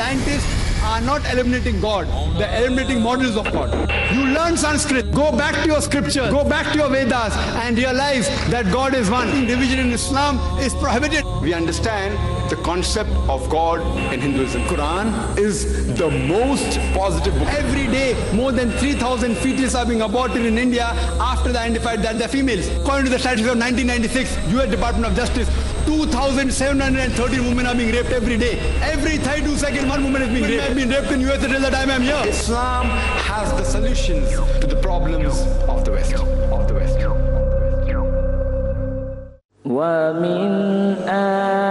Scientists are not eliminating God, they're eliminating models of God. You learn Sanskrit, go back to your scriptures, go back to your Vedas and realize that God is one. Division in Islam is prohibited. We understand the concept of God in Hinduism. Quran is the most positive book. Every day, more than 3,000 fetuses are being aborted in India after they identified that they're females. According to the statistics of 1996, US Department of Justice, 2,713 women are being raped every day. Every 32 seconds, one woman is being raped. I've been raped in US until the time I'm here. Islam has the solutions to the problems of the West. وَمِنْ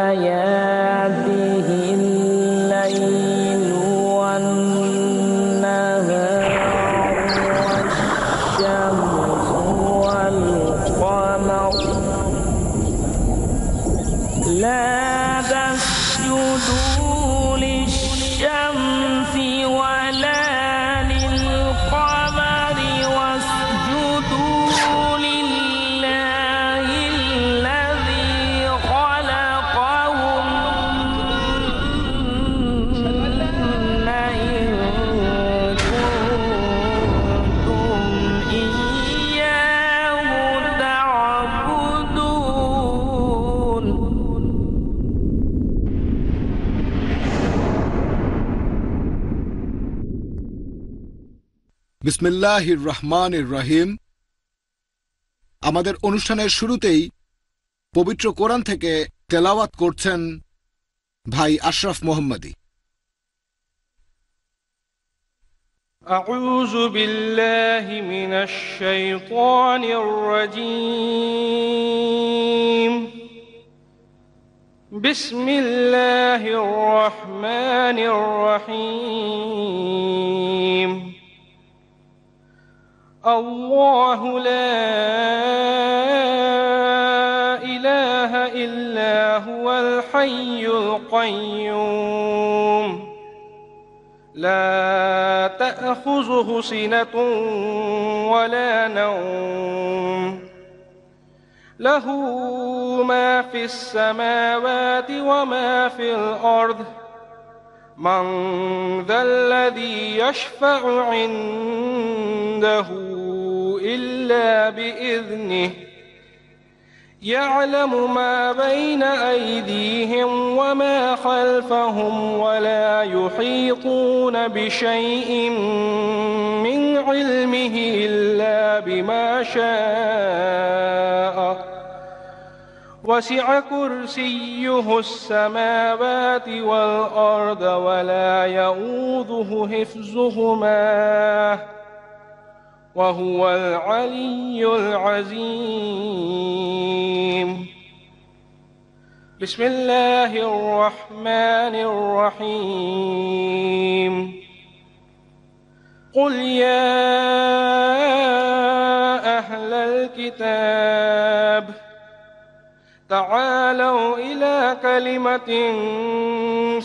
آيَاتِهِ اللَّيْلُ وَالنَّهَارُ وَالشَّمْسُ وَالْقَمَرُ لَا تَسْجُدُوا لِلشَّمْسِ وَلَا لِلْقَمَرِ وَاسْجُدُوا لِلَّهِ الَّذِي خَلَقَهُنَّ إِن كُنتُمْ إِيَّاهُ تَعْبُدُونَ. বিসমিল্লাহির রহমানির রহিম। আমাদের অনুষ্ঠানের শুরুতেই পবিত্র কোরআন থেকে তেলাওয়াত করছেন ভাই আশরাফ মোহাম্মদী। أعوذ بالله من الشيطان الرجيم. بسم الله الرحمن الرحيم. الله لا إله إلا هو الحي القيوم لا تأخذه سنة ولا نوم له ما في السماوات وما في الأرض من ذا الذي يشفع عنده إلا بإذنه يعلم ما بين أيديهم وما خلفهم ولا يحيطون بشيء من علمه إلا بما شاء وسع كرسيه السماوات والأرض ولا يؤوده حفظهما وهو العلي العظيم. بسم الله الرحمن الرحيم. قل يا أهل الكتاب تعالوا إلى كلمة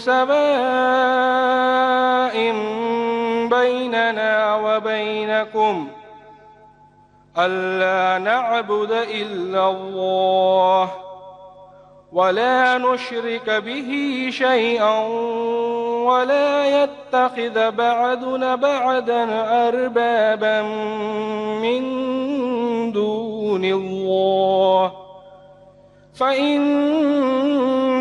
سواء بيننا وبينكم ألا نعبد إلا الله ولا نشرك به شيئا ولا يتخذ بعضنا بعضا أربابا من دون الله فإن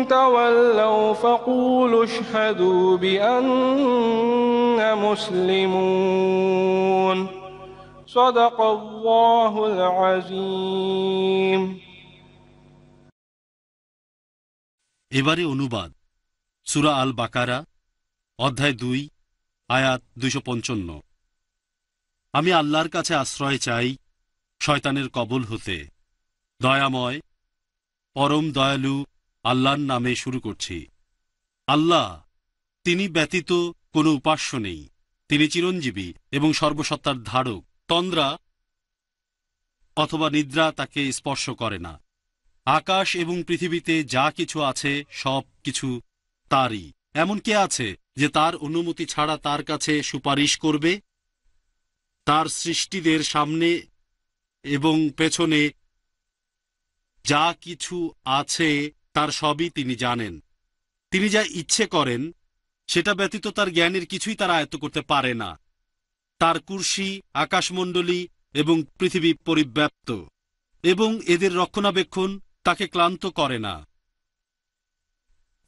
تولوا فقولوا اشهدوا بأننا مسلمون. صدق الله العظيم. এবারে অনুবাদ। সূরা আল বাকারা অধ্যায় 2 আয়াত 255। আমি আল্লাহর কাছে আশ্রয় চাই শয়তানের কবল হতে। দয়াময় পরম দয়ালু আল্লাহর নামে শুরু করছি। আল্লাহ, তিনি ব্যতীত কোনো উপাস্য নেই। তিনি চিরঞ্জীবী এবং সর্বসত্তার ধারক। তন্দ্রা অথবা নিদ্রা তাকে স্পর্শ করে না। আকাশ এবং পৃথিবীতে যা কিছু আছে সব কিছু তারই। এমন কে আছে যে তার অনুমতি ছাড়া তার কাছে সুপারিশ করবে? তার সৃষ্টিদের সামনে এবং পেছনে যা কিছু আছে তার সবই তিনি জানেন। তিনি যা ইচ্ছে করেন সেটা ব্যতীত তার জ্ঞানের কিছুই তারা আয়ত্ত করতে পারে না। তার কুরসি, আকাশমণ্ডলী এবং পৃথিবী পরিব্যাপ্ত, এবং এদের রক্ষণাবেক্ষণ তাকে ক্লান্ত করে না।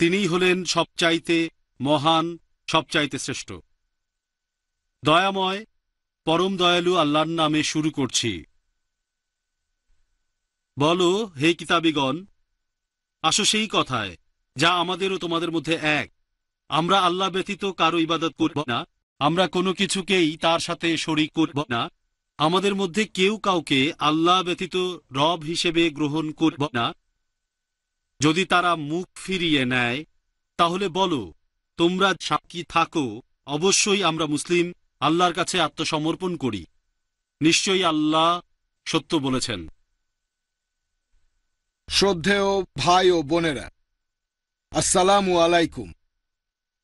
তিনিই হলেন সবচাইতে মহান, সবচাইতে শ্রেষ্ঠ। দয়াময়, পরম দয়ালু আল্লাহর নামে শুরু করছি। বলো, হে কিতাবীগণ, আসো সেই কথায় যা আমাদের ও তোমাদের মধ্যে এক। আমরা আল্লাহ ব্যতীত কারো ইবাদত করব না, আমরা কোনো কিছুকেই তার সাথে শরীক করব না, আমাদের মধ্যে কেউ কাউকে আল্লাহ ব্যতীত রব হিসেবে গ্রহণ করব না। যদি তারা মুখ ফিরিয়ে নেয় তাহলে বলো, তোমরা সাক্ষী থাকো, অবশ্যই আমরা মুসলিম, আল্লাহর কাছে আত্মসমর্পণ করি। নিশ্চয়ই আল্লাহ সত্য বলেছেন। শ্রদ্ধেয় ভাই ও বোনেরা, আসসালামু আলাইকুম।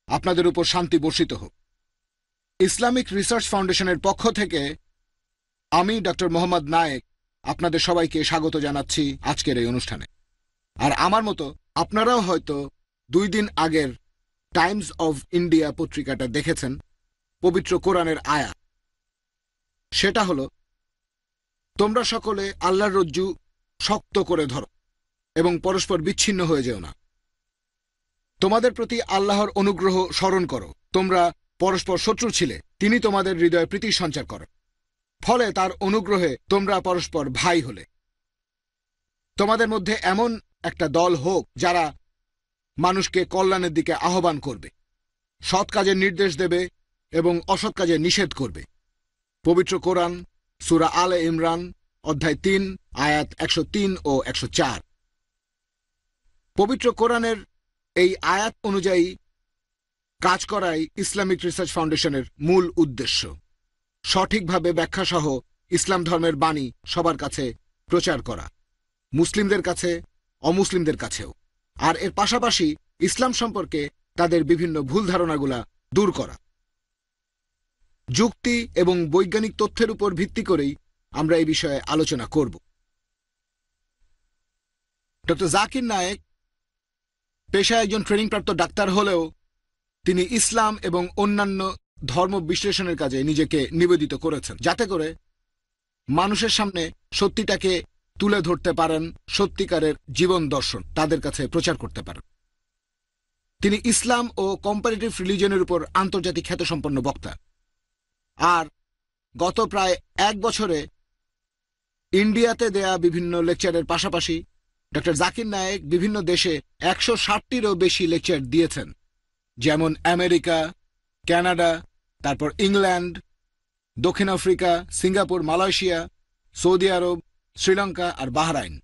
আপনাদের উপর শান্তি বর্ষিত হোক। ইসলামিক রিসার্চ ফাউন্ডেশনের পক্ষ থেকে আমি ডক্টর মোহাম্মদ নায়েক আপনাদের সবাইকে স্বাগত জানাচ্ছি আজকের এই অনুষ্ঠানে। আর আমার মতো আপনারাও হয়তো 2 দিন আগের টাইমস অব ইন্ডিয়া পত্রিকাটা দেখেছেন। পবিত্র কোরআনের আয়াত, সেটা হলো, তোমরা সকলে আল্লাহর রজ্জু শক্ত করে ধরো এবং পরস্পর বিচ্ছিন্ন হয়ে যেও না। তোমাদের প্রতি আল্লাহর অনুগ্রহ স্মরণ করো। তোমরা পরস্পর শত্রু ছিলে, তিনি তোমাদের হৃদয়ে প্রীতি সঞ্চার করেন, ফলে তার অনুগ্রহে তোমরা পরস্পর ভাই হলে। তোমাদের মধ্যে এমন একটা দল হোক যারা মানুষকে কল্যাণের দিকে আহ্বান করবে, সৎ কাজের নির্দেশ দেবে এবং অসৎ কাজের নিষেধ করবে। পবিত্র কোরআন, সূরা আলে ইমরান, অধ্যায় 3, আয়াত 103 ও 104। পবিত্র কোরআনের এই আয়াত অনুযায়ী কাজ করাই ইসলামিক রিসার্চ ফাউন্ডেশনের মূল উদ্দেশ্য। সঠিকভাবে ব্যাখ্যাসহ ইসলাম ধর্মের বাণী সবার কাছে প্রচার করা, মুসলিমদের কাছে, অমুসলিমদের কাছেও। আর এর পাশাপাশি ইসলাম সম্পর্কে তাদের বিভিন্ন ভুল ধারণাগুলা দূর করা। যুক্তি এবং বৈজ্ঞানিক তথ্যের উপর ভিত্তি করেই আমরা এই বিষয়ে আলোচনা করব। ডক্টর জাকির নায়েক পেশায় একজন ট্রেনিংপ্রাপ্ত ডাক্তার হলেও তিনি ইসলাম এবং অন্যান্য ধর্ম বিশ্লেষণের কাজে নিজেকে নিবেদিত করেছেন, যাতে করে মানুষের সামনে সত্যিটাকে তুলে ধরতে পারেন, সত্যিকারের জীবন দর্শন তাদের কাছে প্রচার করতে পারেন। তিনি ইসলাম ও কম্পারেটিভ রিলিজনের উপর আন্তর্জাতিক খ্যাতিসম্পন্ন বক্তা। আর গত প্রায় 1 বছরে ইন্ডিয়াতে দেয়া বিভিন্ন লেকচারের পাশাপাশি ডক্টর জাকির নায়েক বিভিন্ন দেশে 160টিরও বেশি লেকচার দিয়েছেন, যেমন আমেরিকা, কানাডা, তারপর ইংল্যান্ড, দক্ষিণ আফ্রিকা, সিঙ্গাপুর, মালয়েশিয়া, সৌদি আরব, শ্রীলঙ্কা আর বাহরাইন।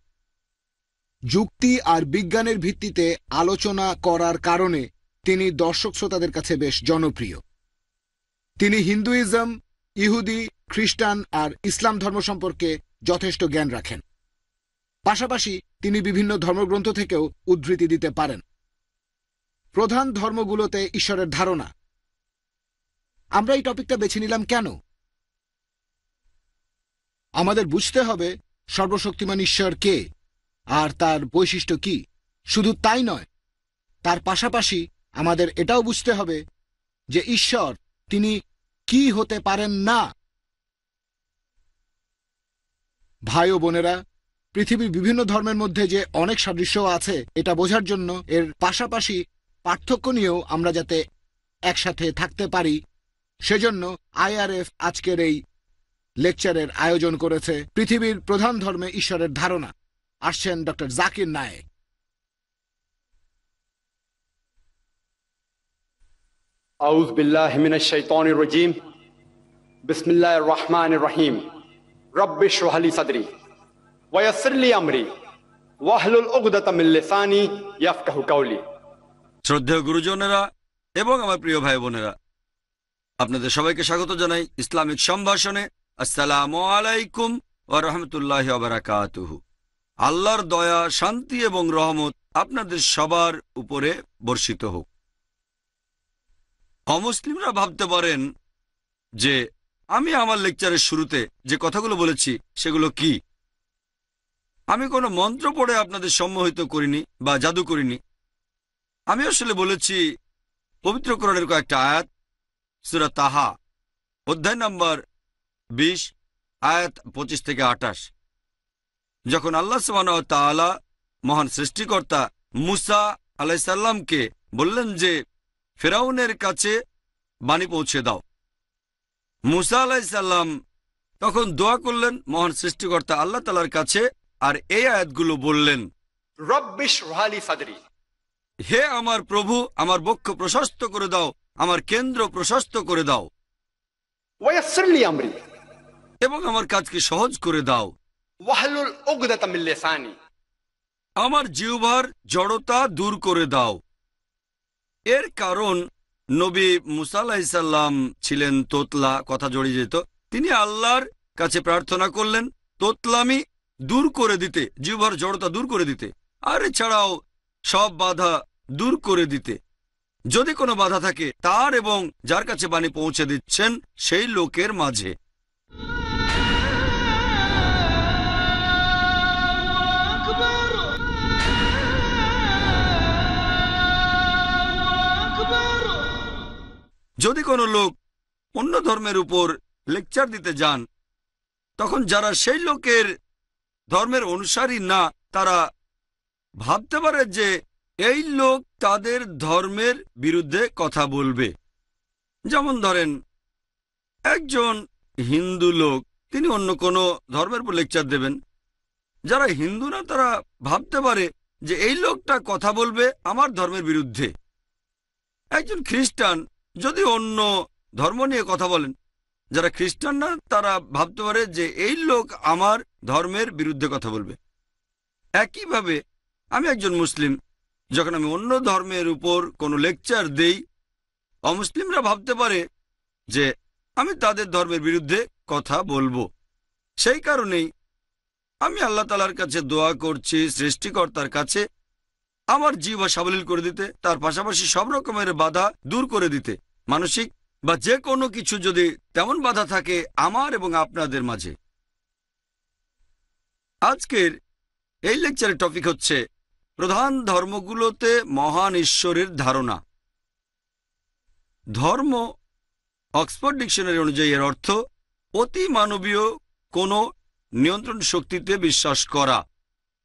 যুক্তি আর বিজ্ঞানের ভিত্তিতে আলোচনা করার কারণে তিনি দর্শক শ্রোতাদের কাছে বেশ জনপ্রিয়। তিনি হিন্দুইজম, ইহুদি, খ্রিস্টান আর ইসলাম ধর্ম সম্পর্কে যথেষ্ট জ্ঞান রাখেন। পাশাপাশি তিনি বিভিন্ন ধর্মগ্রন্থ থেকেও উদ্ধৃতি দিতে পারেন। প্রধান ধর্মগুলোতে ঈশ্বরের ধারণা। আমরা এই টপিকটা বেছে নিলাম কেন? আমাদের বুঝতে হবে সর্বশক্তিমান ঈশ্বর কে আর তার বৈশিষ্ট্য কি। শুধু তাই নয়, তার পাশাপাশি আমাদের এটাও বুঝতে হবে যে ঈশ্বর তিনি কি হতে পারেন না। ভাই ও বোনেরা, পৃথিবীর বিভিন্ন ধর্মের মধ্যে যে অনেক সাদৃশ্য আছে এটা বোঝার জন্য এর পাশাপাশি পার্থক্য নিয়েও আমরা যাতে একসাথে থাকতে পারি, সেজন্য IRF আজকের এই লেকচারের আয়োজন করেছে পৃথিবীর প্রধান ধর্মে ঈশ্বরের ধারণা। আসছেন ডক্টর জাকির নায়েক। আউযু বিল্লাহি মিনাশ শাইতানির রাজীম। বিসমিল্লাহির রহমানির রহিম। রব্বি ইশরাহ লি সাদরি ওয়া ইয়াসসির লি আমরি ওয়াহলুল উকদাতাম মিন লিসানি ইয়াফকাহু কাওলি। শ্রদ্ধেয় গুরুজনেরা এবং আমার প্রিয় ভাই বোনেরা, আপনাদের সবাইকে স্বাগত জানাই ইসলামিক সম্ভাষণে। আসসালামু আলাইকুম ওয়া রাহমাতুল্লাহি ওয়া বারাকাতুহু। আল্লাহর দয়া, শান্তি এবং রহমত আপনাদের সবার উপরে বর্ষিত হোক। অমুসলিমরা ভাবতে পারেন যে আমি আমার লেকচারের শুরুতে যে কথাগুলো বলেছি সেগুলো কি। আমি কোনো মন্ত্র পড়ে আপনাদের সম্মোহিত করিনি বা জাদু করিনি। আমি আসলে বলেছি পবিত্র কোরআনের কয়েকটা আয়াত, সূরা তাহা অধ্যায় নম্বর 20 আয়াত 25 থেকে 28। যখন আল্লাহ সুবহানাহু ওয়া তাআলা মহান সৃষ্টিকর্তা মুসা আলাইহিস সালামকে বললেন যে ফেরাউনের কাছে বাণী পৌঁছে দাও, মুসা আলাইহিস সালাম তখন দোয়া করলেন মহান সৃষ্টিকর্তা আল্লাহ তাআলার কাছে, আর এই আয়াতগুলো বললেন, রব্বিশ রাহলি সাদরি, হে আমার প্রভু, আমার বক্ষ প্রশস্ত করে দাও, আমার কেন্দ্র প্রশস্ত করে দাও, ওয়ায়াসসির লি আমরি, এবং আমার কাজকে সহজ করে দাও, ওয়াহলুল উকদাতাম মিন লিসানি, আমার জিহ্বার জড়তা দূর করে দাও। এর কারণ নবী মুসা আলাইহিস সালাম ছিলেন তোতলা, কথা জড়িয়ে যেত। তিনি আল্লাহর কাছে প্রার্থনা করলেন তোতলামি দূর করে দিতে, জিহ্বার জড়তা দূর করে দিতে, আর এছাড়াও সব বাধা দূর করে দিতে। যদি কোনো বাধা থাকে তার এবং যার কাছে বাণী পৌঁছে দিচ্ছেন সেই লোকের মাঝে। যদি কোনো লোক অন্য ধর্মের উপর লেকচার দিতে যান, তখন যারা সেই লোকের ধর্মের অনুসারী না, তারা ভাবতে পারে যে এই লোক তাদের ধর্মের বিরুদ্ধে কথা বলবে। যেমন ধরেন একজন হিন্দু লোক, তিনি অন্য কোনো ধর্মের উপর লেকচার দেবেন। যারা হিন্দু না তারা ভাবতে পারে যে এই লোকটা কথা বলবে আমার ধর্মের বিরুদ্ধে। একজন খ্রিস্টান যদি অন্য ধর্ম নিয়ে কথা বলেন, যারা খ্রিস্টান না তারা ভাবতে পারে যে এই লোক আমার ধর্মের বিরুদ্ধে কথা বলবে। একইভাবে আমি একজন মুসলিম, যখন আমি অন্য ধর্মের উপর কোনো লেকচার দেই, অমুসলিমরা ভাবতে পারে যে আমি তাদের ধর্মের বিরুদ্ধে কথা বলবো। সেই কারণেই আমি আল্লাহ তাআলার কাছে দোয়া করছি সৃষ্টিকর্তার কাছে আমার জিহ্বা সাবলীল করে দিতে, তার পাশাপাশি সব রকমের বাধা দূর করে দিতে। মানসিক বা যে কোনো কিছু যদি তেমন বাধা থাকে আমার এবং আপনাদের মাঝে। আজকের এই লেকচারের টপিক হচ্ছে প্রধান ধর্মগুলোতে মহান ঈশ্বরের ধারণা। ধর্ম অক্সফোর্ড ডিকশনারি অনুযায়ী এর অর্থ অতি মানবীয় কোনো নিয়ন্ত্রণ শক্তিতে বিশ্বাস করা,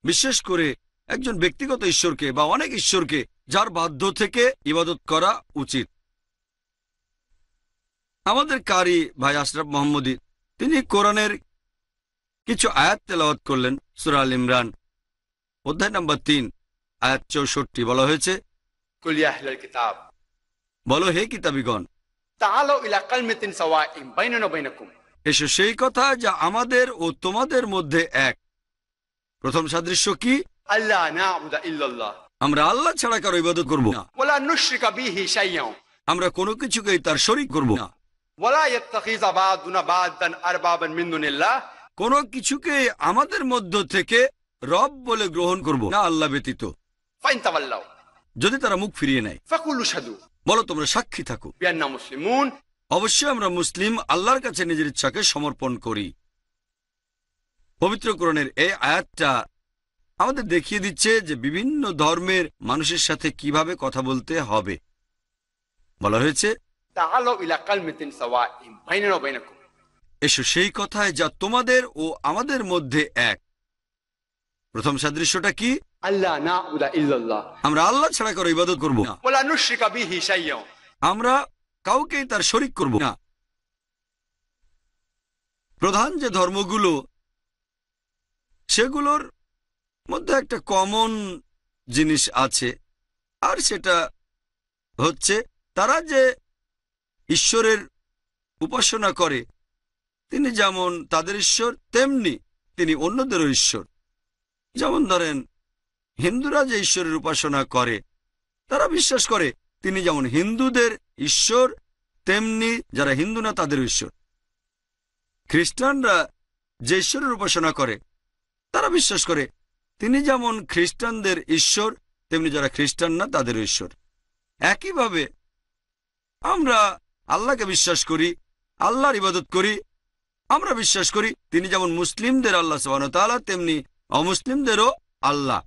বিশেষ করে একজন ব্যক্তিগত ঈশ্বরকে বা অনেক ঈশ্বরকে, যার বাধ্য থেকে ইবাদত করা উচিত। আমাদের কারি ভাই আশরাফ মোহাম্মদী তিনি কোরআনের কিছু আয়াত তেলাওয়াত করলেন। সূরা আল ইমরান অধ্যায় নম্বর 3 আয়াত 64 বলা হয়েছে, কুল ইয়া আহলাল কিতাব, বলো হে কিতাবীগণ, তাআলু ইলা কালিমাতিন সাওয়াইন বাইনানা ওয়া বাইনাকুম, এসো সেই কথা যা আমাদের ও তোমাদের মধ্যে এক। প্রথম সাদৃশ্য কি? আল্লা না'বুদা ইল্লাল্লাহ, আমরা আল্লাহ ছাড়া কারো ইবাদত করব না, ওয়ালা নুশরিকা বিহি শাইয়্যান, আমরা কোনো কিছুকেই তার শরীক করব না, ওয়ালা ইয়াত্তাখিযা বা'দুনা বা'দান আরবাবান মিন দুনিল্লাহ, কোনো কিছুকে আমাদের মধ্য থেকে রব বলে গ্রহণ করব না আল্লাহ ব্যতীত। ফাইন তাওয়াল্লাউ, যদি তারা মুখ ফিরিয়ে নেয়, ফাকুলু শাহাদু বলো তোমরা সাক্ষী থাকো, বিআন্না মুসলিমুন, অবশ্যই আমরা মুসলিম, আল্লাহর কাছে নিজের ইচ্ছাকে সমর্পণ করি। পবিত্র কোরআনের এই আয়াতটা আমাদের দেখিয়ে দিচ্ছে যে বিভিন্ন ধর্মের মানুষের সাথে কিভাবে কথা বলতে হবে। বলা হয়েছে, তাআলু ইলা কালিমাতিন সাওয়াইন বাইনানা ওয়া বাইনাকুম, এসো সেই কথায় যা তোমাদের ও আমাদের মধ্যে এক। প্রথম সাদৃশ্যটা কি? আল্লা না'বুদা ইল্লাল্লাহ, আমরা আল্লাহ ছাড়া কারো ইবাদত করব না, ওয়ালা নুশরিকা বিহি শাইয়্যান, আমরা কাউকেই তার শরীক করব না। প্রধান যে ধর্মগুলো, সেগুলোর মধ্যে একটা কমন জিনিস আছে, আর সেটা হচ্ছে তারা যে ঈশ্বরের উপাসনা করে, তিনি যেমন তাদের ঈশ্বর তেমনি তিনি অন্যদেরও ঈশ্বর। যেমন ধরেন হিন্দুরা যে ঈশ্বরের উপাসনা করে, তারা বিশ্বাস করে তিনি যেমন হিন্দুদের ঈশ্বর তেমনি যারা হিন্দু না তাদের ঈশ্বর। খ্রিস্টানরা যে ঈশ্বরের উপাসনা করে, তারা বিশ্বাস করে তিনি যেমন খ্রিস্টানদের ঈশ্বর তেমনি যারা খ্রিস্টান না তাদের ঈশ্বর। একইভাবে আমরা আল্লাহকে বিশ্বাস করি, আল্লাহর ইবাদত করি। আমরা বিশ্বাস করি তিনি যেমন মুসলিমদের আল্লাহ সুবহানাহু ওয়া তাআলা তেমনি অমুসলিমদেরও আল্লাহ।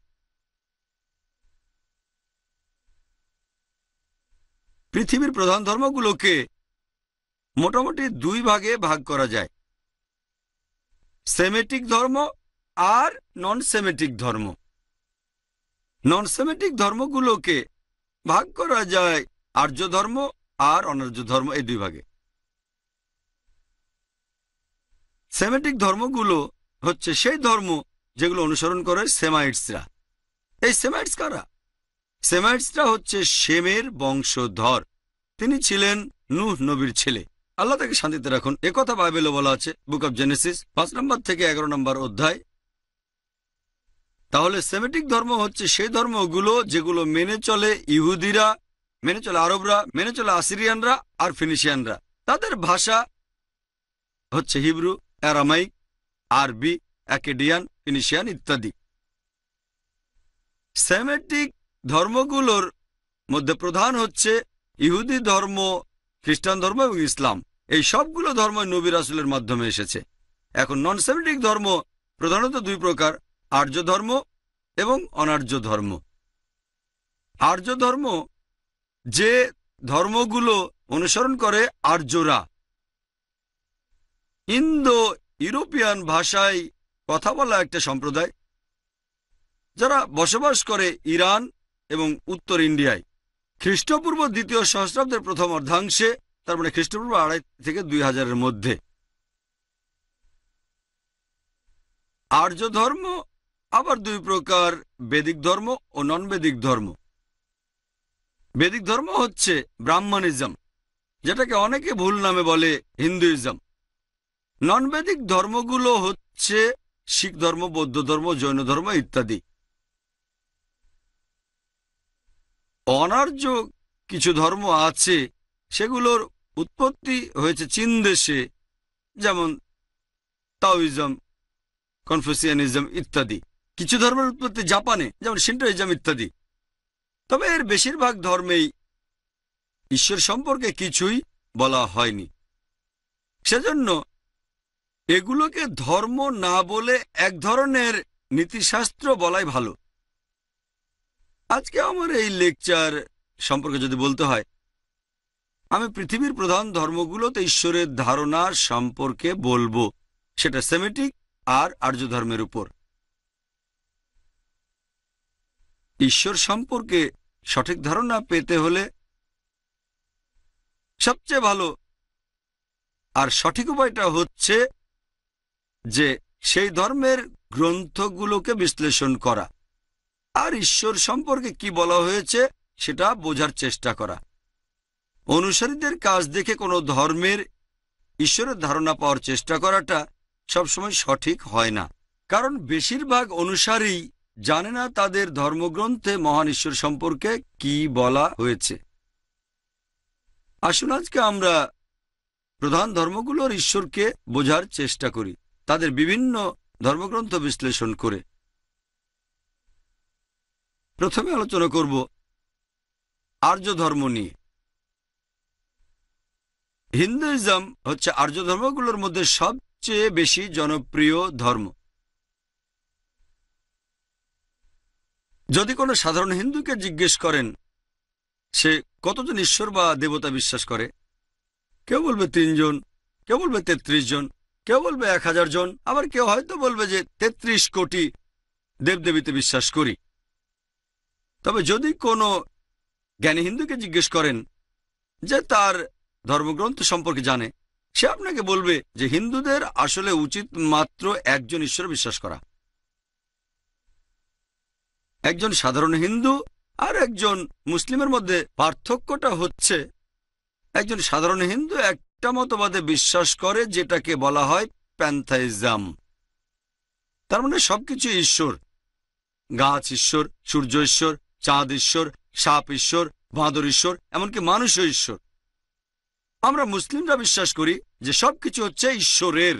পৃথিবীর প্রধান ধর্মগুলোকে মোটামুটি দুই ভাগে ভাগ করা যায়, সেমেটিক ধর্ম আর নন সেমেটিক ধর্ম। নন সেমেটিক ধর্মগুলোকে ভাগ করা যায় আর্য ধর্ম আর অনার্য ধর্ম, এই দুই ভাগে। সেমেটিক ধর্মগুলো হচ্ছে সেই ধর্ম যেগুলো অনুসরণ করে সেমাইটসরা। এই সেমাইটস কারা? সেমাইটসরা হচ্ছে শেমের বংশধর। তিনি ছিলেন নূহ নবীর ছেলে, আল্লাহ তাকে শান্তিতে রাখুন। একথা বাইবেলে বলা আছে, বুক অব জেনেসিস 5 নম্বর থেকে 11 নম্বর অধ্যায়। তাহলে সেমেটিক ধর্ম হচ্ছে সেই ধর্মগুলো যেগুলো মেনে চলে ইহুদিরা, মেনে চলে আরবরা, মেনে চলে আসিরিয়ানরা আর ফিনিশিয়ানরা। তাদের ভাষা হচ্ছে হিব্রু, অ্যারামাইক, আরবি, অ্যাকেডিয়ান, ফিনিশিয়ান ইত্যাদি। সেমেটিক ধর্মগুলোর মধ্যে প্রধান হচ্ছে ইহুদি ধর্ম, খ্রিস্টান ধর্ম এবং ইসলাম। এই সবগুলো ধর্ম নবী রাসূলের মাধ্যমে এসেছে। এখন নন সেমেটিক ধর্ম প্রধানত দুই প্রকার, আর্য ধর্ম এবং অনার্য ধর্ম। আর্য ধর্ম যে ধর্মগুলো অনুসরণ করে আর্যরা, ইন্দো ইউরোপিয়ান ভাষায় কথা বলা একটা সম্প্রদায় যারা বসবাস করে ইরান এবং উত্তর ইন্ডিয়ায়। খ্রিস্টপূর্ব 2য় সহস্রাব্দের প্রথম অর্ধাংশে, তার মানে খ্রিস্টপূর্ব 2,500 থেকে 2000-এর মধ্যে। আর্য ধর্ম আবার দুই প্রকার, বেদিক ধর্ম ও নন বেদিক ধর্ম। বেদিক ধর্ম হচ্ছে ব্রাহ্মণিজম, যেটাকে অনেকে ভুল নামে বলে হিন্দুইজম। নন বেদিক ধর্মগুলো হচ্ছে শিখ ধর্ম, বৌদ্ধ ধর্ম, জৈন ধর্ম ইত্যাদি। অনার্য কিছু ধর্ম আছে, সেগুলোর উৎপত্তি হয়েছে চীন দেশে, যেমন তাওইজম, কনফুসিয়ানিজম ইত্যাদি। কিছু ধর্মের উৎপত্তি জাপানে, যেমন শিন্টোইজম ইত্যাদি। তবে এর বেশিরভাগ ধর্মেই ঈশ্বর সম্পর্কে কিছুই বলা হয়নি। সেজন্য এগুলোকে ধর্ম না বলে এক ধরনের নীতিশাস্ত্র বলাই ভালো। আজকে আমার এই লেকচার সম্পর্কে যদি বলতে হয়, আমি পৃথিবীর প্রধান ধর্মগুলোতে ঈশ্বরের ধারণা সম্পর্কে বলবো, সেটা সেমেটিক আর আর্য ধর্মের উপর। ঈশ্বর সম্পর্কে সঠিক ধারণা পেতে হলে সবচেয়ে ভালো আর সঠিক উপায়টা হচ্ছে যে সেই ধর্মের গ্রন্থগুলোকে বিশ্লেষণ করা আর ঈশ্বর সম্পর্কে কি বলা হয়েছে সেটা বোঝার চেষ্টা করা। অনুসারীদের কাজ দেখে কোনো ধর্মের ঈশ্বরের ধারণা পাওয়ার চেষ্টা করাটা সবসময় সঠিক হয় না, কারণ বেশিরভাগ অনুসারী জানে না তাদের ধর্মগ্রন্থে মহান ঈশ্বর সম্পর্কে কি বলা হয়েছে। আসুন আজকে আমরা প্রধান ধর্মগুলোর ঈশ্বরকে বোঝার চেষ্টা করি, তাদের বিভিন্ন ধর্মগ্রন্থ বিশ্লেষণ করে। প্রথমে আলোচনা করব আর্য ধর্ম নিয়ে। হিন্দুইজম হচ্ছে আর্য ধর্মগুলোর মধ্যে সবচেয়ে বেশি জনপ্রিয় ধর্ম। যদি কোনো সাধারণ হিন্দুকে জিজ্ঞেস করেন সে কতজন ঈশ্বর বা দেবতা বিশ্বাস করে, কেউ বলবে 3 জন, কেউ বলবে 33 জন, কেউ বলবে 1000 জন, আবার কেউ হয়তো বলবে যে 33 কোটি দেবদেবীতে বিশ্বাস করি। তবে যদি কোনো জ্ঞানী হিন্দুকে জিজ্ঞেস করেন যে তার ধর্মগ্রন্থ সম্পর্কে জানে, সে আপনাকে বলবে যে হিন্দুদের আসলে উচিত মাত্র একজন ঈশ্বর বিশ্বাস করা। একজন সাধারণ হিন্দু আর একজন মুসলিমের মধ্যে পার্থক্যটা হচ্ছে একজন সাধারণ হিন্দু একটা মতবাদে বিশ্বাস করে যেটাকে বলা হয় প্যান্থাইজম। তার মানে সবকিছু ঈশ্বর, গাছ ঈশ্বর, সূর্য ঈশ্বর, চাঁদ ঈশ্বর, সাপ ঈশ্বর, বাঁদর ঈশ্বর, এমনকি মানুষও ঈশ্বর। আমরা মুসলিমরা বিশ্বাস করি যে সবকিছু হচ্ছে ঈশ্বরের।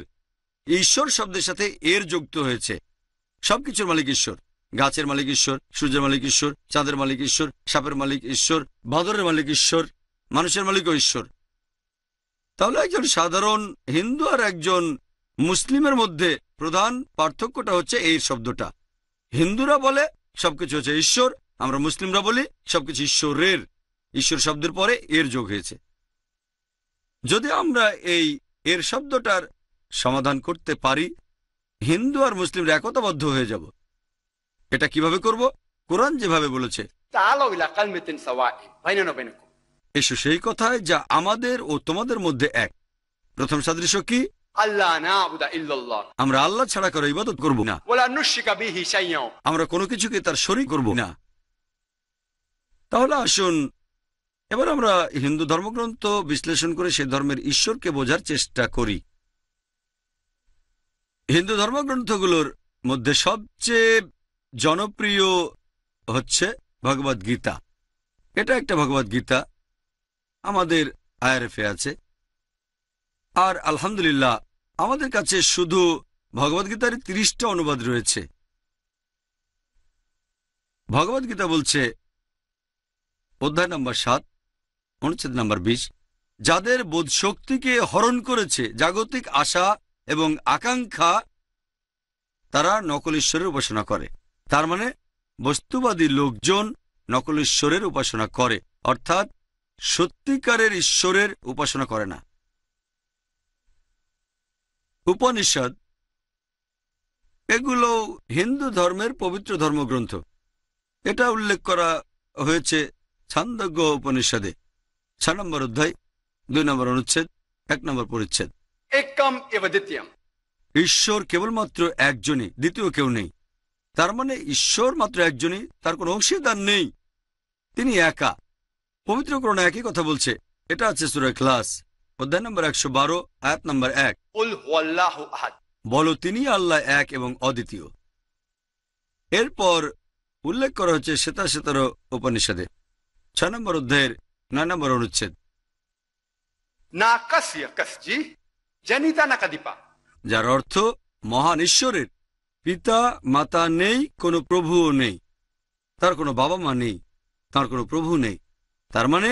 ঈশ্বর শব্দের সাথে এর যুক্ত হয়েছে। সবকিছুর মালিক ঈশ্বর, গাছের মালিক ঈশ্বর, সূর্যের মালিক ঈশ্বর, চাঁদের মালিক ঈশ্বর, সাপের মালিক ঈশ্বর, বাঁদরের মালিক ঈশ্বর, মানুষের মালিকও ঈশ্বর। তাহলে একজন সাধারণ হিন্দু আর একজন মুসলিমের মধ্যে প্রধান পার্থক্যটা হচ্ছে এই শব্দটা। হিন্দুরা বলে সবকিছু হচ্ছে ঈশ্বর, আমরা মুসলিমরা বলি সবকিছু ঈশ্বরের। ঈশ্বর শব্দের পরে এর যোগ হয়েছে। যদি আমরা এই এর শব্দটার সমাধান করতে পারি, হিন্দু আর মুসলিমরা একতাবদ্ধ হয়ে যাব। এটা কিভাবে করব? কোরআন যেভাবে বলেছে, تعالوا إلى كلمة سواء بيننا وبينكم। এসো সেই কথায় যা আমাদের ও তোমাদের মধ্যে এক। প্রথম সাদৃশ্য কি? ألا نعبد إلا الله আমরা আল্লাহ ছাড়া কারো ইবাদত করব না, ولا نشرك به শৈয়া। আমরা কোনো কিছুকে তার শরীক করব না। তাহলে আসুন এবার আমরা হিন্দু ধর্মগ্রন্থ বিশ্লেষণ করে সেই ধর্মের ঈশ্বরকে বোঝার চেষ্টা করি। হিন্দু ধর্মগ্রন্থগুলোর মধ্যে সবচেয়ে জনপ্রিয় হচ্ছে ভগবদ গীতা। এটা একটা ভগবদ গীতা, আমাদের আইআরএফে আছে। আর আলহামদুলিল্লাহ আমাদের কাছে শুধু ভগবদ গীতার 30টা অনুবাদ রয়েছে। ভগবদ গীতা বলছে, অধ্যায় নম্বর 7, অনুচ্ছেদ নম্বর 20, যাদের বোধ শক্তিকে হরণ করেছে জাগতিক আশা এবং আকাঙ্ক্ষা, তারা নকল ঈশ্বরের উপাসনা করে। তার মানে বস্তুবাদী লোকজন নকল ঈশ্বরের উপাসনা করে, অর্থাৎ সত্যিকারের ঈশ্বরের উপাসনা করে না। উপনিষদ এগুলো হিন্দু ধর্মের পবিত্র ধর্মগ্রন্থ। এটা উল্লেখ করা হয়েছে ছান্দোগ্য উপনিষদে 6 নম্বর অধ্যায় 2 নম্বর অনুচ্ছেদ 1 নম্বর পরিচ্ছেদ। একম এব দ্বিতীয়ম। ঈশ্বর কেবলমাত্র একজনই, দ্বিতীয় কেউ নেই। তার মানে ঈশ্বর মাত্র একজনই, তার কোনো অংশীদার নেই, তিনি একা। পবিত্র কোরআনে একই কথা বলছে। এটা আছে সূরা ইখলাস অধ্যায় নম্বর 112 আয়াত নম্বর 1। কুল হুয়াল্লাহু আহাদ। বলো তিনি আল্লাহ এক এবং অদ্বিতীয়। এরপর উল্লেখ করা হচ্ছে শ্বেতাশ্বেতার উপনিষদে 6 নম্বর অধ্যায়ের 9 নম্বর অনুচ্ছেদ, না কাসিয়া কাসজি জনিতা না কাদিপা, যার অর্থ মহান ঈশ্বরের পিতা মাতা নেই, কোনো প্রভুও নেই, তার কোনো বাবা মা নেই, তার কোনো প্রভু নেই। তার মানে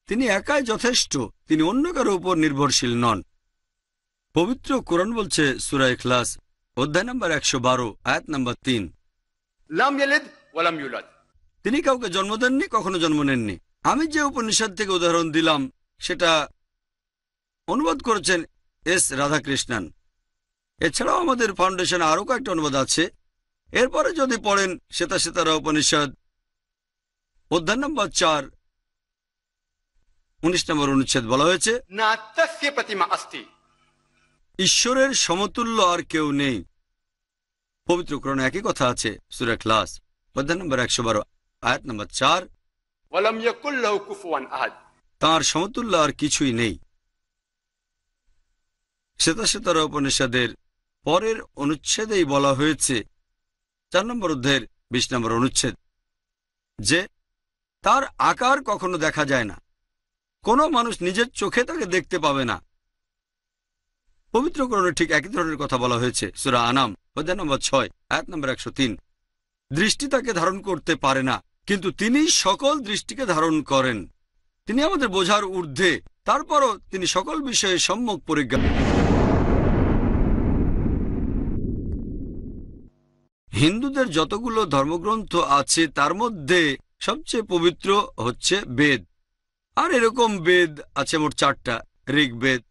তিনি একাই যথেষ্ট, তিনি অন্য কারো উপর নির্ভরশীল নন। পবিত্র কোরআন বলছে সূরা ইখলাস অধ্যায় নম্বর 112 আয়াত নম্বর 3, লাম ইয়ালিদ ওয়া লাম ইউলাদ। তিনি কাউকে জন্ম দেননি, কখনো জন্ম নেননি। আমি যে উপনিষদ থেকে উদাহরণ দিলাম সেটা অনুবাদ করেছেন এস রাধাকৃষ্ণন। এছাড়াও আমাদের ফাউন্ডেশনে আরও কয়েকটা অনুবাদ আছে। এরপরে যদি পড়েন শ্বেতাশ্বেতারা উপনিষদ অধ্যায় নম্বর 4 19 নম্বর অনুচ্ছেদ বলা হয়েছে, না তাস্য প্রতিমা আস্তি, ঈশ্বরের সমতুল্য আর কেউ নেই। পবিত্র কোরআনে একই কথা আছে সূরা ইখলাস অধ্যায় নম্বর 112 আয়াত নম্বর 4, ওয়া লাম ইয়াকুল লাহু কুফুয়ান আহাদ। তাঁর সমতুল্য আর কিছুই নেই। শ্বেতাশ্বেতারা উপনিষদের পরের অনুচ্ছেদেই বলা হয়েছে 4 নম্বর অধ্যায়ের 20 নম্বর অনুচ্ছেদ যে তার আকার কখনো দেখা যায় না, কোনো মানুষ নিজের চোখে তাকে দেখতে পাবে না। পবিত্র কোরআনে ঠিক একই ধরনের কথা বলা হয়েছে সূরা আনাম অধ্যায় নম্বর 6 আয়াত নম্বর 103। দৃষ্টি তাকে ধারণ করতে পারে না, কিন্তু তিনি সকল দৃষ্টিকে ধারণ করেন। তিনি আমাদের বোঝার ঊর্ধ্বে, তারপরও তিনি সকল বিষয়ে সম্যক পরিজ্ঞা। হিন্দুদের যতগুলো ধর্মগ্রন্থ আছে তার মধ্যে সবচেয়ে পবিত্র হচ্ছে বেদ। আর এরকম বেদ আছে মোট 4টা, ঋগ্বেদ,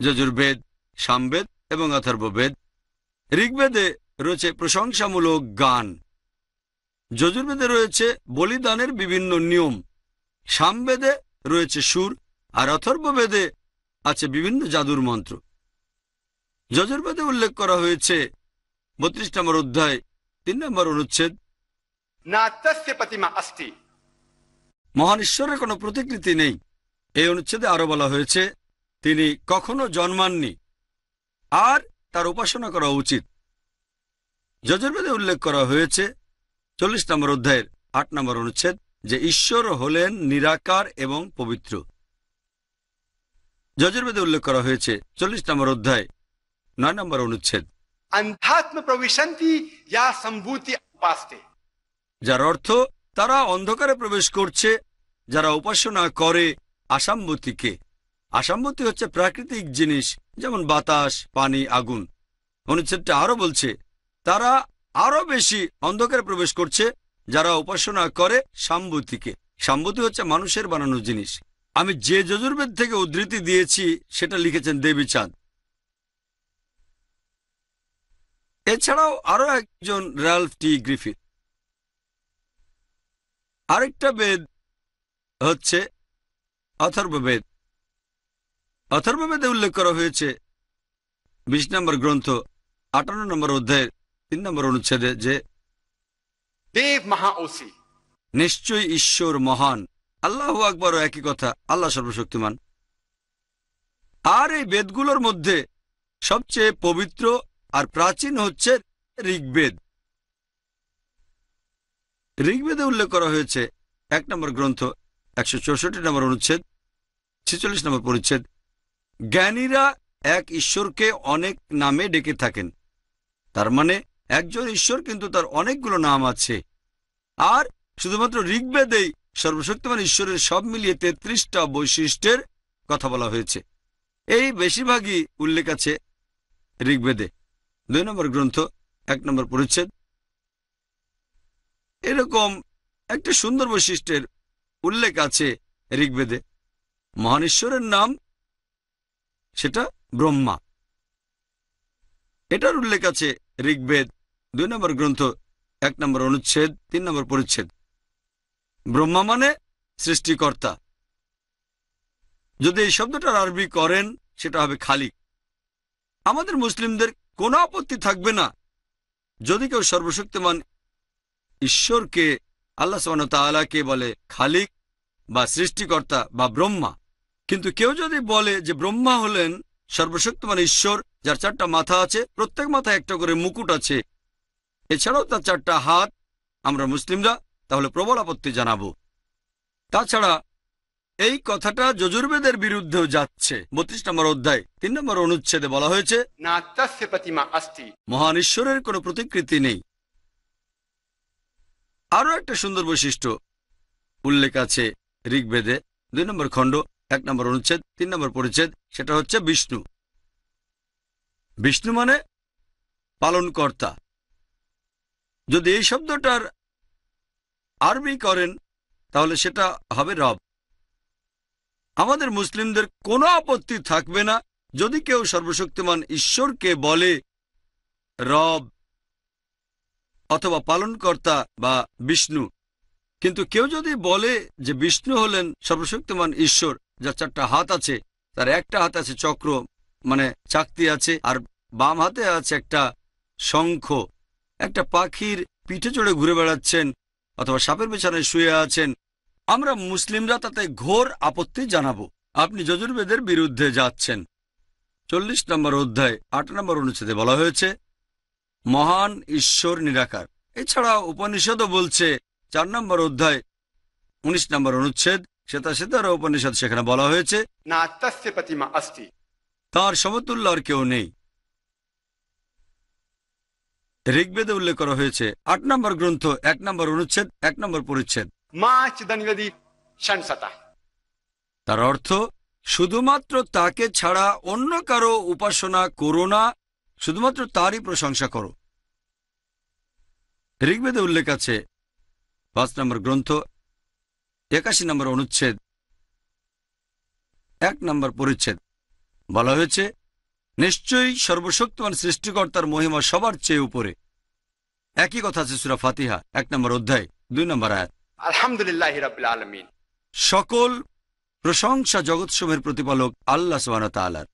যজুর্বেদ, সামবেদ এবং অথর্ববেদ। ঋগ্বেদে রয়েছে প্রশংসামূলক গান, যজুর্বেদে রয়েছে বলিদানের বিভিন্ন নিয়ম, সামবেদে রয়েছে সুর, আর অথর্ববেদে আছে বিভিন্ন জাদুর মন্ত্র। যজুর্বেদে উল্লেখ করা হয়েছে 32 নম্বর অধ্যায় 3 নম্বর অনুচ্ছেদ, না তাস্য প্রতিমা আস্তি, মহান ঈশ্বরের কোনো প্রতিকৃতি নেই। এই অনুচ্ছেদে আরো বলা হয়েছে তিনি কখনো জন্মাননি আর তার উপাসনা করা উচিত। যজুর্বেদে উল্লেখ করা হয়েছে 40 নম্বর অধ্যায়ের 8 নম্বর অনুচ্ছেদ যে ঈশ্বর হলেন নিরাকার এবং পবিত্র। যজুর্বেদে উল্লেখ করা হয়েছে 40 নম্বর অধ্যায় 9 নম্বর অনুচ্ছেদ, अंधात्म प्रविशन्ति या संभूति उपास्ते, যার অর্থ তারা অন্ধকারে প্রবেশ করছে যারা উপাসনা করে আসাম্বতীকে। আসাম্বতী হচ্ছে প্রাকৃতিক জিনিস, যেমন বাতাস, পানি, আগুন। অনুচ্ছেদটা আরো বলছে তারা আরো বেশি অন্ধকারে প্রবেশ করছে যারা উপাসনা করে সাম্বতীকে। সাম্যতি হচ্ছে মানুষের বানানো জিনিস। আমি যে যজুর্বেদ থেকে উদ্ধৃতি দিয়েছি সেটা লিখেছেন দেবী চাঁদ। এছাড়াও আরো একজন র্যালফ টি গ্রিফিথ। আরেকটা বেদ হচ্ছে অথর্ববেদ। অথর্ববেদে উল্লেখ করা হয়েছে 20 নম্বর গ্রন্থ 58 নম্বর অধ্যায়ের 3 নম্বর অনুচ্ছেদে যে देव महाओसी নিশ্চয়ই ঈশ্বর মহান। আল্লাহু আকবরও একই কথা, আল্লাহ সর্বশক্তিমান। আর এই বেদগুলোর মধ্যে সবচেয়ে পবিত্র আর প্রাচীন হচ্ছে ঋগ্বেদ। ঋগ্বেদে উল্লেখ করা হয়েছে 1 নম্বর গ্রন্থ 164 নম্বর অনুচ্ছেদ 46 নম্বর পরিচ্ছেদ, জ্ঞানীরা এক ঈশ্বরকে অনেক নামে ডেকে থাকেন। তার মানে একজন ঈশ্বর, কিন্তু তার অনেকগুলো নাম আছে। আর শুধুমাত্র ঋগ্বেদেই সর্বশক্তিমান ঈশ্বরের সব মিলিয়ে 33টা বৈশিষ্ট্যের কথা বলা হয়েছে। এই বেশিরভাগই উল্লেখ আছে ঋগ্বেদে 2 নম্বর গ্রন্থ 1 নম্বর পরিচ্ছেদ। এরকম একটা সুন্দর বৈশিষ্ট্যের উল্লেখ আছে ঋগ্বেদে। মহান ঈশ্বরের নাম সেটা ব্রহ্মা। এটার উল্লেখ আছে ঋগ্বেদ 2 নম্বর গ্রন্থ 1 নম্বর অনুচ্ছেদ 3 নম্বর পরিচ্ছেদ। ব্রহ্মা মানে সৃষ্টিকর্তা। যদি এই শব্দটার আরবি করেন সেটা হবে খালিক। আমাদের মুসলিমদের কোনো আপত্তি থাকবে না যদি কেউ সর্বশক্তিমান ঈশ্বরকে, আল্লাহ সুবহানাহু ওয়া তাআলাকে বলে খালিক বা সৃষ্টিকর্তা বা ব্রহ্মা। কিন্তু কেউ যদি বলে যে ব্রহ্মা হলেন সর্বশক্তিমান ঈশ্বর, যার 4টা মাথা আছে, প্রত্যেক মাথায় একটা করে মুকুট আছে, এছাড়াও তার 4টা হাত, আমরা মুসলিমরা তাহলে প্রবল আপত্তি জানাবো। তাছাড়া এই কথাটা যজুর্বেদের বিরুদ্ধেও যাচ্ছে। 32 নম্বর অধ্যায় 3 নম্বর অনুচ্ছেদে বলা হয়েছে न तस्य प्रतिमा अस्ति। মহান ঈশ্বরের কোনো প্রতিকৃতি নেই। আরো একটা সুন্দর বৈশিষ্ট্য উল্লেখ আছে ঋগ্বেদে 2 নম্বর খণ্ড 1 নম্বর অনুচ্ছেদ 3 নম্বর পরিচ্ছেদ, সেটা হচ্ছে বিষ্ণু। বিষ্ণু মানে পালনকর্তা। যদি এই শব্দটার আরবি করেন তাহলে সেটা হবে রব। আমাদের মুসলিমদের কোনো আপত্তি থাকবে না যদি কেউ সর্বশক্তিমান ঈশ্বরকে বলে রব অথবা পালনকর্তা বা বিষ্ণু। কিন্তু কেউ যদি বলে যে বিষ্ণু হলেন সর্বশক্তিমান ঈশ্বর, যার 4টা হাত আছে, তার একটা হাতে আছে চক্র মানে চাকতি আছে, আর বাম হাতে আছে একটা শঙ্খ, একটা পাখির পিঠে চড়ে ঘুরে বেড়াচ্ছেন অথবা সাপের পেছনে শুয়ে আছেন, আমরা মুসলিমরা তাতে ঘোর আপত্তি জানাবো। আপনি যজুর্বেদের বিরুদ্ধে যাচ্ছেন। 40 নম্বর অধ্যায় 8 নম্বর অনুচ্ছেদে বলা হয়েছে মহান ঈশ্বর নিরাকার। এছাড়া উপনিষদও বলছে 4 নম্বর অধ্যায় 19 নম্বর অনুচ্ছেদ শ্বেতার উপনিষদ, সেখানে বলা হয়েছে न तस्य प्रतिमा अस्ति। তার সমতুল্য আর কেউ নেই। ঋগ্বেদে উল্লেখ করা হয়েছে 8 নম্বর গ্রন্থ 1 নম্বর অনুচ্ছেদ 1 নম্বর পরিচ্ছেদ, माचिदनिवदि षण्सतः। তার অর্থ শুধুমাত্র তাকে ছাড়া অন্য কারো উপাসনা করো না, শুধুমাত্র তারই প্রশংসা করো। ঋগ্বেদে উল্লেখ আছে 5 নম্বর গ্রন্থ 81 নম্বর অনুচ্ছেদ 1 নম্বর পরিচ্ছেদ, বলা হয়েছে নিশ্চয়ই সর্বশক্তিমান সৃষ্টিকর্তার মহিমা সবার চেয়ে উপরে। একই কথা আছে সূরা ফাতিহা 1 নম্বর অধ্যায় 2 নম্বর আয়াত। আলহামদুলিল্লাহি রাব্বিল আলামিন। সকল প্রশংসা জগৎসমূহের প্রতিপালক আল্লাহ সুবহানাহু ওয়া তাআলার।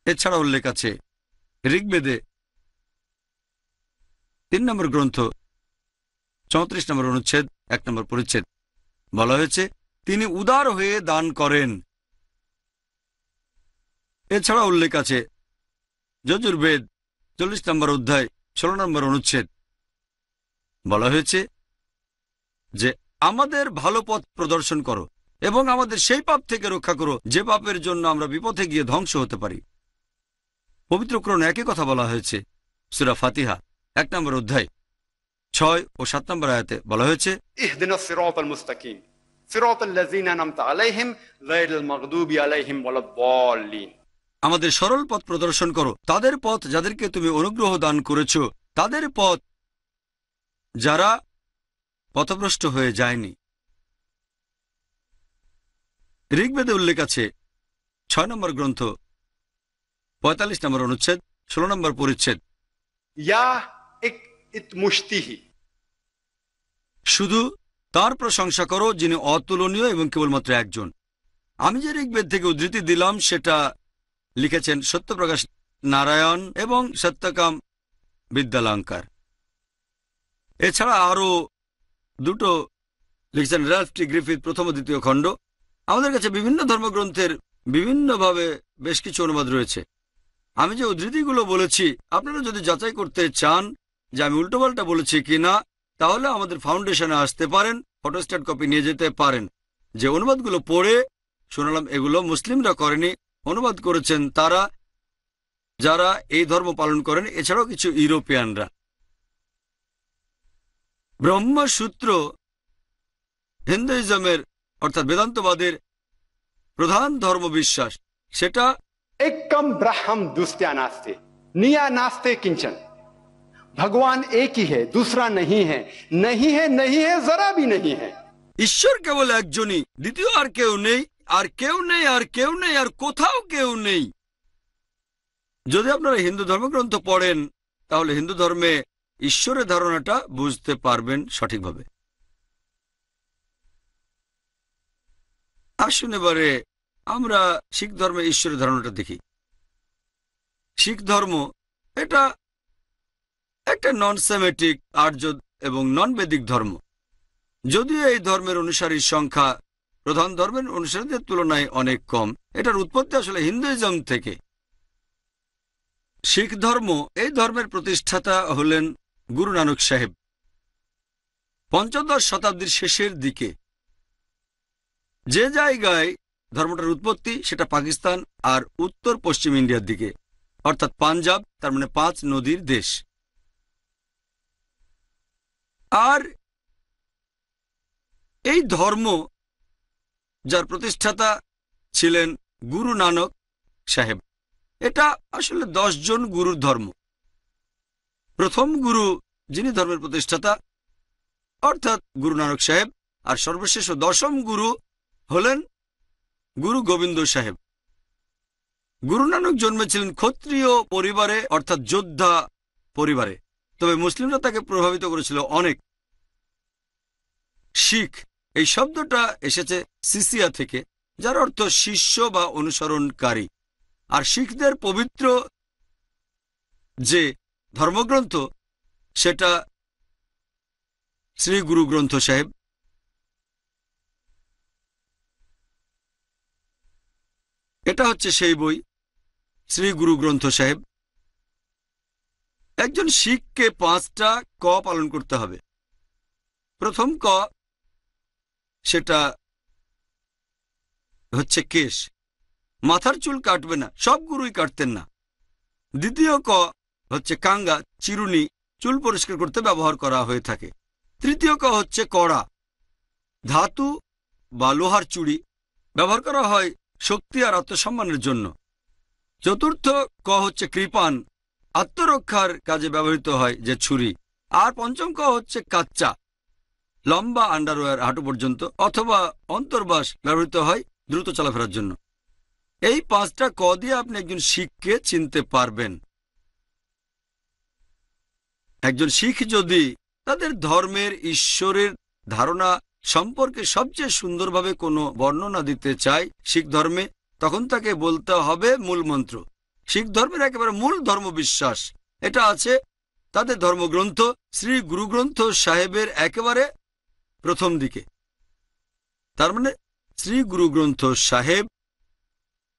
এছাড়া উল্লেখ আছে ঋগ্বেদে 3 নম্বর গ্রন্থ 34 নম্বর অনুচ্ছেদ 1 নম্বর পরিচ্ছেদ, বলা হয়েছে তিনি উদার হয়ে দান করেন। এছাড়া উল্লেখ আছে যজুর্বেদ 40 নম্বর অধ্যায় 16 নম্বর অনুচ্ছেদ, বলা হয়েছে যে আমাদের ভালো পথ প্রদর্শন করো এবং আমাদের সেই পাপ থেকে রক্ষা করো যে পাপের জন্য আমরা বিপথে গিয়ে ধ্বংস হতে পারি। পবিত্র কোরআনে একই কথা বলা হয়েছে সূরা ফাতিহা 1 নম্বর অধ্যায় 6 ও 7 নম্বর আয়াতে বলা হয়েছে ইহদিনাস সিরাতাল মুস্তাকিম সিরাতাল লাযিনা আনআমতা আলাইহিম গায়রিল মাগদুবি আলাইহিম ওয়ালাদ-দাল্লিন। আমাদের সরল পথ প্রদর্শন করো, তাদের পথ যাদেরকে তুমি অনুগ্রহ দান করেছো, তাদের পথ যারা পথভ্রষ্ট হয়ে যায়নি। ঋগ্বেদে উল্লেখ আছে 6 নম্বর গ্রন্থ 45 নম্বর অনুচ্ছেদ 16 নম্বর পরিচ্ছেদ, या एक मुश्ती ही শুধু তার প্রশংসা করো যিনি অতুলনীয় এবং কেবলমাত্র একজন। আমি যে ঋগ্বেদ থেকে উদ্ধৃতি দিলাম সেটা লিখেছেন সত্যপ্রকাশ নারায়ণ এবং সত্যকাম বিদ্যালঙ্কার। এছাড়া আরও দুটো লিখেছেন রাল্ফ টি গ্রিফিথ প্রথম ও দ্বিতীয় খণ্ড। আমাদের কাছে বিভিন্ন ধর্মগ্রন্থের বিভিন্নভাবে বেশ কিছু অনুবাদ রয়েছে। আমি যে উদ্ধৃতিগুলো বলেছি আপনারা যদি যাচাই করতে চান যে আমি উল্টোপাল্টা বলেছি কিনা, তাহলে আমাদের ফাউন্ডেশনে আসতে পারেন, ফটোস্ট্যাট কপি নিয়ে যেতে পারেন। যে অনুবাদগুলো পড়ে শোনালাম এগুলো মুসলিমরা করেনি, অনুবাদ করেছেন তারা যারা এই ধর্ম পালন করেন, এছাড়াও কিছু ইউরোপিয়ানরা। ব্রহ্মসূত্র হিন্দুইজমের অর্থাৎ বেদান্তবাদের প্রধান ধর্মবিশ্বাস, সেটা एकम ब्रह्म दुस्त्या नास्ते निया नास्ते किंचन। भगवान एक ही है, दूसरा नहीं है, नहीं है, नहीं है, जरा भी नहीं है। ঈশ্বর কেবল একজনই, দ্বিতীয় আর কেউ নেই, আর কেউ নেই, আর কেউ নেই, আর কোথাও কেউ নেই। যদি আপনারা হিন্দু ধর্মগ্রন্থ পড়েন তাহলে হিন্দু ধর্মে ঈশ্বরের ধারণাটা বুঝতে পারবেন সঠিকভাবে। আসুন এবারে আমরা শিখ ধর্মে ঈশ্বরের ধারণাটা দেখি। শিখ ধর্ম এটা একটা নন সেমেটিক, আর্য এবং নন বেদিক ধর্ম। যদিও এই ধর্মের অনুসারীর সংখ্যা প্রধান ধর্মের অনুসারীদের তুলনায় অনেক কম, এটার উৎপত্তি আসলে হিন্দুইজম থেকে। শিখ ধর্ম, এই ধর্মের প্রতিষ্ঠাতা হলেন গুরু নানক সাহেব পঞ্চদশ শতাব্দীর শেষের দিকে। যে জায়গায় ধর্মটার উৎপত্তি সেটা পাকিস্তান আর উত্তর পশ্চিম ইন্ডিয়ার দিকে, অর্থাৎ পাঞ্জাব, তার মানে 5 নদীর দেশ। আর এই ধর্ম যার প্রতিষ্ঠাতা ছিলেন গুরু নানক সাহেব, এটা আসলে 10 জন গুরুর ধর্ম। প্রথম গুরু যিনি ধর্মের প্রতিষ্ঠাতা অর্থাৎ গুরু নানক সাহেব, আর সর্বশেষ ও 10ম গুরু হলেন গুরু গোবিন্দ সাহেব। গুরু নানক জন্মেছিলেন ক্ষত্রিয় পরিবারে অর্থাৎ যোদ্ধা পরিবারে, তবে মুসলিমরা তাকে প্রভাবিত করেছিল অনেক। শিখ এই শব্দটা এসেছে সিসিয়া থেকে, যার অর্থ শিষ্য বা অনুসরণকারী। আর শিখদের পবিত্র যে ধর্মগ্রন্থ সেটা শ্রী গুরু গ্রন্থ সাহেব। এটা হচ্ছে সেই বই, শ্রী গুরু গ্রন্থ সাহেব। একজন শিখকে 5টা ক পালন করতে হবে। প্রথম ক সেটা হচ্ছে কেশ, মাথার চুল কাটবে না, সব গুরুই কাটতেন না। দ্বিতীয় ক হচ্ছে কাঙ্গা, চিরুনি, চুল পরিষ্কার করতে ব্যবহার করা হয়ে থাকে। তৃতীয় ক হচ্ছে কড়া, ধাতু বা লোহার চুড়ি, ব্যবহার করা হয় শক্তি আর আত্মসম্মানের জন্য। চতুর্থ ক হচ্ছে কৃপান, আত্মরক্ষার কাজে ব্যবহৃত হয় যে ছুরি। আর পঞ্চম ক হচ্ছে কাচ্চা, লম্বা আন্ডারওয়্যার হাঁটু পর্যন্ত অথবা অন্তর্বাস ব্যবহৃত হয় দ্রুত চলাফেরার জন্য। এই 5টা ক দিয়ে আপনি একজন শিখকে চিনতে পারবেন। একজন শিখ যদি তাদের ধর্মের ঈশ্বরের ধারণা সম্পর্কে সবচেয়ে সুন্দরভাবে কোনো বর্ণনা দিতে চায় শিখ ধর্মে, তখন তাকে বলতে হবে মূল মন্ত্র। শিখ ধর্মের একেবারে মূল ধর্মবিশ্বাস এটা আছে তাদের ধর্মগ্রন্থ শ্রী গুরু গ্রন্থ সাহেবের একেবারে প্রথম দিকে। তার মানে শ্রী গুরু গ্রন্থ সাহেব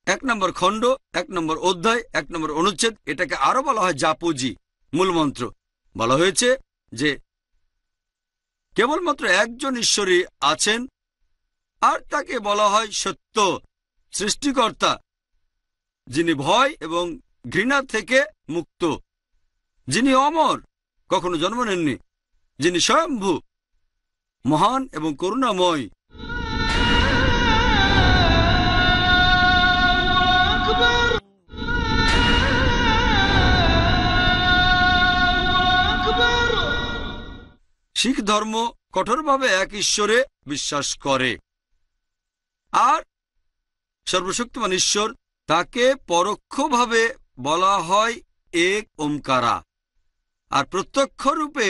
1 নম্বর খণ্ড, 1 নম্বর অধ্যায়, 1 নম্বর অনুচ্ছেদ, এটাকে আরো বলা হয় জাপুজি, মূল মন্ত্র। বলা হয়েছে যে কেবলমাত্র একজন ঈশ্বরই আছেন, আর তাকে বলা হয় সত্য, সৃষ্টিকর্তা, যিনি ভয় এবং ঘৃণা থেকে মুক্ত, যিনি অমর, কখনো জন্ম নেননি, যিনি স্বয়ম্ভু, মহান এবং করুণাময়। শিখ ধর্ম কঠোরভাবে এক ঈশ্বরে বিশ্বাস করে, আর সর্বশক্তিমান ঈশ্বর তাকে পরোক্ষভাবে বলা হয় এক ওমকারা, আর প্রত্যক্ষ রূপে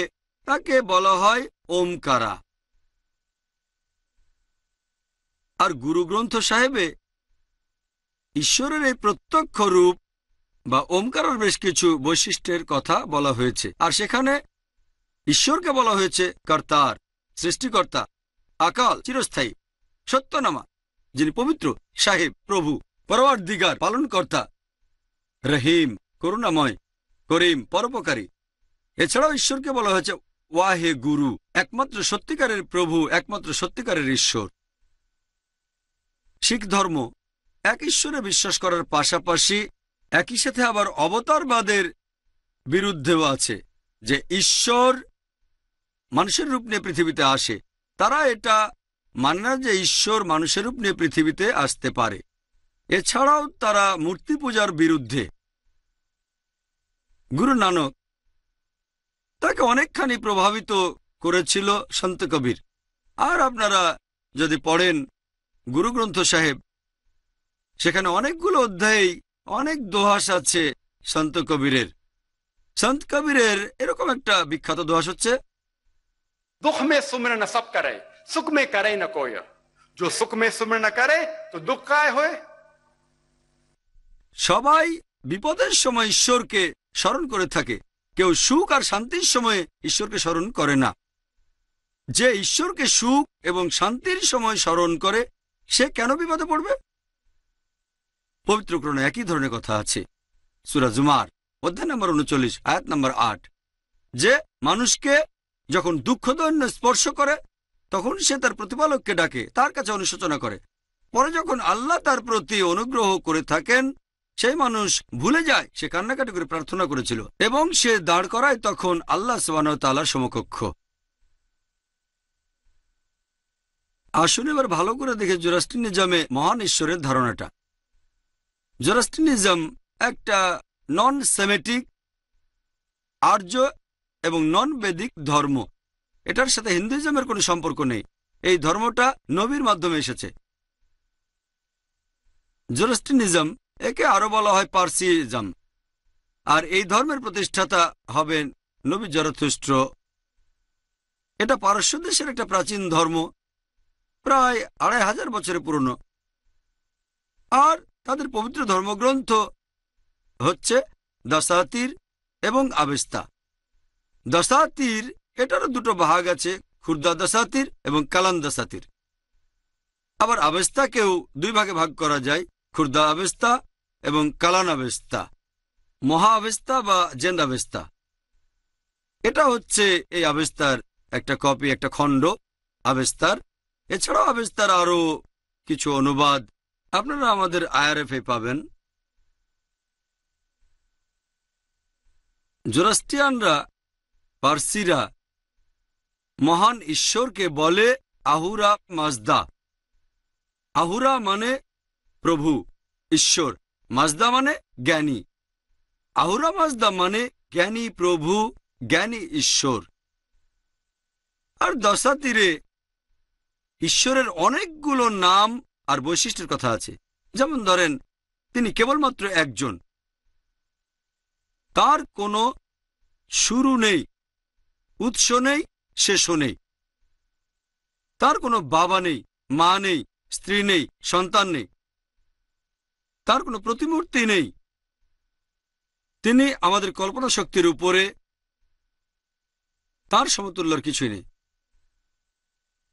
তাকে বলা হয় ওমকারা। আর গুরুগ্রন্থ সাহেবে ঈশ্বরের এই প্রত্যক্ষ রূপ বা ওমকারের বেশ কিছু বৈশিষ্ট্যের কথা বলা হয়েছে, আর সেখানে ঈশ্বরকে বলা হয়েছে কর্তার, সৃষ্টিকর্তা, আকাল, চিরস্থায়ী, সত্যনামা, যিনি পবিত্র, সাহেব, প্রভু, পরওয়ারদিগার, পালনকর্তা, রহিম, করুণাময়, করিম, পরোপকারী। এছাড়াও ঈশ্বরকে বলা হয়েছে ওয়াহে গুরু, একমাত্র সত্যিকারের প্রভু, একমাত্র সত্যিকারের ঈশ্বর। শিখ ধর্ম এক ঈশ্বরে বিশ্বাস করার পাশাপাশি একই সাথে আবার অবতারবাদের বিরুদ্ধেও আছে, যে ঈশ্বর মানুষের রূপ নিয়ে পৃথিবীতে আসে। তারা এটা মানে না যে ঈশ্বর মানুষের রূপ নিয়ে পৃথিবীতে আসতে পারে। এছাড়াও তারা মূর্তি পূজার বিরুদ্ধে। গুরু নানক তাকে অনেকখানি প্রভাবিত করেছিল সন্ত কবির। আর আপনারা যদি পড়েন গুরুগ্রন্থ সাহেব, সেখানে অনেকগুলো অধ্যায়ে অনেক দোহাস আছে সন্ত কবিরের। সন্ত কবিরের এরকম একটা বিখ্যাত দোহাস হচ্ছে, दुख में सुमिरन सब करे, सुख में करे न कोई, जो सुख में सुमिरन करे तो दुख काय होए। সবাই বিপদের সময় ঈশ্বরকে স্মরণ করে থাকে, কেউ সুখ আর শান্তির সময় ঈশ্বরকে স্মরণ করে না। যে ঈশ্বরকে সুখ এবং শান্তির সময় স্মরণ করে, সে কেন বিপদে পড়বে? পবিত্র কোরআনে একই ধরনের কথা আছে। সূরা জুমার অধ্যায় নম্বর 39 আয়াত নম্বর 8, যে মানুষকে যখন দুঃখ দৈন্য স্পর্শ করে তখন সে তার প্রতিপালককে ডাকে, তার কাছে অনুশোচনা করে। পরে যখন আল্লাহ তার প্রতি অনুগ্রহ করে থাকেন, সেই মানুষ ভুলে যায় সে কান্নাকাটি করে প্রার্থনা করেছিল, এবং সে দাঁড় করায় তখন আল্লাহ সুবহানাহু ওয়া তাআলার সমকক্ষ। আসুন এবার ভালো করে দেখে জোরাস্ট্রিনিজমে মহান ঈশ্বরের ধারণাটা। জোরাস্ট্রিনিজম একটা নন সেমেটিক, আর্য এবং নন বেদিক ধর্ম। এটার সাথে হিন্দুইজমের কোনো সম্পর্ক নেই। এই ধর্মটা নবীর মাধ্যমে এসেছে। জোরাস্ট্রিনিজম, একে আরো বলা হয় পার্সিজম, আর এই ধর্মের প্রতিষ্ঠাতা হবেন নবী জরথুস্ট্র। এটা পারস্য দেশের একটা প্রাচীন ধর্ম, প্রায় 2500 বছরের পুরনো। আর তাদের পবিত্র ধর্মগ্রন্থ হচ্ছে দাসাতির এবং আবেস্তা। দাসাতির, এটারও দুটো ভাগ আছে, খুরদা দাসাতির এবং কালান দাসাতির। আবার আবেস্তাকেও দুই ভাগে ভাগ করা যায়, খুরদা আবেস্তা এবং কালান আবেস্তা, মহা আবেস্তা বা জেন্দ আবেস্তা। এটা হচ্ছে এই আবেস্তার একটা কপি, একটা খণ্ড আবেস্তার। এছাড়াও আবেস্তার আরো কিছু অনুবাদ আপনারা আমাদের IRF-এ পাবেন। জোরাস্ট্রিয়ানরা, পার্সিরা মহান ঈশ্বরকে বলে আহুরা মাজদা। আহুরা মানে প্রভু, ঈশ্বর, মাজদা মানে জ্ঞানী। আহুরা মাজদা মানে জ্ঞানী প্রভু, জ্ঞানী ঈশ্বর। আর দশাতীরে ঈশ্বরের অনেকগুলো নাম আর বৈশিষ্ট্যের কথা আছে। যেমন ধরেন, তিনি কেবলমাত্র একজন, তার কোনো শুরু নেই, উৎস নেই, শেষও নেই। তার কোনো বাবা নেই, মা নেই, স্ত্রী নেই, সন্তান নেই। তার কোনো প্রতিমূর্তি নেই। তিনি আমাদের কল্পনা শক্তির উপরে, তার সমতুল্যর কিছুই নেই।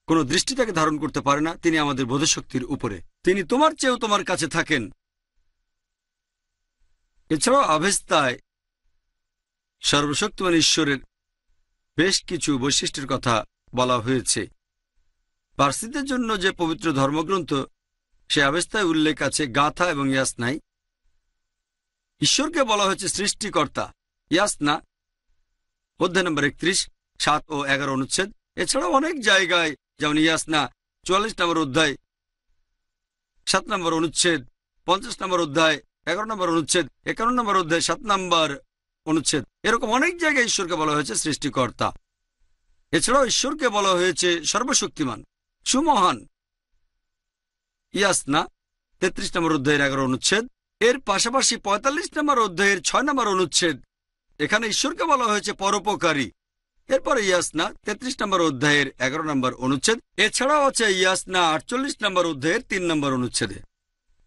কোনো দৃষ্টি তাকে ধারণ করতে পারে না। তিনি আমাদের বোধশক্তির উপরে। তিনি তোমার চেয়েও তোমার কাছে থাকেন। এছাড়াও আভেস্তায় সর্বশক্তিমান ঈশ্বরের বেশ কিছু বৈশিষ্ট্যের কথা বলা হয়েছে। পার্সিদের জন্য যে পবিত্র ধর্মগ্রন্থ, সে আভেস্তায় উল্লেখ আছে গাথা এবং ইয়াসনাই। ঈশ্বরকে বলা হয়েছে সৃষ্টিকর্তা। ইয়াসনা অধ্যায় নম্বর 31, 7 ও 11 অনুচ্ছেদ। এছাড়াও অনেক জায়গায়, যেমন ইয়াসনা 44 নম্বর অধ্যায় 7 নম্বর অনুচ্ছেদ, 50 নম্বর অধ্যায় 11 নম্বর অনুচ্ছেদ, 51 নম্বর অধ্যায় 7 নম্বর অনুচ্ছেদ, এরকম অনেক জায়গায় ঈশ্বরকে বলা হয়েছে সৃষ্টিকর্তা। এছাড়াও ঈশ্বরকে বলা হয়েছে সর্বশক্তিমান, সুমহান। ইয়াসনা 33 নম্বর অধ্যায়ের 11 অনুচ্ছেদ। এর পাশাপাশি 45 নম্বর অধ্যায়ের 6 নম্বর অনুচ্ছেদ, এখানে ঈশ্বরকে বলা হয়েছে পরোপকারী। এরপরে ইয়াসনা 33 নম্বর অধ্যায়ের 11 নম্বর অনুচ্ছেদ। এছাড়াও আছে ইয়াসনা 48 নম্বর অধ্যায়ের 3 নম্বর অনুচ্ছেদে,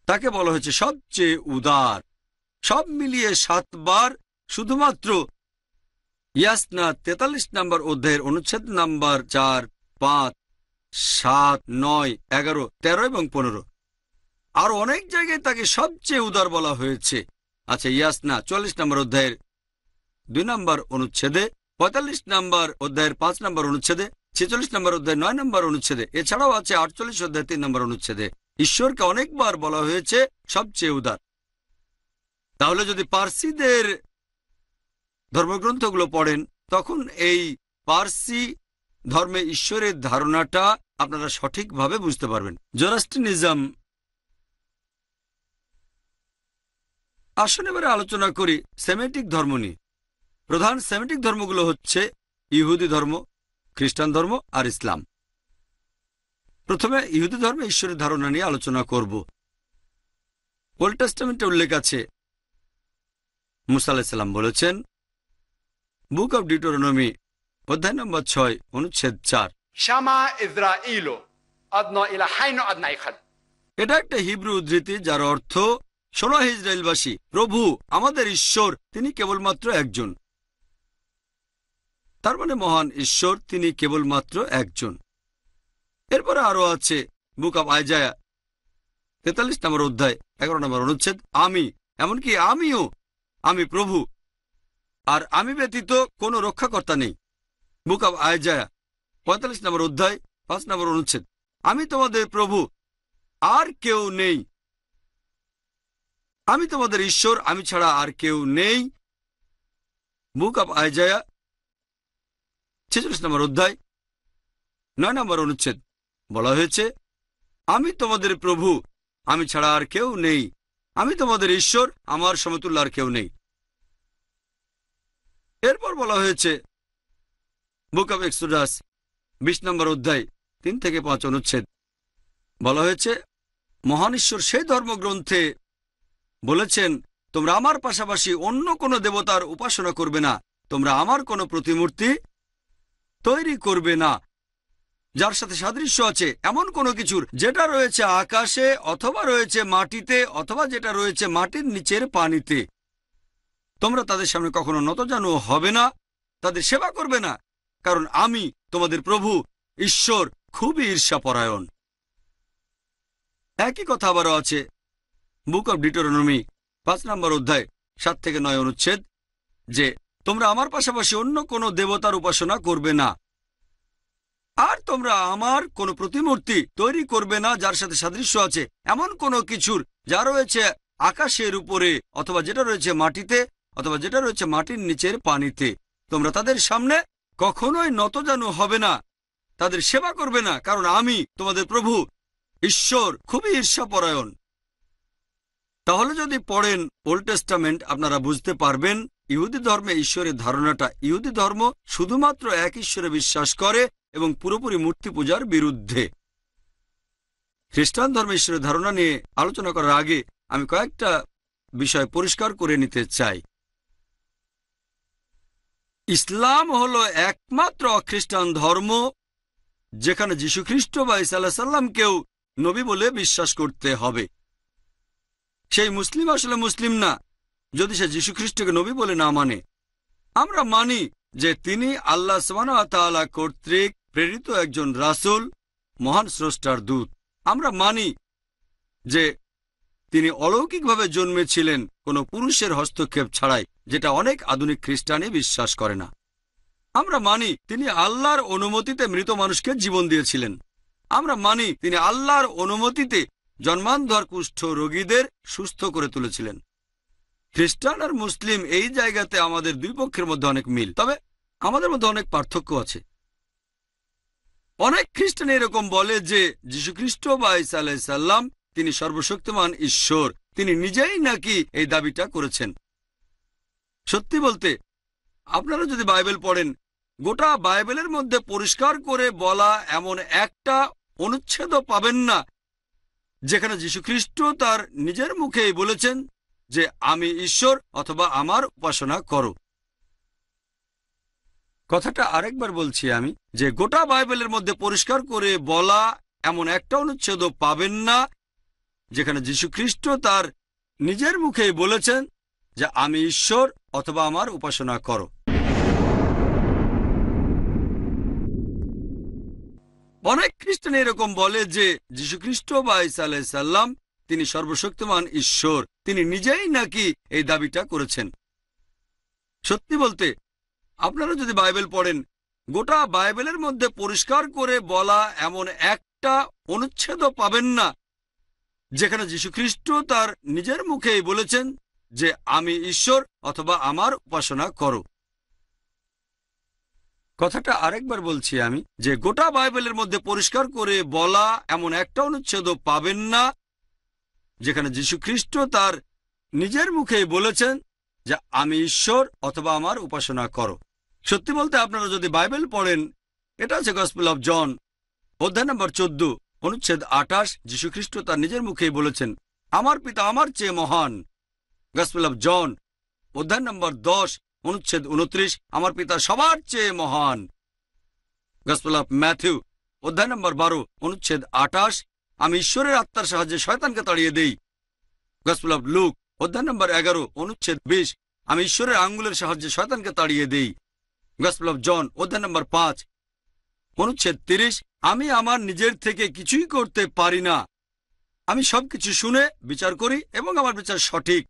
তাকে বলা হয়েছে সবচেয়ে উদার। সব মিলিয়ে 7 বার শুধুমাত্র ইয়াসনা 43 নম্বর অধ্যায়ের অনুচ্ছেদ নাম্বার 4, 5, 7, 9, 11, 13 এবং 15। আর অনেক জায়গায় তাকে সবচেয়ে উদার বলা হয়েছে। আচ্ছা, ইয়াসনা 44 নম্বর অধ্যায়ের 2 নম্বর অনুচ্ছেদে, 45 নম্বর অধ্যায়ের 5 নম্বর অনুচ্ছেদে, 46 নম্বর অধ্যায়ের 9 নম্বর অনুচ্ছেদে, এছাড়াও আছে 48 অধ্যায়ের 3 নম্বর অনুচ্ছেদে। ঈশ্বরকে অনেকবার বলা হয়েছে সবচেয়ে উদার। তাহলে যদি পার্সিদের ধর্মগ্রন্থগুলো পড়েন, তখন এই পার্সি ধর্মে ঈশ্বরের ধারণাটা আপনারা সঠিকভাবে বুঝতে পারবেন। জোরাস্ট্রিনিজম। আসুন এবারে আলোচনা করি সেমেটিক ধর্ম নিয়ে। প্রধান সেমেটিক ধর্মগুলো হচ্ছে ইহুদি ধর্ম, খ্রিস্টান ধর্ম আর ইসলাম। প্রথমে ইহুদি ধর্মে ঈশ্বরের ধারণা নিয়ে আলোচনা করব। ওল্ড টেস্টামেন্টে উল্লেখ আছে, মুসা আলাইহিস সালাম বলেছেন, বুক অব ডিউটোরনমি অধ্যায় নম্বর 6 অনুচ্ছেদ 4, শামা ইসরাঈল আদনা ইলাহাইন আদনা ইখাদ। এটা একটা হিব্রু উদ্ধৃতি যার অর্থ, শোনো হে ইসরায়েলবাসী, প্রভু আমাদের ঈশ্বর, তিনি কেবলমাত্র একজন। তার মানে মহান ঈশ্বর, তিনি কেবলমাত্র একজন। এরপরে আরো আছে বুক অব আইজায়া 43 নম্বর অধ্যায় 11 নম্বর অনুচ্ছেদ, আমি, এমনকি আমিও, আমি প্রভু, আর আমি ব্যতীত কোনো রক্ষাকর্তা নেই। বুক অব আইজায়া 45 নম্বর অধ্যায় 5 নম্বর অনুচ্ছেদ, আমি তোমাদের প্রভু, আর কেউ নেই। আমি তোমাদের ঈশ্বর, আমি ছাড়া আর কেউ নেই। বুক অব আইজায়া 46 নম্বর অধ্যায় 9 নম্বর অনুচ্ছেদ, বলা হয়েছে, আমি তোমাদের প্রভু, আমি ছাড়া আর কেউ নেই। আমি তোমাদের ঈশ্বর, আমার সমতুল্য আর কেউ নেই। এরপর বলা হয়েছে বুক অব এক্সোডাস 20 নম্বর অধ্যায় 3 থেকে 5 অনুচ্ছেদ, বলা হয়েছে, মহান ঈশ্বর সেই ধর্মগ্রন্থে বলেছেন, তোমরা আমার পাশাপাশি অন্য কোনো দেবতার উপাসনা করবে না, তোমরা আমার কোনো প্রতিমূর্তি তৈরি করবে না যার সাথে সাদৃশ্য আছে এমন কোনো কিছুর, যেটা রয়েছে আকাশে অথবা রয়েছে মাটিতে অথবা যেটা রয়েছে মাটির নিচের পানিতে। তোমরা তাদের সামনে কখনো নতজানু হবে না, তাদের সেবা করবে না, কারণ আমি তোমাদের প্রভু ঈশ্বর খুবই ঈর্ষাপরায়ণ। একই কথা আবারও আছে বুক অব ডিউটোরনমি 5 নম্বর অধ্যায় 7 থেকে 9 অনুচ্ছেদ, যে তোমরা আমার পাশাপাশি অন্য কোনো দেবতার উপাসনা করবে না, আর তোমরা আমার কোনো প্রতিমূর্তি তৈরি করবে না যার সাথে সাদৃশ্য আছে এমন কোনো কিছুর, যা রয়েছে আকাশের উপরে অথবা যেটা রয়েছে মাটিতে অথবা যেটা রয়েছে মাটির নিচের পানিতে। তোমরা তাদের সামনে কখনোই নতজানু হবে না, তাদের সেবা করবে না, কারণ আমি তোমাদের প্রভু ঈশ্বর খুবই ঈর্ষাপরায়ণ। তাহলে যদি পড়েন ওল্ড টেস্টামেন্ট, আপনারা বুঝতে পারবেন ইহুদি ধর্মে ঈশ্বরের ধারণাটা, ইহুদি ধর্ম শুধুমাত্র এক ঈশ্বরে বিশ্বাস করে এবং পুরোপুরি মূর্তি পূজার বিরুদ্ধে। খ্রিস্টান ধর্মে ঈশ্বরের ধারণা নিয়ে আলোচনা করার আগে আমি কয়েকটা বিষয় পরিষ্কার করে নিতে চাই। ইসলাম হলো একমাত্র অখ্রিস্টান ধর্ম যেখানে যীশুখ্রিস্ট বা ঈসা আলাইহিস সালামকেও নবী বলে বিশ্বাস করতে হবে। সেই মুসলিম আসলে মুসলিম না যদি সে যীশুখ্রিস্টকে নবী বলে না মানে। আমরা মানি যে তিনি আল্লাহ সুবহানাহু ওয়া তাআলা কর্তৃক প্রেরিত একজন রাসূল, মহান স্রষ্টার দূত। আমরা মানি যে তিনি অলৌকিকভাবে জন্মেছিলেন কোনো পুরুষের হস্তক্ষেপ ছাড়াই, যেটা অনেক আধুনিক খ্রিস্টানই বিশ্বাস করে না। আমরা মানি তিনি আল্লাহর অনুমতিতে মৃত মানুষকে জীবন দিয়েছিলেন। আমরা মানি তিনি আল্লাহর অনুমতিতে জন্মান্ধর কুষ্ঠ রোগীদের সুস্থ করে তুলেছিলেন। খ্রিস্টান আর মুসলিম এই জায়গাতে আমাদের দুই পক্ষের মধ্যে অনেক মিল, তবে আমাদের মধ্যে অনেক পার্থক্য আছে। অনেক খ্রিস্টান এরকম বলে যে যীশুখ্রিস্ট বা ঈসা আলাইহিস সালাম তিনি সর্বশক্তিমান ঈশ্বর, তিনি নিজেই নাকি এই দাবিটা করেছেন। সত্যি বলতে, আপনারা যদি বাইবেল পড়েন, গোটা বাইবেলের মধ্যে পরিষ্কার করে বলা এমন একটা অনুচ্ছেদও পাবেন না যেখানে যীশুখ্রিস্ট তার নিজের মুখেই বলেছেন যে আমি ঈশ্বর অথবা আমার উপাসনা করো। কথাটা আরেকবার বলছি আমি, যে গোটা বাইবেলের মধ্যে পরিষ্কার করে বলা এমন একটা অনুচ্ছেদও পাবেন না যেখানে যীশুখ্রিস্ট তার নিজের মুখেই বলেছেন যে আমি ঈশ্বর অথবা আমার উপাসনা করো। অনেক খ্রিস্টান এরকম বলে যে যীশুখ্রিস্ট বা ঈসা আলাইহিস সালাম তিনি সর্বশক্তিমান ঈশ্বর, তিনি নিজেই নাকি এই দাবিটা করেছেন। সত্যি বলতে আপনারা যদি বাইবেল পড়েন, গোটা বাইবেলের মধ্যে পরিষ্কার করে বলা এমন একটা অনুচ্ছেদও পাবেন না যেখানে যীশুখ্রিস্ট তার নিজের মুখেই বলেছেন যে আমি ঈশ্বর অথবা আমার উপাসনা করো। কথাটা আরেকবার বলছি আমি, যে গোটা বাইবেলের মধ্যে পরিষ্কার করে বলা এমন একটা অনুচ্ছেদও পাবেন না যেখানে যীশুখ্রিস্ট তার নিজের মুখেই বলেছেন যে আমি ঈশ্বর অথবা আমার উপাসনা করো। সত্যি বলতে আপনারা যদি বাইবেল পড়েন, এটা আছে গসপেল অফ জন অধ্যায় নম্বর 14 অনুচ্ছেদ 28, যীশুখ্রিস্ট তার নিজের মুখেই বলেছেন আমার পিতা আমার চেয়ে মহান। গসপেল অফ জন অধ্যায় নম্বর 10 অনুচ্ছেদ 29, আমার পিতা সবার চেয়ে মহান। গসপেল অফ ম্যাথিউ অধ্যায় নম্বর 12 অনুচ্ছেদ 28, আমি ঈশ্বরের আত্মার সাহায্যে শয়তানকে তাড়িয়ে দেই। গসপেল অফ লুক অধ্যায় নম্বর 11 অনুচ্ছেদ 20, আমি ঈশ্বরের আঙ্গুলের সাহায্যে শয়তানকে তাড়িয়ে দেই। গসপেল অফ জন অধ্যায় নম্বর 5 অনুচ্ছেদ 30, আমি আমার নিজের থেকে কিছুই করতে পারি না, আমি সবকিছু শুনে বিচার করি এবং আমার বিচার সঠিক,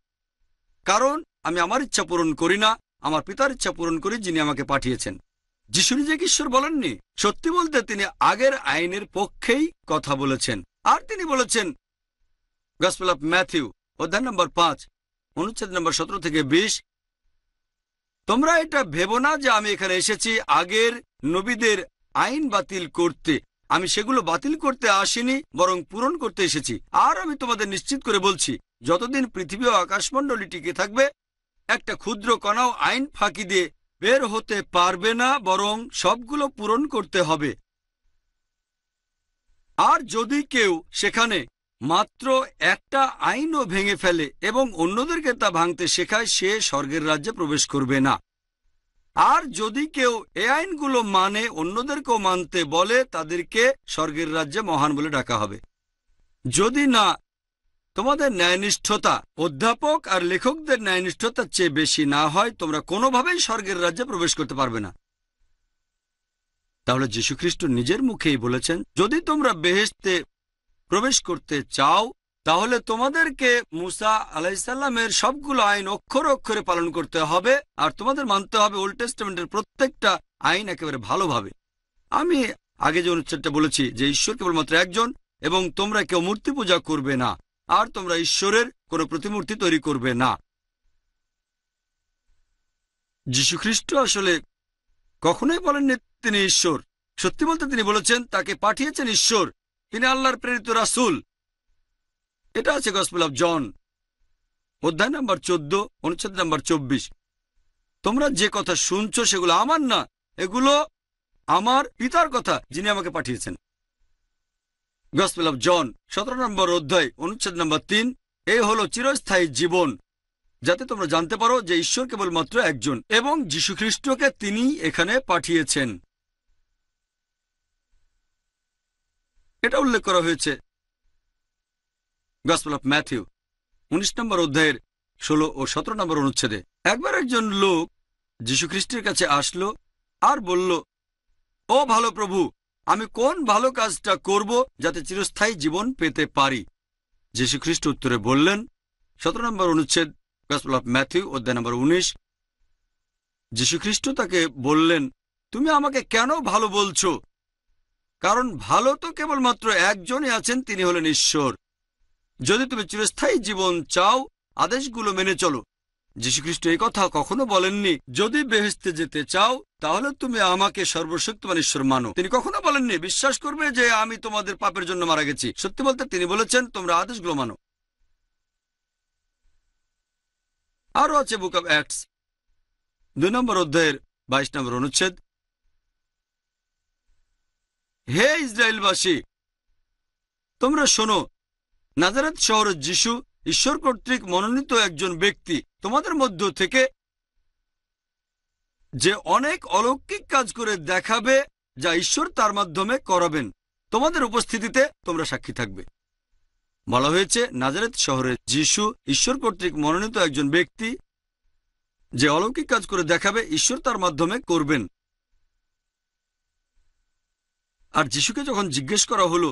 কারণ আমি আমার ইচ্ছা পূরণ করি না, আমার পিতার ইচ্ছা পূরণ করি যিনি আমাকে পাঠিয়েছেন। যিশু নিজেকে ঈশ্বর বলেননি। সত্যি বলতে তিনি আগের আইনের পক্ষেই কথা বলেছেন। আর তিনি বলেছেন গসপেল অফ ম্যাথিউ অধ্যায় নম্বর 5 অনুচ্ছেদ নম্বর 17 থেকে 20, তোমরা এটা ভেবো না যে আমি এখানে এসেছি আগের নবীদের আইন বাতিল করতে, আমি সেগুলো বাতিল করতে আসিনি, বরং পূরণ করতে এসেছি। আর আমি তোমাদের নিশ্চিত করে বলছি, যতদিন পৃথিবী ও আকাশমণ্ডলী টিকে থাকবে, একটা ক্ষুদ্র কণাও আইন ফাঁকি দিয়ে বের হতে পারবে না, বরং সবগুলো পূরণ করতে হবে। আর যদি কেউ সেখানে মাত্র একটা আইনও ভেঙে ফেলে এবং অন্যদেরকে তা ভাঙতে শেখায়, সে স্বর্গের রাজ্যে প্রবেশ করবে না। আর যদি কেউ এই আইনগুলো মানে অন্যদেরকেও মানতে বলে, তাদেরকে স্বর্গের রাজ্যে মহান বলে ডাকা হবে। যদি না তোমাদের ন্যায়নিষ্ঠতা অধ্যাপক আর লেখকদের ন্যায়নিষ্ঠতার চেয়ে বেশি না হয়, তোমরা কোনোভাবেই স্বর্গের রাজ্যে প্রবেশ করতে পারবে না। তাহলে যীশুখ্রিস্ট নিজের মুখেই বলেছেন, যদি তোমরা বেহেশতে প্রবেশ করতে চাও, তাহলে তোমাদেরকে মুসা আলাইহিস সালামের সবগুলো আইন অক্ষরে অক্ষরে পালন করতে হবে, আর তোমাদের মানতে হবে ওল্ড টেস্টামেন্টের প্রত্যেকটা আইন একেবারে ভালোভাবে। আমি আগে যে অনুচ্ছেদটা বলেছি যে ঈশ্বর কেবলমাত্র একজন, এবং তোমরা কেউ মূর্তি পূজা করবে না, আর তোমরা ঈশ্বরের কোনো প্রতিমূর্তি তৈরি করবে না। যীশুখ্রিস্ট আসলে কখনোই বলেননি তিনি ঈশ্বর। সত্যি বলতে তিনি বলেছেন তাকে পাঠিয়েছেন ঈশ্বর, তিনি আল্লাহর প্রেরিত রাসূল। এটা আছে গসপেল অফ জন অধ্যায় নম্বর 14 অনুচ্ছেদ নম্বর 24, তোমরা যে কথা শুনছো সেগুলো আমার না, এগুলো আমার পিতার কথা যিনি আমাকে পাঠিয়েছেন। গসপেল অফ জন 17 নম্বর অধ্যায় অনুচ্ছেদ নম্বর 3, এই হলো চিরস্থায়ী জীবন, যাতে তোমরা জানতে পারো যে ঈশ্বর কেবলমাত্র একজন এবং যীশুখ্রিস্টকে তিনি এখানে পাঠিয়েছেন। এটা উল্লেখ করা হয়েছে গসপেল অফ ম্যাথিউ 19 নম্বর অধ্যায়ের 16 ও 17 নম্বর অনুচ্ছেদে। একবার একজন লোক যীশুখ্রিস্টের কাছে আসলো আর বলল, ও ভালো প্রভু, আমি কোন ভালো কাজটা করব যাতে চিরস্থায়ী জীবন পেতে পারি? যীশুখ্রিস্ট উত্তরে বললেন, 17 নম্বর অনুচ্ছেদ গসপেল অফ ম্যাথিউ অধ্যায় নম্বর 19, যীশুখ্রিস্ট তাকে বললেন, তুমি আমাকে কেন ভালো বলছো? কারণ ভালো তো কেবলমাত্র একজনই আছেন, তিনি হলেন ঈশ্বর। যদি তুমি চিরস্থায়ী জীবন চাও, আদেশগুলো মেনে চলো। যীশুখ্রিস্ট এই কথা কখনো বলেননি যদি বেহেশতে যেতে চাও তাহলে তুমি আমাকে সর্বশক্তিমান ঈশ্বর মানো। তিনি কখনো বলেননি বিশ্বাস করবে যে আমি তোমাদের পাপের জন্য মারা গেছি। সত্যি বলতে তিনি বলেছেন তোমরা আদেশগুলো মানো। আরও আছে বুক অব অ্যাক্টস 2 নম্বর অধ্যায়ের 22 নম্বর অনুচ্ছেদ, হে ইসরায়েলবাসী, তোমরা শোনো, নাজারেত শহরের যিশু ঈশ্বর কর্তৃক মনোনীত একজন ব্যক্তি, তোমাদের মধ্য থেকে যে অনেক অলৌকিক কাজ করে দেখাবে যা ঈশ্বর তার মাধ্যমে করাবেন। তোমাদের উপস্থিতিতে তোমরা সাক্ষী থাকবে। বলা হয়েছে নাজারেত শহরের যিশু ঈশ্বর কর্তৃক মনোনীত একজন ব্যক্তি, যে অলৌকিক কাজ করে দেখাবে ঈশ্বর তার মাধ্যমে করবেন। আর যিশুকে যখন জিজ্ঞেস করা হলো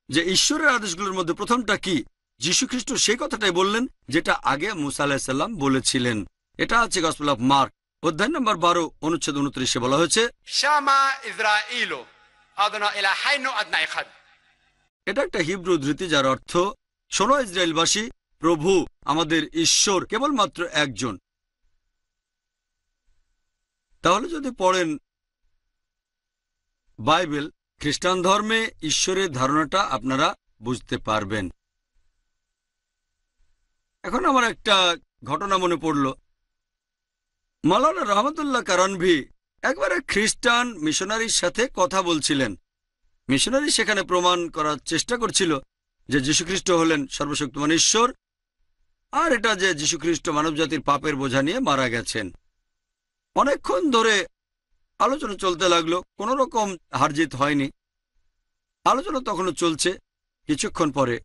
যে ঈশ্বরের আদেশগুলোর মধ্যে প্রথমটা কি, যিশু খ্রিস্ট সেই কথাটাই বললেন যেটা আগে মুসা আলাইহিস সালাম বলেছিলেন। এটা আছে গসপেল অফ মার্ক অধ্যায় নম্বর 12 অনুচ্ছেদ 29 বলা হয়েছে, শামা ইসরাঈলু আদনা ইলাহাইনু আদনা ইখাদ। এটা একটা হিব্রু উদ্ধৃতি যার অর্থ, শোনো ইসরায়েলবাসী, প্রভু আমাদের ঈশ্বর কেবলমাত্র একজন। তাহলে যদি পড়েন বাইবেল, খ্রিস্টান ধর্মে ঈশ্বরের ধারণাটা আপনারা বুঝতে পারবেন। এখন আমার একটা ঘটনা মনে পড়ল। মাওলানা রহমতুল্লাহ কারানভি একবারে খ্রিস্টান মিশনারির সাথে কথা বলছিলেন। মিশনারি সেখানে প্রমাণ করার চেষ্টা করছিল যে যীশুখ্রিস্ট হলেন সর্বশক্তিমান ঈশ্বর, আর এটা যে যীশুখ্রিস্ট মানবজাতির পাপের বোঝা নিয়ে মারা গেছেন। অনেকক্ষণ ধরে আলোচনা চলতে লাগলো, কোনো রকম হারজিত হয়নি। আলোচনা তখনও চলছে। কিছুক্ষণ পরে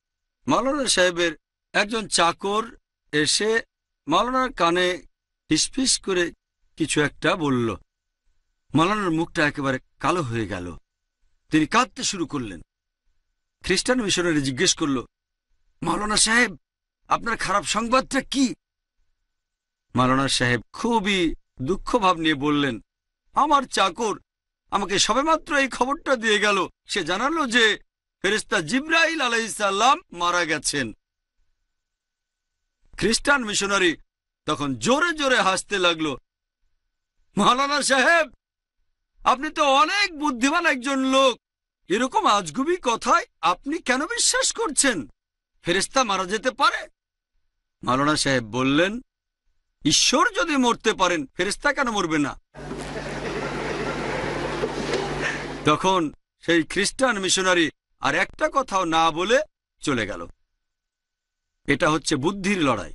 মাওলানা সাহেবের একজন চাকর এসে মাওলানার কানে ফিসফিস করে কিছু একটা বলল। মাওলানার মুখটা একেবারে কালো হয়ে গেল। তিনি কাঁদতে শুরু করলেন। খ্রিস্টান মিশনারি জিজ্ঞেস করল, মাওলানা সাহেব, আপনার খারাপ সংবাদটা কি? মাওলানা সাহেব খুবই দুঃখ ভাব নিয়ে বললেন, আমার চাকর আমাকে সবেমাত্র এই খবরটা দিয়ে গেল। সে জানালো যে ফেরেশতা জিবরাইল আলাইহিস সালাম মারা গেছেন। খ্রিস্টান মিশনারি তখন জোরে জোরে হাসতে লাগলো। মাওলানা সাহেব, আপনি তো অনেক বুদ্ধিমান একজন লোক, এরকম আজগুবি কথায় আপনি কেন বিশ্বাস করছেন? ফেরেশতা মারা যেতে পারে? মাওলানা সাহেব বললেন, ঈশ্বর যদি মরতে পারেন, ফেরেশতা কেন মরবে না? তখন সেই খ্রিস্টান মিশনারি আর একটা কথাও না বলে চলে গেল। এটা হচ্ছে বুদ্ধির লড়াই।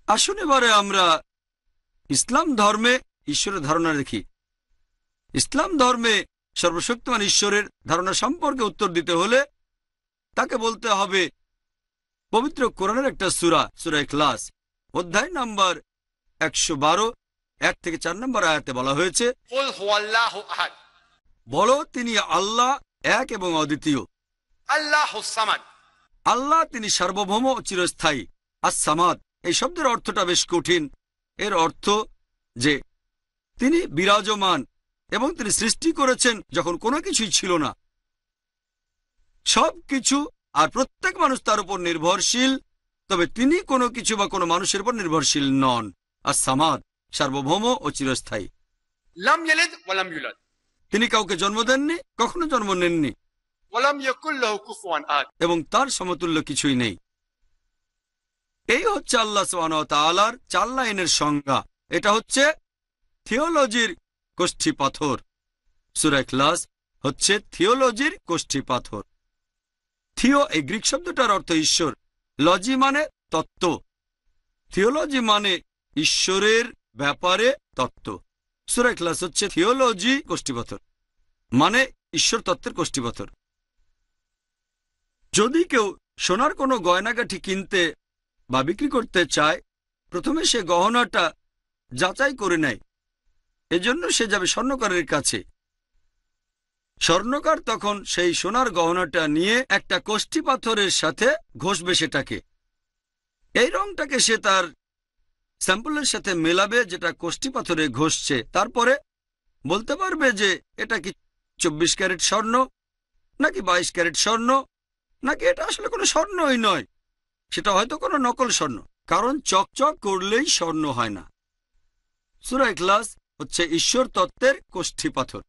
আসুন এবারে আমরা ইসলাম ধর্মে ঈশ্বরের ধারণা দেখি। ইসলাম ধর্মে সর্বশক্তিমান ঈশ্বরের ধারণা সম্পর্কে উত্তর দিতে হলে তাকে বলতে হবে পবিত্র কোরআনের একটা সূরা, সূরা ইখলাস অধ্যায় নম্বর 112 1 থেকে 4 নম্বর আয়াতে বলা হয়েছে, কুল হুয়াল্লাহু আহাদ, বলো তিনি আল্লাহ এক এবং অদ্বিতীয়। আল্লাহুস সামাদ, আল্লাহ তিনি সার্বভৌম ও চিরস্থায়ী। আস-সামাদ এই শব্দের অর্থটা বেশ কঠিন। এর অর্থ যে তিনি বিরাজমান এবং তিনি সৃষ্টি করেছেন যখন কোনো কিছুই ছিল না। সব কিছু আর প্রত্যেক মানুষ তার উপর নির্ভরশীল, তবে তিনি কোনো কিছু বা কোনো মানুষের উপর নির্ভরশীল নন। আস-সামাদ সার্বভৌম ও চিরস্থায়ী। লাম ইয়ালিদ ওয়া লাম ইউলাদ, তিনি কাউকে জন্ম দেননি, কখনো জন্ম নেননি, ওয়া লাম ইয়াকুল লাহু কুফুয়ান আহাদ, এবং তার সমতুল্য কিছুই নেই। এই হচ্ছে আল্লাহ সুবহানাহু ওয়া তাআলার 4 লাইনের সংজ্ঞা। এটা হচ্ছে থিওলজির কোষ্ঠী পাথর। সূরা ইখলাস হচ্ছে থিওলজির কোষ্ঠী পাথর। থিও এই গ্রিক শব্দটার অর্থ ঈশ্বর, লজি মানে তত্ত্ব, থিওলজি মানে ঈশ্বরের ব্যাপারে তত্ত্ব। সূরা ইখলাস হচ্ছে থিওলজি কোষ্ঠীপাথর, মানে ঈশ্বর তত্ত্বের কোষ্ঠীপাথর। যদি কেউ সোনার কোনো গয়নাগাঠি কিনতে বা বিক্রি করতে চায়, প্রথমে সে গহনাটা যাচাই করে নেয়। এজন্য সে যাবে স্বর্ণকারের কাছে। স্বর্ণকার তখন সেই সোনার গহনাটা নিয়ে একটা কোষ্ঠী পাথরের সাথে ঘষবে সেটাকে। এই রংটাকে সে তার স্যাম্পলের সাথে মেলাবে যেটা কোষ্ঠী পাথরে ঘষছে। তারপরে বলতে পারবে যে এটা কি 24 ক্যারেট স্বর্ণ, নাকি 22 ক্যারেট স্বর্ণ, নাকি এটা আসলে কোনো স্বর্ণই নয়, সেটা হয়তো কোনো নকল স্বর্ণ, কারণ চকচক করলেই স্বর্ণ হয় না। সূরা ইখলাস হচ্ছে ঈশ্বর তত্ত্বের কোষ্ঠী পাথর।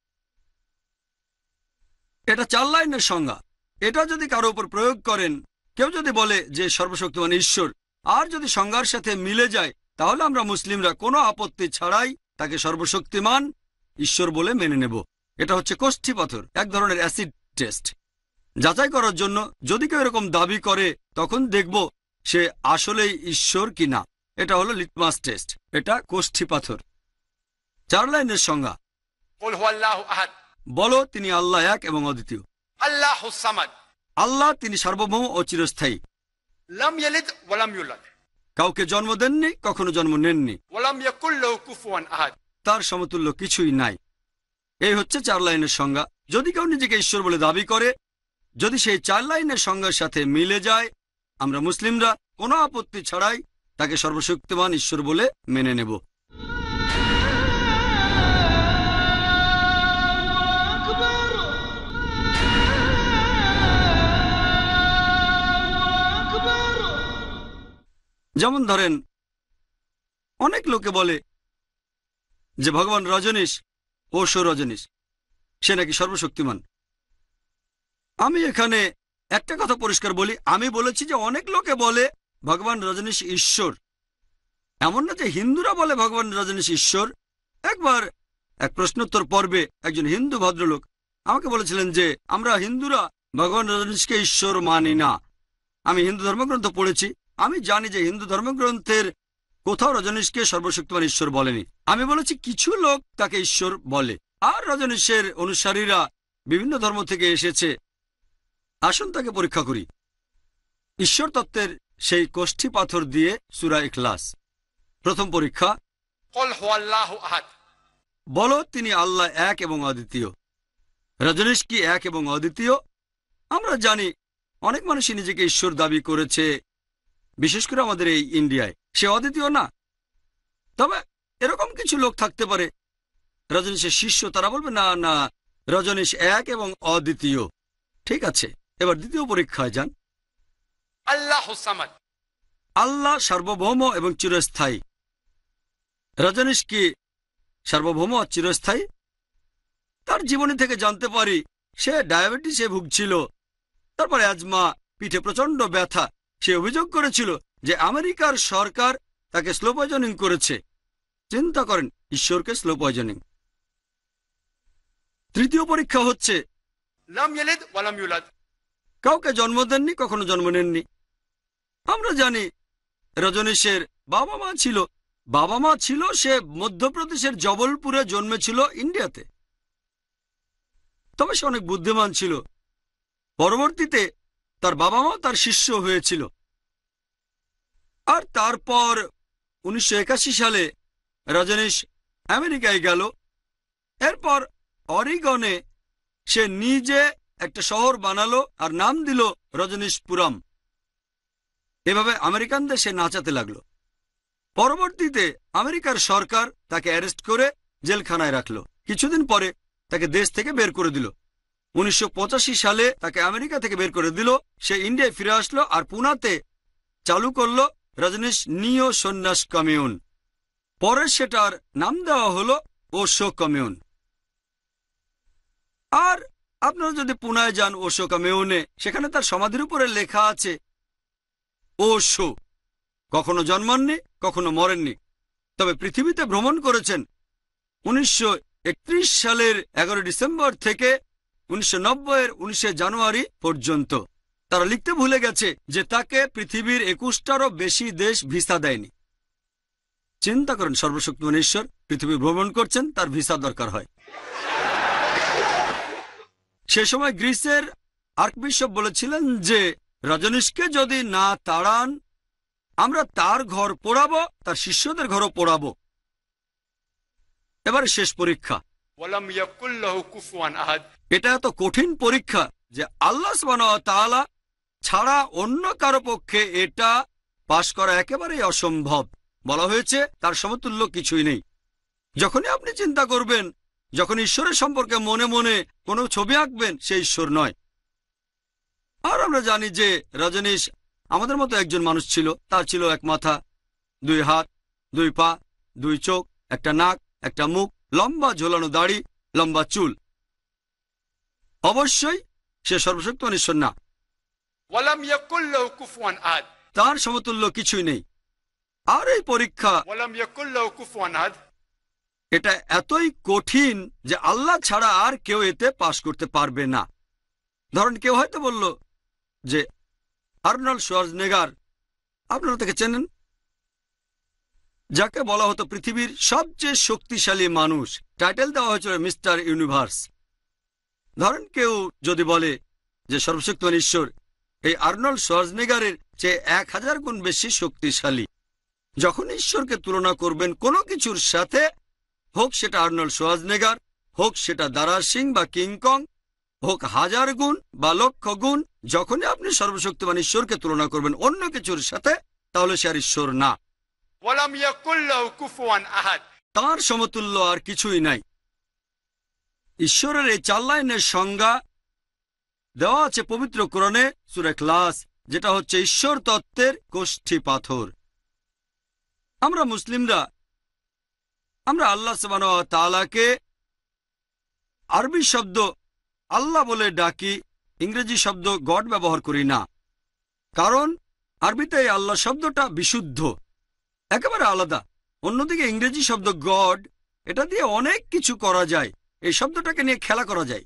এটা 4 লাইনের সংজ্ঞা। এটা যদি কারো উপর প্রয়োগ করেন, কেউ যদি বলে যে সর্বশক্তিমান ঈশ্বর, আর যদি সংজ্ঞার সাথে মিলে যায়, তাহলে আমরা মুসলিমরা কোনো আপত্তি ছাড়াই তাকে সর্বশক্তিমান ঈশ্বর বলে মেনে নেব। এটা হচ্ছে কোষ্ঠী পাথর, এক ধরনের অ্যাসিড টেস্ট। যাচাই করার জন্য যদি কেউ এরকম দাবি করে তখন দেখব সে আসলেই ঈশ্বর কিনা। এটা হলো লিটমাস টেস্ট, এটা কোষ্ঠী পাথর। 4 লাইনের সংজ্ঞা। কুল হুয়াল্লাহু আহাদ, বলো তিনি আল্লাহ এক এবং অদ্বিতীয়। আল্লাহুস সামাদ, আল্লাহ তিনি সার্বভৌম ও চিরস্থায়ী। লাম ইয়ালিদ ওয়া লাম ইউলাদ, কাউকে জন্ম দেননি, কখনো জন্ম নেননি। ওয়া লাম ইয়াকুল লাহু কুফুয়ান আহাদ, তার সমতুল্য কিছুই নাই। এই হচ্ছে 4 লাইনের সংজ্ঞা। যদি কেউ নিজেকে ঈশ্বর বলে দাবি করে, যদি সেই 4 লাইনের সংজ্ঞার সাথে মিলে যায়, আমরা মুসলিমরা কোনো আপত্তি ছাড়াই তাকে সর্বশক্তিমান ঈশ্বর বলে মেনে নেব। যেমন ধরেন, অনেক লোকে বলে যে ভগবান রজনীশ, ওশো রজনীশ, সে নাকি সর্বশক্তিমান। আমি এখানে একটা কথা পরিষ্কার বলি, আমি বলেছি যে অনেক লোকে বলে ভগবান রজনীশ ঈশ্বর। এমন না যে হিন্দুরা বলে ভগবান রজনীশ ঈশ্বর। একবার এক প্রশ্নোত্তর পর্বে একজন হিন্দু ভদ্রলোক আমাকে বলেছিলেন যে আমরা হিন্দুরা ভগবান রজনীশকে ঈশ্বর মানি না। আমি হিন্দু ধর্মগ্রন্থ পড়েছি, আমি জানি যে হিন্দু ধর্মগ্রন্থের কোথাও রজনীশকে সর্বশক্তিমান ঈশ্বর বলেনি। আমি বলেছি কিছু লোক তাকে ঈশ্বর বলে, আর রজনীশের অনুসারীরা বিভিন্ন ধর্ম থেকে এসেছে। আসুন তাকে পরীক্ষা করি ঈশ্বর তত্ত্বের সেই কোষ্ঠী পাথর দিয়ে। সূরা ইখলাস, প্রথম পরীক্ষা। কুল হুয়াল্লাহু আহাদ, বলো তিনি আল্লাহ এক এবং অদ্বিতীয়। রজনীশ কি এক এবং অদ্বিতীয়? আমরা জানি অনেক মানুষই নিজেকে ঈশ্বর দাবি করেছে, বিশেষ করে আমাদের এই ইন্ডিয়ায়। সে অদ্বিতীয় না, তবে এরকম কিছু লোক থাকতে পারে রজনীশের শিষ্য, তারা বলবে না না রজনীশ এক এবং অদ্বিতীয়। ঠিক আছে, এবার দ্বিতীয় পরীক্ষায় যান। আল্লাহুস সামাদ, আল্লাহ সার্বভৌম এবং চিরস্থায়ী। রজনীশ কি সার্বভৌম আর চিরস্থায়ী? তার জীবনী থেকে জানতে পারি সে ডায়াবেটিসে ভুগছিল, তারপর অ্যাজমা, পিঠে প্রচন্ড ব্যথা। সে অভিযোগ করেছিল যে আমেরিকার সরকার তাকে স্লো পয়জনিং করেছে। চিন্তা করেন, ঈশ্বরকে স্লো পয়জনিং। তৃতীয় পরীক্ষা হচ্ছে লাম ইয়ালিদ ওয়া লাম ইউলাদ, কাউকে জন্ম দেননি, কখনো জন্ম নেননি। আমরা জানি রজনীশের বাবা মা ছিল, সে মধ্যপ্রদেশের জবলপুরে জন্মেছিল, ইন্ডিয়াতে। তবে সে অনেক বুদ্ধিমান ছিল। পরবর্তীতে তার বাবা মা তার শিষ্য হয়েছিল। আর তারপর 1981 সালে রজনীশ আমেরিকায় গেল। এরপর অরিগনে সে নিজে একটা শহর বানালো আর নাম দিল রজনীশপুরম। এভাবে আমেরিকানদের সে নাচাতে লাগলো। পরবর্তীতে আমেরিকার সরকার তাকে অ্যারেস্ট করে জেলখানায় রাখলো। কিছুদিন পরে তাকে দেশ থেকে বের করে দিল। 1985 সালে তাকে আমেরিকা থেকে বের করে দিল। সে ইন্ডিয়ায় ফিরে আসলো আর পুনাতে চালু করলো রজনীশ নিও সন্ন্যাস কমিউন। পরে সেটার নাম দেওয়া হলো ওশো কমিউন। আর আপনারা যদি পুনায় যান ওশো কমিউনে, সেখানে তার সমাধির উপরে লেখা আছে ওশো। কখনো জন্মাননি, কখনো মরেননি, তবে পৃথিবীতে ভ্রমণ করেছেন 1931 সালের 11 ডিসেম্বর থেকে 1990 এর 19 জানুয়ারি পর্যন্ত। তারা লিখতে ভুলে গেছে যে তাকে পৃথিবীর 21টারও বেশি দেশ ভিসা দেয়নি। চিন্তা করেন, সর্বশক্তিমান ঈশ্বর পৃথিবী ভ্রমণ করছেন, তার ভিসা দরকার হয়। সে সময় গ্রিসের আর্কবিশপ বলেছিলেন যে রজনীশকে যদি না তাড়ান, আমরা তার ঘর পোড়াবো, তার শিষ্যদের ঘরও পোড়াবো। এবার শেষ পরীক্ষা। ওয়া লাম ইয়াকুল লাহু কুফুয়ান আহাদ, এটা এত কঠিন পরীক্ষা যে আল্লাহ সুবহানাহু ওয়া তাআলা ছাড়া অন্য কারো পক্ষে এটা পাশ করা একেবারেই অসম্ভব। বলা হয়েছে তার সমতুল্য কিছুই নেই। যখনই আপনি চিন্তা করবেন, যখন ঈশ্বরের সম্পর্কে মনে মনে কোনো ছবি আঁকবেন, সে ঈশ্বর নয়। আর আমরা জানি যে রজনীশ আমাদের মতো একজন মানুষ ছিল। তার ছিল এক মাথা, 2 হাত, 2 পা, 2 চোখ, একটা নাক, একটা মুখ, লম্বা ঝোলানো দাড়ি, লম্বা চুল। অবশ্যই সে সর্বশক্তিমান ঈশ্বর না। ওয়া লাম ইয়াকুল লাহু কুফুয়ান আহাদ, তার সমতুল্য কিছুই নেই। আর এই পরীক্ষা, ওয়া লাম ইয়াকুল লাহু কুফুয়ান আহাদ, এটা এতই কঠিন যে আল্লাহ ছাড়া আর কেউ এতে পাশ করতে পারবে না। ধরেন কেউ হয়তো বলল যে আর্নল্ড শোয়ার্জনেগার, আপনারা তাকে চেনেন, যাকে বলা হতো পৃথিবীর সবচেয়ে শক্তিশালী মানুষ, টাইটেল দেওয়া হয়েছিল মিস্টার ইউনিভার্স। ধরেন কেউ যদি বলে যে সর্বশক্তিমান ঈশ্বর এই আর্নল্ড শোয়ার্জনেগারের চেয়ে 1000 গুণ বেশি শক্তিশালী। যখন ঈশ্বরকে তুলনা করবেন কোনো কিছুর সাথে, হোক সেটা আর্নল্ড শোয়ার্জনেগার, হোক সেটা দারা সিং বা কিংকং, হোক 1000 গুণ বা লক্ষ গুণ, যখনই আপনি সর্বশক্তিমান ঈশ্বরকে তুলনা করবেন অন্য কিছুর সাথে, তাহলে সে আর ঈশ্বর না। ওয়ালাম ইয়াকুল লাহু কুফুয়ান আহাদ। তাঁর সমতুল্য আর কিছুই নাই। ঈশ্বরের এই 4 লাইনের সংজ্ঞা দেওয়া আছে পবিত্র কোরআনে সূরা ইখলাস, যেটা হচ্ছে ঈশ্বর তত্ত্বের কোষ্ঠী পাথর। আমরা মুসলিমরা আমরা আল্লাহ সুবহানাহু ওয়া তাআলাকে আরবি শব্দ আল্লাহ বলে ডাকি, ইংরেজি শব্দ গড ব্যবহার করি না। কারণ আরবিতে এই আল্লাহ শব্দটা বিশুদ্ধ, একেবারে আলাদা। অন্যদিকে ইংরেজি শব্দ গড, এটা দিয়ে অনেক কিছু করা যায়, এই শব্দটাকে নিয়ে খেলা করা যায়।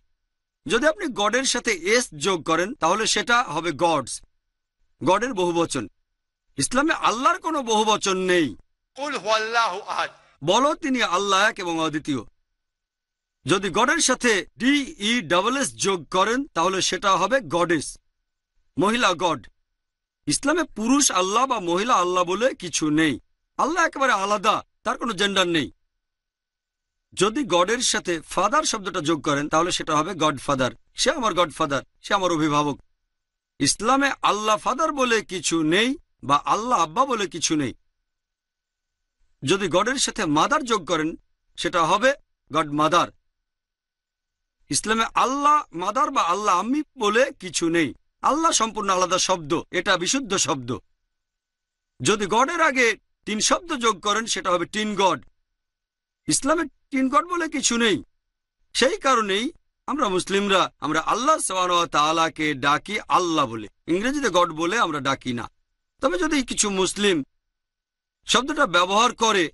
যদি আপনি গডের সাথে এস যোগ করেন তাহলে সেটা হবে গডস, গডের বহুবচন। ইসলামে আল্লাহর কোনো বহুবচন নেই। কুল হুয়াল্লাহু আহাদ, বলো তিনি আল্লাহ এক এবং অদ্বিতীয়। যদি গডের সাথে DESS যোগ করেন তাহলে সেটা হবে গডেস, মহিলা গড। ইসলামে পুরুষ আল্লাহ বা মহিলা আল্লাহ বলে কিছু নেই। আল্লাহ একেবারে আলাদা, তার কোনো জেন্ডার নেই। যদি গডের সাথে ফাদার শব্দটা যোগ করেন তাহলে সেটা হবে গডফাদার, সে আমার গডফাদার, সে আমার অভিভাবক। ইসলামে আল্লাহ ফাদার বলে কিছু নেই বা আল্লাহ আব্বা বলে কিছু নেই। যদি গডের সাথে মাদার যোগ করেন সেটা হবে গড মাদার। ইসলামে আল্লাহ মাদার বা আল্লাহ আম্মি বলে কিছু নেই। আল্লাহ সম্পূর্ণ আলাদা শব্দ, এটা বিশুদ্ধ শব্দ। যদি গডের আগে 3 শব্দ যোগ করেন সেটা হবে 3 গড। ইসলামে 3 গড বলে কিছু নেই। সেই কারণেই আমরা মুসলিমরা আমরা আল্লাহ সুবহানাহু ওয়া তাআলাকে ডাকি আল্লাহ বলে, ইংরেজিতে গড বলে আমরা ডাকি না। তবে যদি কিছু মুসলিম শব্দটা ব্যবহার করে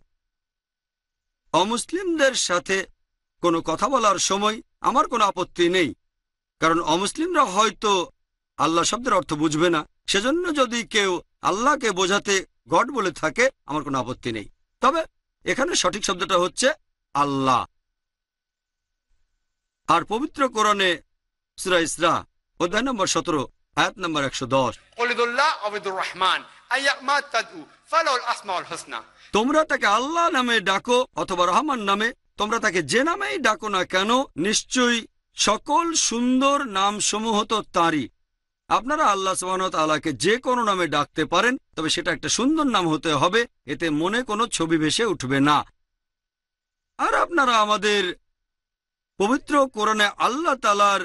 অমুসলিমদের সাথে কোনো কথা বলার সময়, আমার কোনো আপত্তি নেই, কারণ অমুসলিমরা হয়তো আল্লাহ শব্দের অর্থ বুঝবে না। সেজন্য যদি কেউ আল্লাহকে বোঝাতে গড বলে থাকে আমার কোনো আপত্তি নেই। তবে এখানে সঠিক শব্দটা হচ্ছে আল্লাহ। আর পবিত্র কোরআনে সূরা ইসরা অধ্যায় নম্বর 17 আয়াত নম্বর 110, কুলিদুল্লাহ আবিদুর রহমান আইয়ামা তাদউ ফালাহুল আসমাউল হুসনা। তোমরা তাকে আল্লাহ নামে ডাকো অথবা রহমান নামে, তোমরা তাকে যে নামেই ডাকো না কেন, নিশ্চয়ই সকল সুন্দর নামসমূহ তো তাঁরই। আপনারা আল্লাহ সুবহানাহু ওয়া তাআলাকে যে কোনো নামে ডাকতে পারেন, তবে সেটা একটা সুন্দর নাম হতে হবে, এতে মনে কোনো ছবি ভেসে উঠবে না। আর আপনারা আমাদের পবিত্র কোরআনে আল্লাহ তাআলার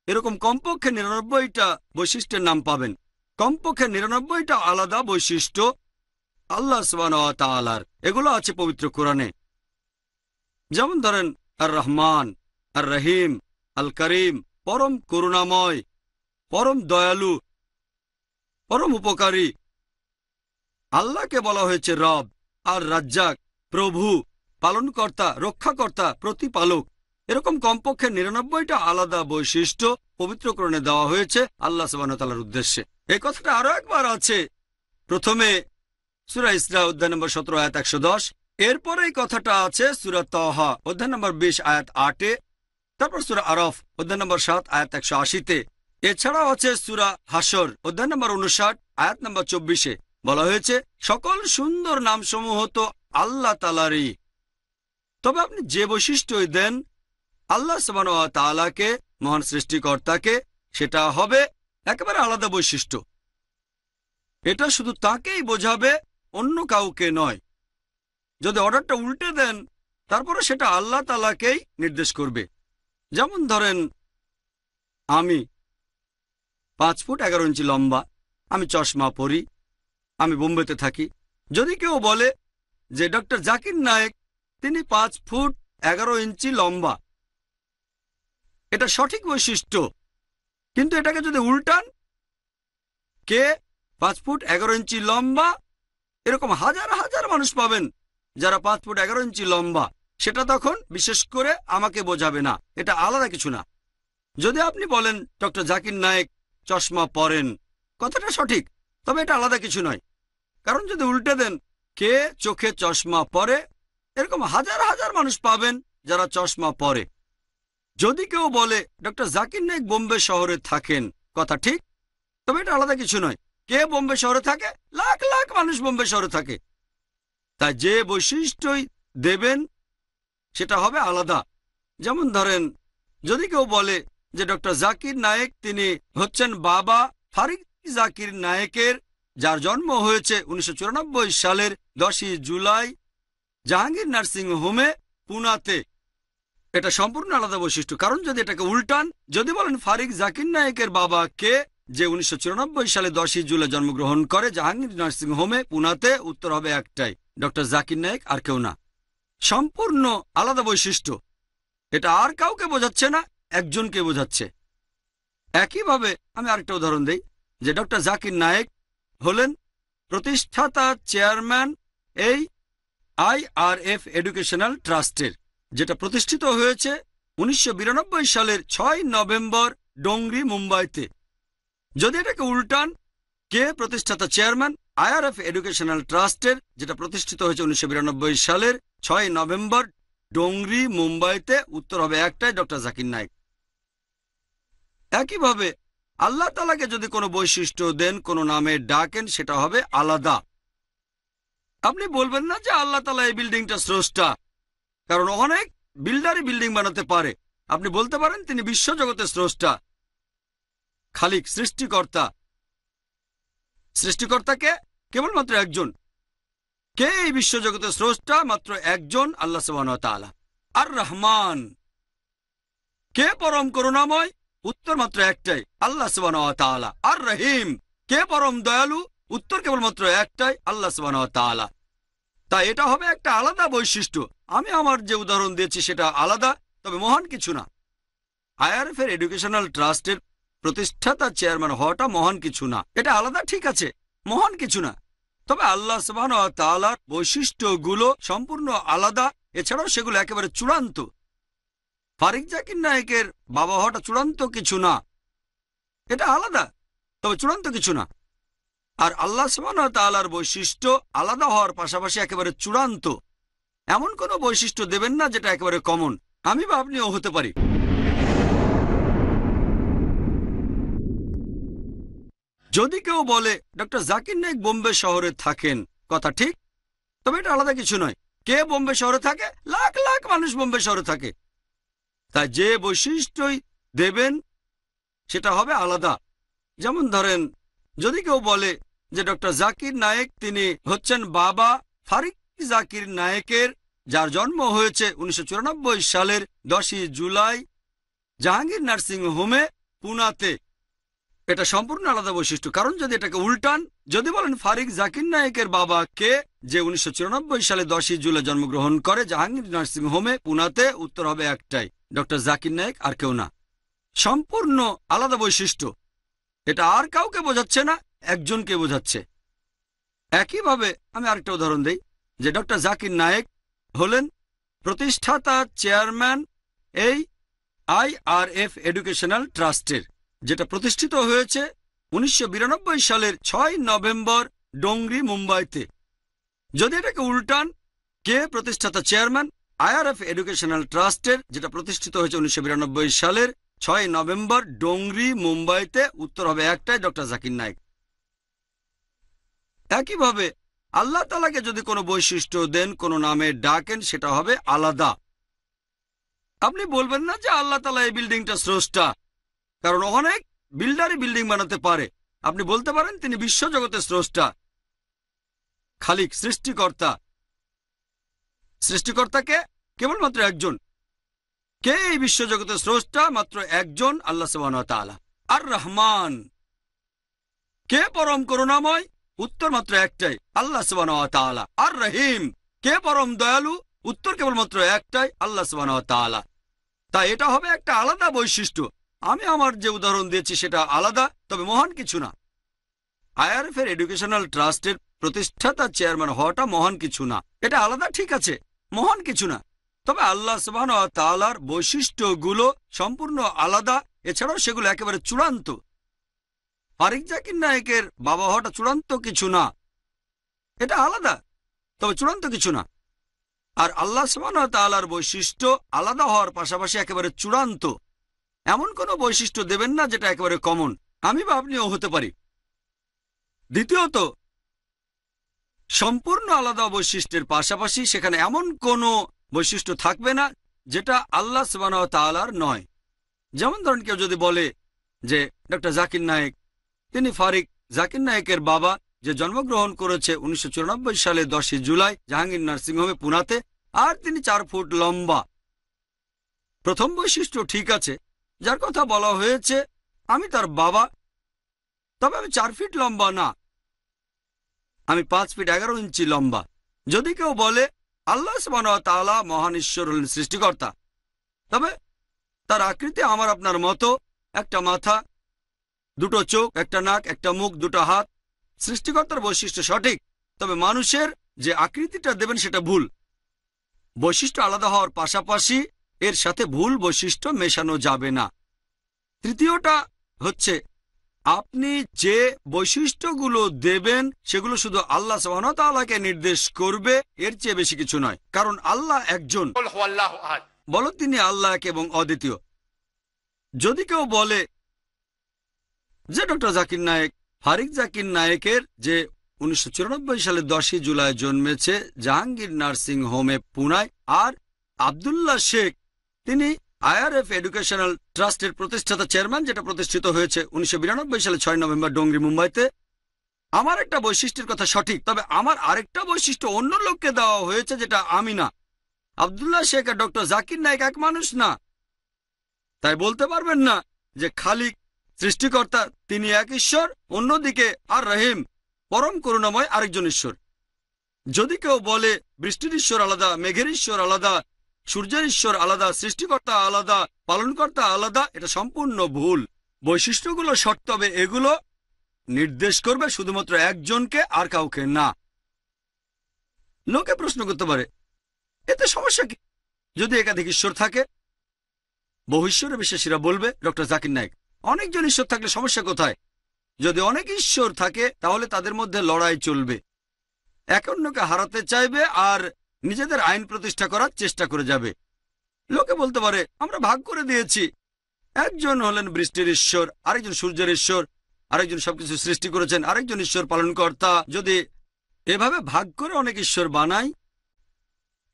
এরকম কমপক্ষে 99টা বৈশিষ্ট্যের নাম পাবেন। কমপক্ষে 99টা আলাদা বৈশিষ্ট্য আল্লাহ সুবহানাহু ওয়া তাআলার, এগুলো আছে পবিত্র কোরআনে। যেমন ধরেন আর রহমান, আর রহিম, আল করিম, পরম করুণাময়, পরম দয়ালু, পরম উপকারী। আল্লাহকে বলা হয়েছে রব, আর রাজ্জাক, প্রভু, পালনকর্তা, রক্ষাকর্তা, প্রতিপালক। এরকম কমপক্ষে 99টা আলাদা বৈশিষ্ট্য পবিত্র কোরআনে দেওয়া হয়েছে আল্লাহ সুবহানাহু ওয়া তাআলার উদ্দেশ্যে। এই কথাটা আরো একবার আছে প্রথমে সূরা ইসরা অধ্যায় নম্বর 17 আয়াত 110, এরপরে এই কথাটা আছে সূরা তাহা অধ্যায় নম্বর 20 আয়াত 8-এ, তারপর সূরা আরাফ অধ্যায় নম্বর 7 আয়াত 180-তে। এছাড়াও আছে সূরা হাসর অধ্যায় নম্বর 59 আয়াত নম্বর 24-এ বলা হয়েছে সকল সুন্দর নামসমূহ তো আল্লাহ তাআলারই। তবে আপনি যে বৈশিষ্ট্যই দেন আল্লাহ সুবহানাহু ওয়া তাআলাকে, মহান সৃষ্টিকর্তাকে, সেটা হবে একেবারে আলাদা বৈশিষ্ট্য। এটা শুধু তাকেই বোঝাবে, অন্য কাউকে নয়। যদি অর্ডারটা উল্টে দেন তারপরে সেটা আল্লাহ তাআলাকেই নির্দেশ করবে। যেমন ধরেন আমি 5 ফুট 11 ইঞ্চি লম্বা, আমি চশমা পরি, আমি বোম্বেতে থাকি। যদি কেউ বলে যে ডক্টর জাকির নায়েক তিনি 5 ফুট 11 ইঞ্চি লম্বা, এটা সঠিক বৈশিষ্ট্য, কিন্তু এটাকে যদি উল্টান, কে 5 ফুট 11 ইঞ্চি লম্বা, এরকম হাজার হাজার মানুষ পাবেন যারা 5 ফুট 11 ইঞ্চি লম্বা। সেটা তখন বিশেষ করে আমাকে বোঝাবে না, এটা আলাদা কিছু না। যদি আপনি বলেন ডক্টর জাকির নায়েক চশমা পরেন, কথাটা সঠিক, তবে এটা আলাদা কিছু নয়। কারণ যদি উল্টে দেন কে চোখে চশমা পরে, এরকম হাজার হাজার মানুষ পাবেন যারা চশমা পরে। যদি কেউ বলে ডক্টর জাকির নায়েক বোম্বে শহরে থাকেন, কথা ঠিক, তবে এটা আলাদা কিছু নয়। কে বোম্বে শহরে থাকে? লাখ লাখ মানুষ বোম্বে শহরে থাকে। তাই যে বৈশিষ্ট্যই দেবেন সেটা হবে আলাদা। যেমন ধরেন, যদি কেউ বলে যে ডক্টর জাকির নায়েক তিনি হচ্ছেন বাবা ফারিক জাকির নায়েকের, যার জন্ম হয়েছে 1994 সালের 10ই জুলাই জাহাঙ্গীর নার্সিং হোমে পুনাতে, এটা সম্পূর্ণ আলাদা বৈশিষ্ট্য। কারণ যদি এটাকে উল্টান, যদি বলেন ফারিক জাকির নায়েকের বাবা কে, যে 1994 সালে 10ই জুলাই জন্মগ্রহণ করে জাহাঙ্গীর নার্সিং হোমে পুনাতে, উত্তর হবে একটাই, ডক্টর জাকির নায়েক, আর কেউ না। সম্পূর্ণ আলাদা বৈশিষ্ট্য। এটা আর কাউকে বোঝাচ্ছে না, একজনকে বোঝাচ্ছে। একইভাবে আমি আরেকটা উদাহরণ দেই যে ডক্টর জাকির নায়েক হলেন প্রতিষ্ঠাতা চেয়ারম্যান এই IRF এডুকেশনাল ট্রাস্টের, যেটা প্রতিষ্ঠিত হয়েছে 1992 সালের 6 নভেম্বর ডোংরি, মুম্বাইতে। যদি এটাকে উল্টান, কে প্রতিষ্ঠাতা চেয়ারম্যান IRF এডুকেশনাল ট্রাস্টের, যেটা প্রতিষ্ঠিত হয়েছে 1992 সালের 6 নভেম্বর ডোংরি, মুম্বাইতে, উত্তর হবে একটাই, ডক্টর জাকির নায়েক। একইভাবে আল্লাহ তাআলাকে যদি কোনো বৈশিষ্ট্য দেন, কোনো নামে ডাকেন, সেটা হবে আলাদা। আপনি বলবেন না যে আল্লাহ তাআলা এই বিল্ডিংটা স্রষ্টা, কারণ অনেক বিল্ডারই বিল্ডিং বানাতে পারে। আপনি বলতে পারেন তিনি বিশ্বজগতের স্রষ্টা, খালিক, সৃষ্টিকর্তা। সৃষ্টিকর্তাকে কেবলমাত্র একজন। কে এই বিশ্বজগতের স্রষ্টা? মাত্র একজন, আল্লাহ সুবহানাহু ওয়া তাআলা। আর রহমান কে পরম করুণাময়? উত্তর মাত্র একটাই, আল্লাহ সুবহানাহু ওয়া তাআলা। আর রহিম কে পরম দয়ালু? উত্তর কেবলমাত্র একটাই, আল্লাহ সুবহানাহু ওয়া তাআলা। তাই এটা হবে একটা আলাদা বৈশিষ্ট্য। আমি আমার যে উদাহরণ দিয়েছি সেটা আলাদা, তবে মহান কিছু না। IRF এর এডুকেশনাল ট্রাস্টের প্রতিষ্ঠাতা চেয়ারম্যান হওয়াটা মহান কিছু না, এটা আলাদা, ঠিক আছে, মহান কিছু না। তবে আল্লাহ সুবহানাহু ওয়া তাআলার বৈশিষ্ট্যগুলো সম্পূর্ণ আলাদা, এছাড়াও সেগুলো একেবারে চূড়ান্ত। ফারিক জাকির নায়েকের বাবা হওয়াটা চূড়ান্ত কিছু না, এটা আলাদা, তবে চূড়ান্ত কিছু না। আর আল্লাহ সুবহানাহু ওয়া তাআলার বৈশিষ্ট্য আলাদা হওয়ার পাশাপাশি একেবারে চূড়ান্ত। এমন কোনো বৈশিষ্ট্য দেবেন না যেটা একেবারে কমন, আমি বা আপনিও হতে পারি। যদি কেউ বলে ডক্টর জাকির নায়েক বোম্বে শহরে থাকেন, কথা ঠিক, তবে এটা আলাদা কিছু নয়। কে বোম্বে শহরে থাকে? লাখ লাখ মানুষ বোম্বে শহরে থাকে। তাই যে বৈশিষ্ট্যই দেবেন সেটা হবে আলাদা। যেমন ধরেন, যদি কেউ বলে যে ডক্টর জাকির নায়েক তিনি হচ্ছেন বাবা ফারিক জাকির নায়েকের, যার জন্ম হয়েছে 1994 সালের 10ই জুলাই জাহাঙ্গীর নার্সিং হোমে পুনাতে, এটা সম্পূর্ণ আলাদা বৈশিষ্ট্য। কারণ যদি এটাকে উল্টান, যদি বলেন ফারিক জাকির নায়েকের বাবা কে, যে 1994 সালে 10ই জুলাই জন্মগ্রহণ করে জাহাঙ্গীর নার্সিং হোমে পুনাতে, উত্তর হবে একটাই, ডক্টর জাকির নায়েক, আর কেউ না। সম্পূর্ণ আলাদা বৈশিষ্ট্য। এটা আর কাউকে বোঝাচ্ছে না, একজনকে বোঝাচ্ছে। একইভাবে আমি আরেকটা উদাহরণ দেই যে ডক্টর জাকির নায়েক হলেন প্রতিষ্ঠাতা চেয়ারম্যান এই IRF এডুকেশনাল ট্রাস্টের, যেটা প্রতিষ্ঠিত হয়েছে 1992 সালের 6 নভেম্বর ডোংরি, মুম্বাইতে। যদি এটাকে উল্টান, কে প্রতিষ্ঠাতা চেয়ারম্যান IRF এডুকেশনাল ট্রাস্টের, যেটা প্রতিষ্ঠিত হয়েছে 1992 সালের 6 নভেম্বর ডোংরি, মুম্বাইতে, উত্তর হবে একটাই, ডক্টর জাকির নায়েক। একইভাবে আল্লাহ তাআলাকে যদি কোনো বৈশিষ্ট্য দেন, কোনো নামে ডাকেন, সেটা হবে আলাদা। আপনি বলবেন না যে আল্লাহ তাআলা এই বিল্ডিংটা স্রষ্টা, কারণ অনেক বিল্ডারই বিল্ডিং বানাতে পারে। আপনি বলতে পারেন তিনি বিশ্বজগতের স্রষ্টা, খালিক, সৃষ্টিকর্তা। সৃষ্টিকর্তাকে কেবলমাত্র একজন। কে এই বিশ্বজগতের স্রষ্টা? মাত্র একজন, আল্লাহ সুবহানাহু ওয়া তাআলা। আর রহমান কে পরম করুণাময়? উত্তর মাত্র একটাই, আল্লাহ সুবহানাহু ওয়া তাআলা। আর রহিম কে পরম দয়ালু? উত্তর কেবলমাত্র একটাই, আল্লাহ সুবহানাহু ওয়া তাআলা। তাই এটা হবে একটা আলাদা বৈশিষ্ট্য। আমি আমার যে উদাহরণ দিয়েছি সেটা আলাদা, তবে মহান কিছু না। IRF এর এডুকেশনাল ট্রাস্টের প্রতিষ্ঠাতা চেয়ারম্যান হওয়াটা মহান কিছু না, এটা আলাদা, ঠিক আছে, মহান কিছু না। তবে আল্লাহ সুবহানাহু ওয়া তাআলার বৈশিষ্ট্যগুলো সম্পূর্ণ আলাদা, এছাড়াও সেগুলো একেবারে চূড়ান্ত। ফারিক জাকির নায়েকের বাবা হওয়াটা চূড়ান্ত কিছু না, এটা আলাদা, তবে চূড়ান্ত কিছু না। আর আল্লাহ সুবহানাহু ওয়া তাআলার বৈশিষ্ট্য আলাদা হওয়ার পাশাপাশি একেবারে চূড়ান্ত। এমন কোনো বৈশিষ্ট্য দেবেন না যেটা একেবারে কমন, আমি বা আপনিও হতে পারি। দ্বিতীয়ত, সম্পূর্ণ আলাদা বৈশিষ্ট্যের পাশাপাশি সেখানে এমন কোনো বৈশিষ্ট্য থাকবে না যেটা আল্লাহ সুবহানাহু ওয়া তাআলার নয়। যেমন ধরেন কেউ যদি বলে যে ডক্টর জাকির নায়েক, তিনি ফারিক জাকির নায়েকের বাবা, যে জন্মগ্রহণ করেছে 1994 সালে 10 জুলাই জাহাঙ্গীর নার্সিংহোমে পুনাতে, আর তিনি 4 ফুট লম্বা। প্রথম বৈশিষ্ট্য ঠিক আছে, যার কথা বলা হয়েছে আমি তার বাবা, তবে আমি 4 ফিট লম্বা না, আমি 5 ফিট 11 ইঞ্চি লম্বা। যদি কেউ বলে আল্লাহ সুবহানাহু ওয়া তাআলা মহান ঈশ্বর হলেন সৃষ্টিকর্তা, তবে তার আকৃতি আমার আপনার মতো, একটা মাথা, দুটো চোখ, একটা নাক, একটা মুখ, দুটো হাত। সৃষ্টিকর্তার বৈশিষ্ট্য সঠিক, তবে মানুষের যে আকৃতিটা দেবেন সেটা ভুল। বৈশিষ্ট্য আলাদা হওয়ার পাশাপাশি এর সাথে ভুল বৈশিষ্ট্য মেশানো যাবে না। তৃতীয়টা হচ্ছে আপনি যে বৈশিষ্ট্যগুলো দেবেন সেগুলো শুধু আল্লাহ সুবহানাহু ওয়া তাআলাকে নির্দেশ করবে, এর চেয়ে বেশি কিছু নয়। কারণ আল্লাহ একজন, বলো তিনি আল্লাহ এক এবং অদ্বিতীয়। যদি কেউ বলে যে ডক্টর জাকির নায়েক ফারিক জাকির নায়েকের, যে 1994 সালে 10 জুলাই জন্মেছে জাহাঙ্গীর নার্সিং হোমে পুনায়, আর আব্দুল্লাহ শেখ তিনি IRF এডুকেশনাল ট্রাস্টের প্রতিষ্ঠাতা চেয়ারম্যান, যেটা প্রতিষ্ঠিত হয়েছে 1992 সালে 6 নভেম্বর ডোংরি, মুম্বাইতে। আমার একটা বৈশিষ্ট্যের কথা সঠিক, তবে আমার আরেকটা বৈশিষ্ট্য অন্য লোককে দেওয়া হয়েছে যেটা আমি না। আব্দুল্লাহ শেখ আর ডক্টর জাকির নায়েক এক মানুষ না, তাই বলতে পারবেন না যে খালিক সৃষ্টিকর্তা তিনি এক ঈশ্বর, অন্যদিকে আর রহিম পরম করুণাময় আরেকজন ঈশ্বর। যদি কেউ বলে বৃষ্টির ঈশ্বর আলাদা, মেঘের ঈশ্বর আলাদা, সূর্যের ঈশ্বর আলাদা, সৃষ্টিকর্তা আলাদা, পালনকর্তা আলাদা, এটা সম্পূর্ণ ভুল। বৈশিষ্ট্যগুলো সত্য, তবে এগুলো নির্দেশ করবে শুধুমাত্র একজনকে, আর কাউকে না। লোকে প্রশ্ন করতে পারে এতে সমস্যা কি? যদি একাধিক ঈশ্বর থাকে, বহু ঈশ্বরে বিশ্বাসীরা বলবে ডক্টর জাকির নায়েক অনেকজন ঈশ্বর থাকলে সমস্যা কোথায়? যদি অনেক ঈশ্বর থাকে তাহলে তাদের মধ্যে লড়াই চলবে, একে অন্যকে হারাতে চাইবে আর নিজেদের আইন প্রতিষ্ঠা করার চেষ্টা করে যাবে। লোকে বলতে পারে আমরা ভাগ করে দিয়েছি, একজন হলেন বৃষ্টির ঈশ্বর, আরেকজন সূর্যের ঈশ্বর, আরেকজন সবকিছু সৃষ্টি করেছেন, আরেকজন ঈশ্বর পালনকর্তা। যদি এভাবে ভাগ করে অনেক ঈশ্বর বানাই,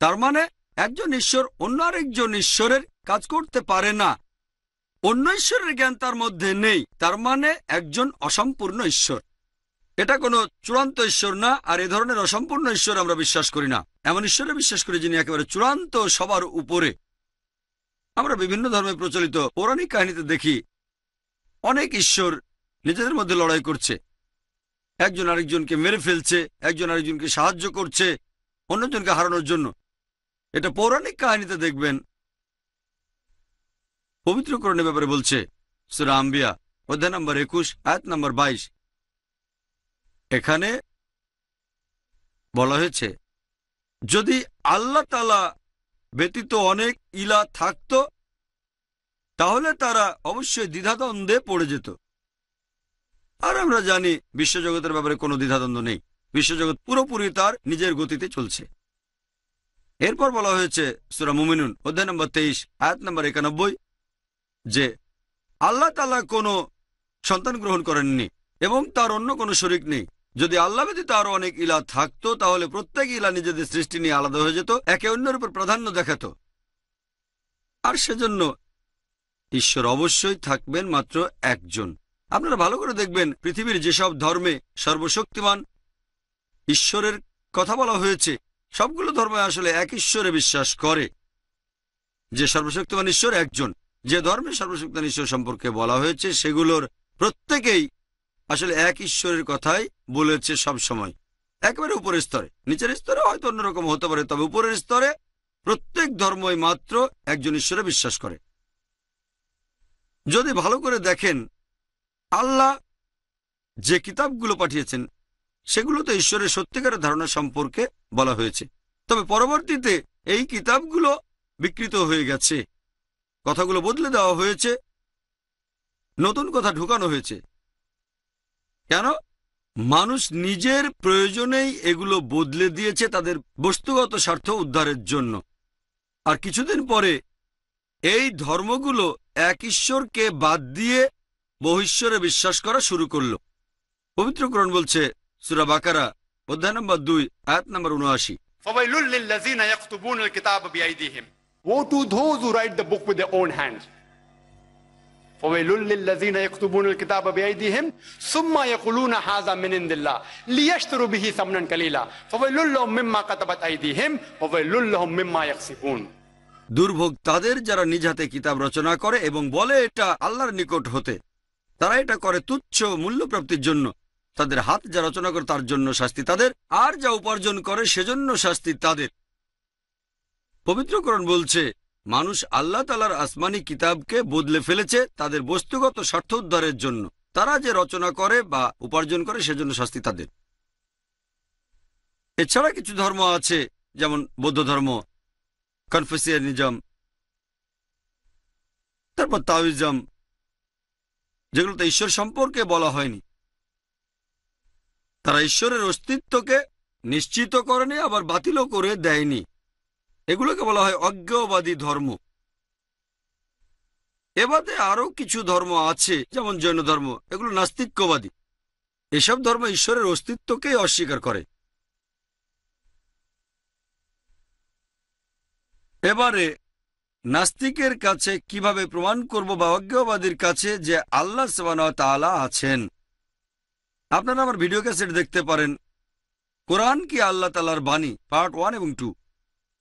তার মানে একজন ঈশ্বর অন্য আরেকজন ঈশ্বরের কাজ করতে পারে না, অন্য ঈশ্বরের জ্ঞান তার মধ্যে নেই, তার মানে একজন অসম্পূর্ণ ঈশ্বর। এটা কোনো চূড়ান্ত ঈশ্বর না, আর এ ধরনের অসম্পূর্ণ ঈশ্বর আমরা বিশ্বাস করি না। এমন ঈশ্বরে বিশ্বাস করি যিনি একেবারে চূড়ান্ত, সবার উপরে। আমরা বিভিন্ন ধর্মে প্রচলিত পৌরাণিক কাহিনীতে দেখি অনেক ঈশ্বর নিজেদের মধ্যে লড়াই করছে, একজন আরেকজনকে মেরে ফেলছে, একজন আরেকজনকে সাহায্য করছে অন্যজনকে হারানোর জন্য। এটা পৌরাণিক কাহিনীতে দেখবেন। পবিত্রকরণের ব্যাপারে বলছে সূরা আম্বিয়া অধ্যায় নম্বর 21 আয়াত নম্বর 22। এখানে বলা হয়েছে যদি আল্লাহ তাআলা ব্যতীত অনেক ইলাহ থাকত তাহলে তারা অবশ্যই দ্বিধাদ্বন্দ্বে পড়ে যেত। আর আমরা জানি বিশ্বজগতের ব্যাপারে কোনো দ্বিধাদ্বন্দ্ব নেই, বিশ্বজগৎ পুরোপুরি তার নিজের গতিতে চলছে। এরপর বলা হয়েছে সূরা মুমিনুন অধ্যায় নম্বর 23 আয়াত নম্বর 91 যে আল্লাহ তাআলা কোনো সন্তান গ্রহণ করেননি এবং তার অন্য কোনো শরীক নেই। যদি আল্লাহ ব্যতীত আরো অনেক ইলাহ থাকতো তাহলে প্রত্যেক ইলাহ নিজেদের সৃষ্টি নিয়ে আলাদা হয়ে যেত, একে অন্যের উপর প্রাধান্য দেখাত। আর সেজন্য ঈশ্বর অবশ্যই থাকবেন মাত্র একজন। আপনারা ভালো করে দেখবেন পৃথিবীর যেসব ধর্মে সর্বশক্তিমান ঈশ্বরের কথা বলা হয়েছে সবগুলো ধর্ম আসলে এক ঈশ্বরে বিশ্বাস করে, যে সর্বশক্তিমান ঈশ্বর একজন। যে ধর্মে সর্বশক্তিমান ঈশ্বর সম্পর্কে বলা হয়েছে সেগুলোর প্রত্যেকেই আসলে এক ঈশ্বরের কথাই বলেছে সব সময়। একেবারে উপরের স্তরে, নিচের স্তরে হয়তো অন্যরকম হতে পারে, তবে উপরের স্তরে প্রত্যেক ধর্মই মাত্র একজন ঈশ্বরে বিশ্বাস করে। যদি ভালো করে দেখেন আল্লাহ যে কিতাবগুলো পাঠিয়েছেন সেগুলোতে ঈশ্বরের সত্যিকারের ধারণা সম্পর্কে বলা হয়েছে, তবে পরবর্তীতে এই কিতাবগুলো বিকৃত হয়ে গেছে, কথাগুলো বদলে দেওয়া হয়েছে, নতুন কথা ঢুকানো হয়েছে। কেন? মানুষ নিজের প্রয়োজনেই এগুলো বদলে দিয়েছে তাদের বস্তুগত স্বার্থ উদ্ধারের জন্য। আর কিছুদিন পরে এই ধর্মগুলো এক ঈশ্বরকে বাদ দিয়ে বহু ঈশ্বরে বিশ্বাস করা শুরু করলো। পবিত্র কোরআন বলছে, সূরা বাকারা অধ্যায় নম্বর 2 আয়াত নম্বর 79, فَوَيْلٌ لِّلَّذِينَ يَكْتُبُونَ الْكِتَابَ بِأَيْدِيهِمْ. Woe to those who write the book with their own hands. فَوَيْلٌ لِّلَّذِينَ يَكْتُبُونَ الْكِتَابَ بِأَيْدِيهِمْ ثُمَّ يَقُولُونَ هَذَا مِنْ عِندِ اللَّهِ لِيَشْتَرُوا بِهِ ثَمَنًا قَلِيلًا فَوَيْلٌ لَّهُم مِّمَّا كَتَبَتْ أَيْدِيهِمْ وَوَيْلٌ لَّهُم مِّمَّا يَكْسِبُونَ. দুর্ভোগ তাদের যারা নিজ হাতে কিতাব রচনা করে এবং বলে এটা আল্লাহর নিকট হতে। তারা এটা করে তুচ্ছ মূল্যপ্রাপ্তির জন্য। তাদের হাত যা রচনা করে তার জন্য শাস্তি তাদের, আর যা উপার্জন করে সেজন্য শাস্তি তাদের। পবিত্র কোরআন বলছে, মানুষ আল্লাহ তাআলার আসমানি কিতাবকে বদলে ফেলেছে তাদের বস্তুগত স্বার্থ উদ্ধারের জন্য। তারা যে রচনা করে বা উপার্জন করে সেজন্য শাস্তি তাদের। এছাড়া কিছু ধর্ম আছে, যেমন বৌদ্ধ ধর্ম, কনফুসিয়ানিজম, তারপর তাওইজম, যেগুলোতে ঈশ্বর সম্পর্কে বলা হয়নি। তারা ঈশ্বরের অস্তিত্বকে নিশ্চিত করেনি, আবার বাতিলও করে দেয়নি। এগুলোকে বলা হয় অজ্ঞেয়বাদী ধর্ম। এবাদে আরও কিছু ধর্ম আছে, যেমন জৈন ধর্ম, এগুলো নাস্তিক্যবাদী। এসব ধর্ম ঈশ্বরের অস্তিত্বকেই অস্বীকার করে। এবারে নাস্তিকের কাছে কিভাবে প্রমাণ করব, বা অজ্ঞেয়বাদীর কাছে যে আল্লাহ সুবহানাহু ওয়া তাআলা আছেন? আপনারা আমার ভিডিও ক্যাসেট দেখতে পারেন, কোরআন কি আল্লাহ তাআলার বাণী, পার্ট 1 এবং 2।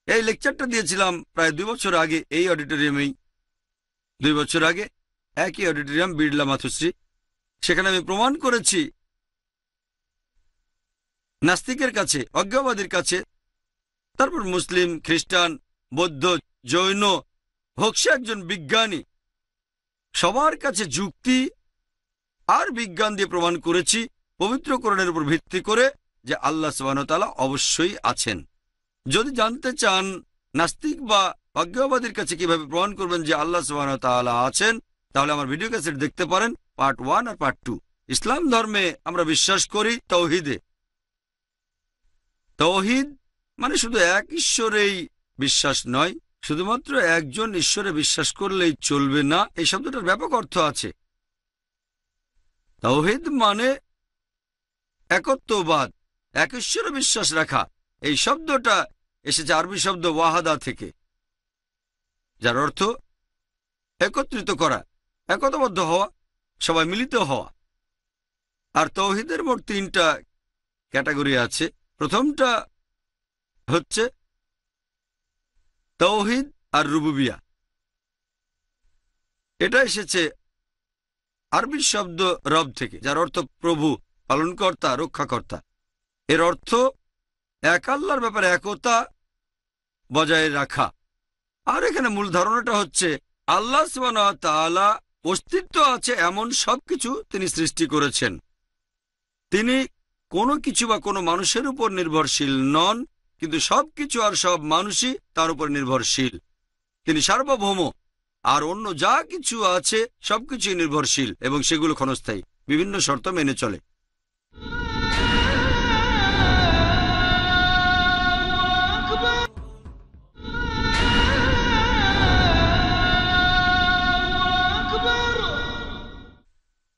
এই লেকচারটা দিয়েছিলাম প্রায় 2 বছর আগে এই অডিটোরিয়ামেই। 2 বছর আগে একই অডিটোরিয়াম, বিড়লা মাথুশ্রী। সেখানে আমি প্রমাণ করেছি নাস্তিকের কাছে, অজ্ঞেয়বাদীর কাছে, তারপর মুসলিম, খ্রিস্টান, বৌদ্ধ, জৈন, হোক সে একজন বিজ্ঞানী, সবার কাছে যুক্তি আর বিজ্ঞান দিয়ে প্রমাণ করেছি পবিত্র কোরআনের উপর ভিত্তি করে যে আল্লাহ সুবহানাহু ওয়া তাআলা অবশ্যই আছেন। যদি জানতে চান নাস্তিক বা অজ্ঞেয়বাদীর কাছে কিভাবে প্রমাণ করবেন যে আল্লাহ সুবহানাহু ওয়া তাআলা আছেন, তাহলে আমার ভিডিও ক্যাসেট দেখতে পারেন, পার্ট 1 আর পার্ট 2। ইসলাম ধর্মে আমরা বিশ্বাস করি তাওহীদে। তাওহীদ মানে শুধু এক ঈশ্বরেই বিশ্বাস নয়, শুধুমাত্র একজন ঈশ্বরে বিশ্বাস করলেই চলবে না, এই শব্দটার ব্যাপক অর্থ আছে। তাওহীদ মানে একত্ববাদ, এক ঈশ্বরে বিশ্বাস রাখা। এই শব্দটা এসেছে আরবি শব্দ ওয়াহাদা থেকে, যার অর্থ একত্রিত করা, একতাবদ্ধ হওয়া, সবাই মিলিত হওয়া। আর তাওহীদের মোট 3টা ক্যাটাগরি আছে। প্রথমটা হচ্ছে তাওহীদ আর রুবুবিয়া। এটা এসেছে আরবি শব্দ রব থেকে, যার অর্থ প্রভু, পালনকর্তা, রক্ষাকর্তা। এর অর্থ এক আল্লাহর ব্যাপারে একতা বজায় রাখা। আর এখানে মূল ধারণাটা হচ্ছে আল্লাহ সুবহানাহু ওয়া তাআলা অস্তিত্ব আছে এমন সবকিছু তিনি সৃষ্টি করেছেন। তিনি কোনো কিছু বা কোনো মানুষের উপর নির্ভরশীল নন, কিন্তু সবকিছু আর সব মানুষই তার উপর নির্ভরশীল। তিনি সার্বভৌম, আর অন্য যা কিছু আছে সবকিছুই নির্ভরশীল এবং সেগুলো ক্ষণস্থায়ী, বিভিন্ন শর্ত মেনে চলে।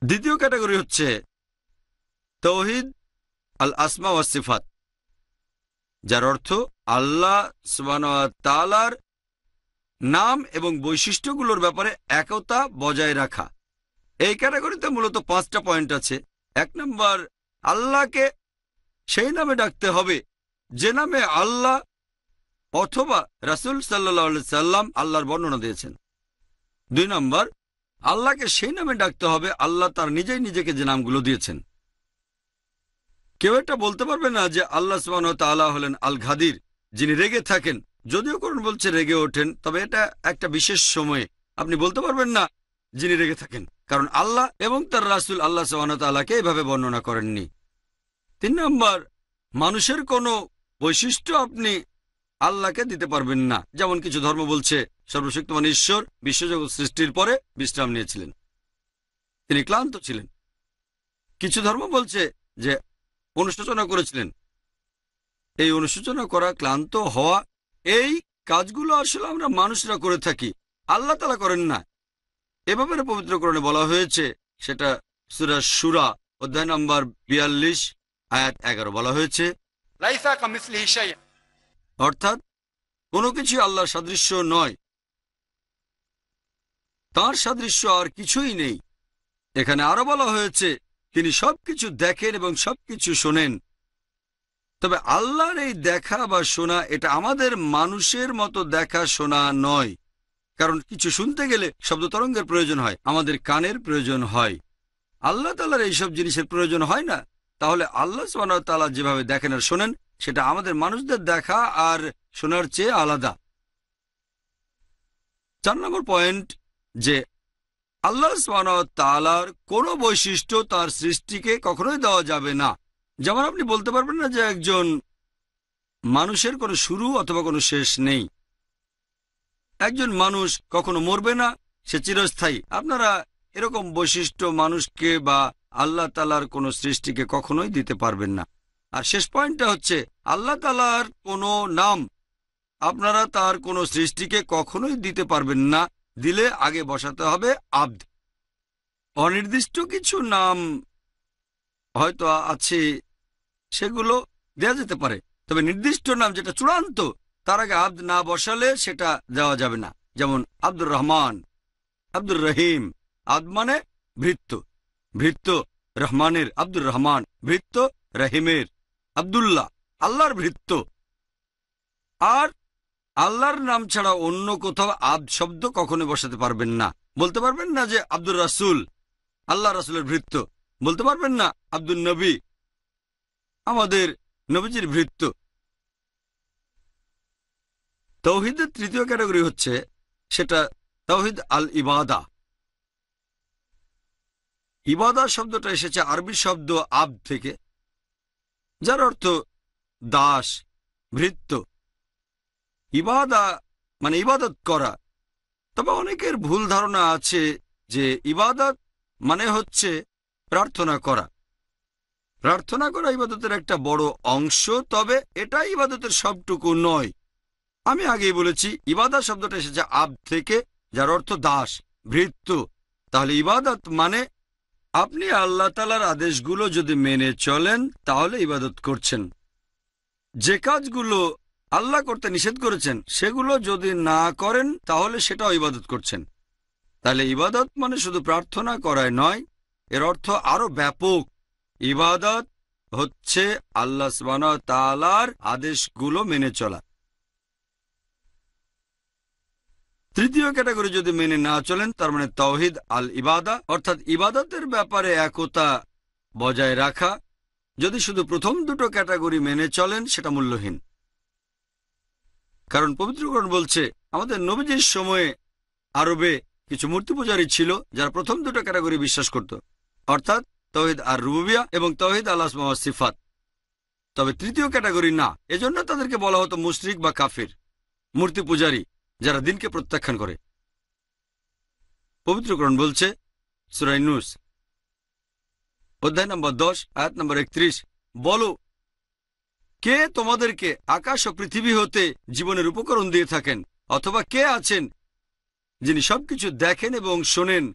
দ্বিতীয় ক্যাটাগরি হচ্ছে তাওহীদ আল আসমা ওয়াস সিফাত, যার অর্থ আল্লাহ সুবহানাহু ওয়া তাআলার নাম এবং বৈশিষ্ট্যগুলোর ব্যাপারে একতা বজায় রাখা। এই ক্যাটাগরিতে মূলত 5টা পয়েন্ট আছে। 1 নম্বর, আল্লাহকে সেই নামে ডাকতে হবে যে নামে আল্লাহ অথবা রাসূল সাল্লাল্লাহু আলাইহি সাল্লাম আল্লাহর বর্ণনা দিয়েছেন। 2 নম্বর, আল্লাহকে সেই নামে ডাকতে হবে আল্লাহ তার নিজেই নিজেকে যে নামগুলো দিয়েছেন। কেউ এটা বলতে পারবে না যে আল্লাহ সুবহানাহু ওয়া তাআলা হলেন আল গাদির, যিনি রেগে থাকেন। যদিও কোরআন বলছে রেগে ওঠেন, তবে এটা একটা বিশেষ সময়ে। আপনি বলতে পারবেন না যিনি রেগে থাকেন, কারণ আল্লাহ এবং তার রাসূল আল্লাহ সুবহানাহু ওয়া তাআলাকে এভাবে বর্ণনা করেননি। 3 নম্বর, মানুষের কোনো বৈশিষ্ট্য আপনি আল্লাহকে দিতে পারবেন না। যেমন কিছু ধর্ম বলছে সর্বশক্তিমান ঈশ্বর বিশ্বজগৎ সৃষ্টির পরে বিশ্রাম নিয়েছিলেন, তিনি ক্লান্ত ছিলেন। কিছু ধর্ম বলছে যে অনুশোচনা করেছিলেন। এই অনুশোচনা করা, ক্লান্ত হওয়া, এই কাজগুলো আসলে আমরা মানুষরা করে থাকি, আল্লাহ তাআলা করেন না। এ ব্যাপারে পবিত্রকরণে বলা হয়েছে, সেটা সূরা শূরা অধ্যায় নম্বর 42 আয়াত 11 বলা হয়েছে, লাইসা কামিসলিহি শাই, অর্থাৎ কোনো কিছু আল্লাহর সাদৃশ্য নয়, তাঁর সাদৃশ্য আর কিছুই নেই। এখানে আরো বলা হয়েছে তিনি সবকিছু দেখেন এবং সবকিছু শোনেন। তবে আল্লাহর এই দেখা বা শোনা এটা আমাদের মানুষের মতো দেখা শোনা নয়, কারণ কিছু শুনতে গেলে শব্দ তরঙ্গের প্রয়োজন হয়, আমাদের কানের প্রয়োজন হয়। আল্লাহ তাআলার এইসব জিনিসের প্রয়োজন হয় না। তাহলে আল্লাহ সুবহানাহু ওয়া তাআলা যেভাবে দেখেন আর শোনেন সেটা আমাদের মানুষদের দেখা আর শোনার চেয়ে আলাদা। 4 নম্বর পয়েন্ট, যে আল্লাহ সুবহানাহু ওয়া তাআলার কোনো বৈশিষ্ট্য তার সৃষ্টিকে কখনোই দেওয়া যাবে না। যেমন আপনি বলতে পারবেন না যে একজন মানুষের কোনো শুরু অথবা কোনো শেষ নেই। একজন মানুষ কখনো মরবে না, সে চিরস্থায়ী। আপনারা এরকম বৈশিষ্ট্য মানুষকে বা আল্লাহ তাআলার কোনো সৃষ্টিকে কখনোই দিতে পারবেন না। আর শেষ পয়েন্টটা হচ্ছে, আল্লাহ তাআলার কোনো নাম আপনারা তার কোনো সৃষ্টিকে কখনোই দিতে পারবেন না। দিলে আগে বসাতে হবে আব্দ। অনির্দিষ্ট কিছু নাম হয়তো আছে, সেগুলো দেয়া যেতে পারে, তবে নির্দিষ্ট নাম যেটা চূড়ান্ত, তার আগে আব্দ না বসালে সেটা দেওয়া যাবে না। যেমন আব্দুর রহমান, আব্দুর রহিম। আব্দ মানে ভৃত্য, ভৃত্য রহমানের, আব্দুর রহমান ভৃত্য রহিমের, আব্দুল্লাহ আল্লাহর ভৃত্য। আর আল্লাহর নাম ছাড়া অন্য কোথাও আব্দ শব্দ কখনো বসাতে পারবেন না। বলতে পারবেন না যে আব্দুর রাসূল, আল্লাহ রাসূলের ভৃত্য। বলতে পারবেন না আব্দুল নবী, আমাদের নবীজির ভৃত্য। তাওহীদের তৃতীয় ক্যাটাগরি হচ্ছে, সেটা তাওহীদ আল ইবাদা। ইবাদা শব্দটা এসেছে আরবি শব্দ আব্দ থেকে, যার অর্থ দাস, ভৃত্য। ইবাদা মানে ইবাদত করা। তবে অনেকের ভুল ধারণা আছে যে ইবাদত মানে হচ্ছে প্রার্থনা করা। প্রার্থনা করা ইবাদতের একটা বড় অংশ, তবে এটা ইবাদতের সবটুকু নয়। আমি আগেই বলেছি ইবাদত শব্দটা এসেছে আব্দ থেকে, যার অর্থ দাস, ভৃত্য। তাহলে ইবাদত মানে আপনি আল্লাহ তাআলার আদেশগুলো যদি মেনে চলেন তাহলে ইবাদত করছেন। যে কাজগুলো আল্লাহ করতে নিষেধ করেছেন সেগুলো যদি না করেন তাহলে সেটাও ইবাদত করছেন। তাহলে ইবাদত মানে শুধু প্রার্থনা করাই নয়, এর অর্থ আরো ব্যাপক। ইবাদত হচ্ছে আল্লাহ সুবহানাহু ওয়া তাআলার আদেশগুলো মেনে চলা। তৃতীয় ক্যাটাগরি যদি মেনে না চলেন, তার মানে তাওহীদ আল ইবাদা, অর্থাৎ ইবাদতের ব্যাপারে একতা বজায় রাখা। যদি শুধু প্রথম দুটো ক্যাটাগরি মেনে চলেন সেটা মূল্যহীন। কারণ পবিত্রকরণ বলছে আমাদের নবীজির সময়ে আরবে কিছু মূর্তি পূজারী ছিল যারা প্রথম দুটো ক্যাটাগরি বিশ্বাস করত, অর্থাৎ তাওহীদ আর রুবুবিয়া এবং তাওহীদ আল আসমা ওয়াস সিফাত। তবে তৃতীয় ক্যাটাগরি না, এজন্য তাদেরকে বলা হতো মুশরিক বা কাফির, মূর্তি পূজারী যারা দিনকে প্রত্যাখ্যান করে। পবিত্রকরণ বলছে সূরা ইউনূস অধ্যায় নম্বর 10 আয়াত নম্বর 31, বলো কে তোমাদেরকে আকাশ ও পৃথিবী হতে জীবনের উপকরণ দিয়ে থাকেন, অথবা কে আছেন যিনি সবকিছু দেখেন এবং শোনেন,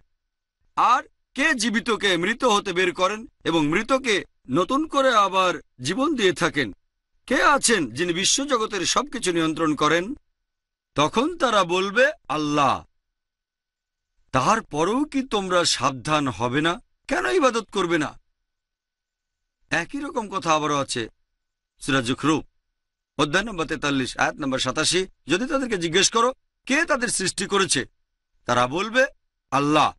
আর কে জীবিতকে মৃত হতে বের করেন এবং মৃতকে নতুন করে আবার জীবন দিয়ে থাকেন, কে আছেন যিনি বিশ্বজগতের সবকিছু নিয়ন্ত্রণ করেন। তখন তারা বলবে আল্লাহ। তারপরেও কি তোমরা সাবধান হবে না? কেন ইবাদত করবে না? একই রকম কথা আবারও আছে সূরা যুখরুফ অধ্যায় নম্বর 43 আয়াত নম্বর 87। যদি তাদেরকে জিজ্ঞেস করো কে তাদের সৃষ্টি করেছে, তারা বলবে আল্লাহ।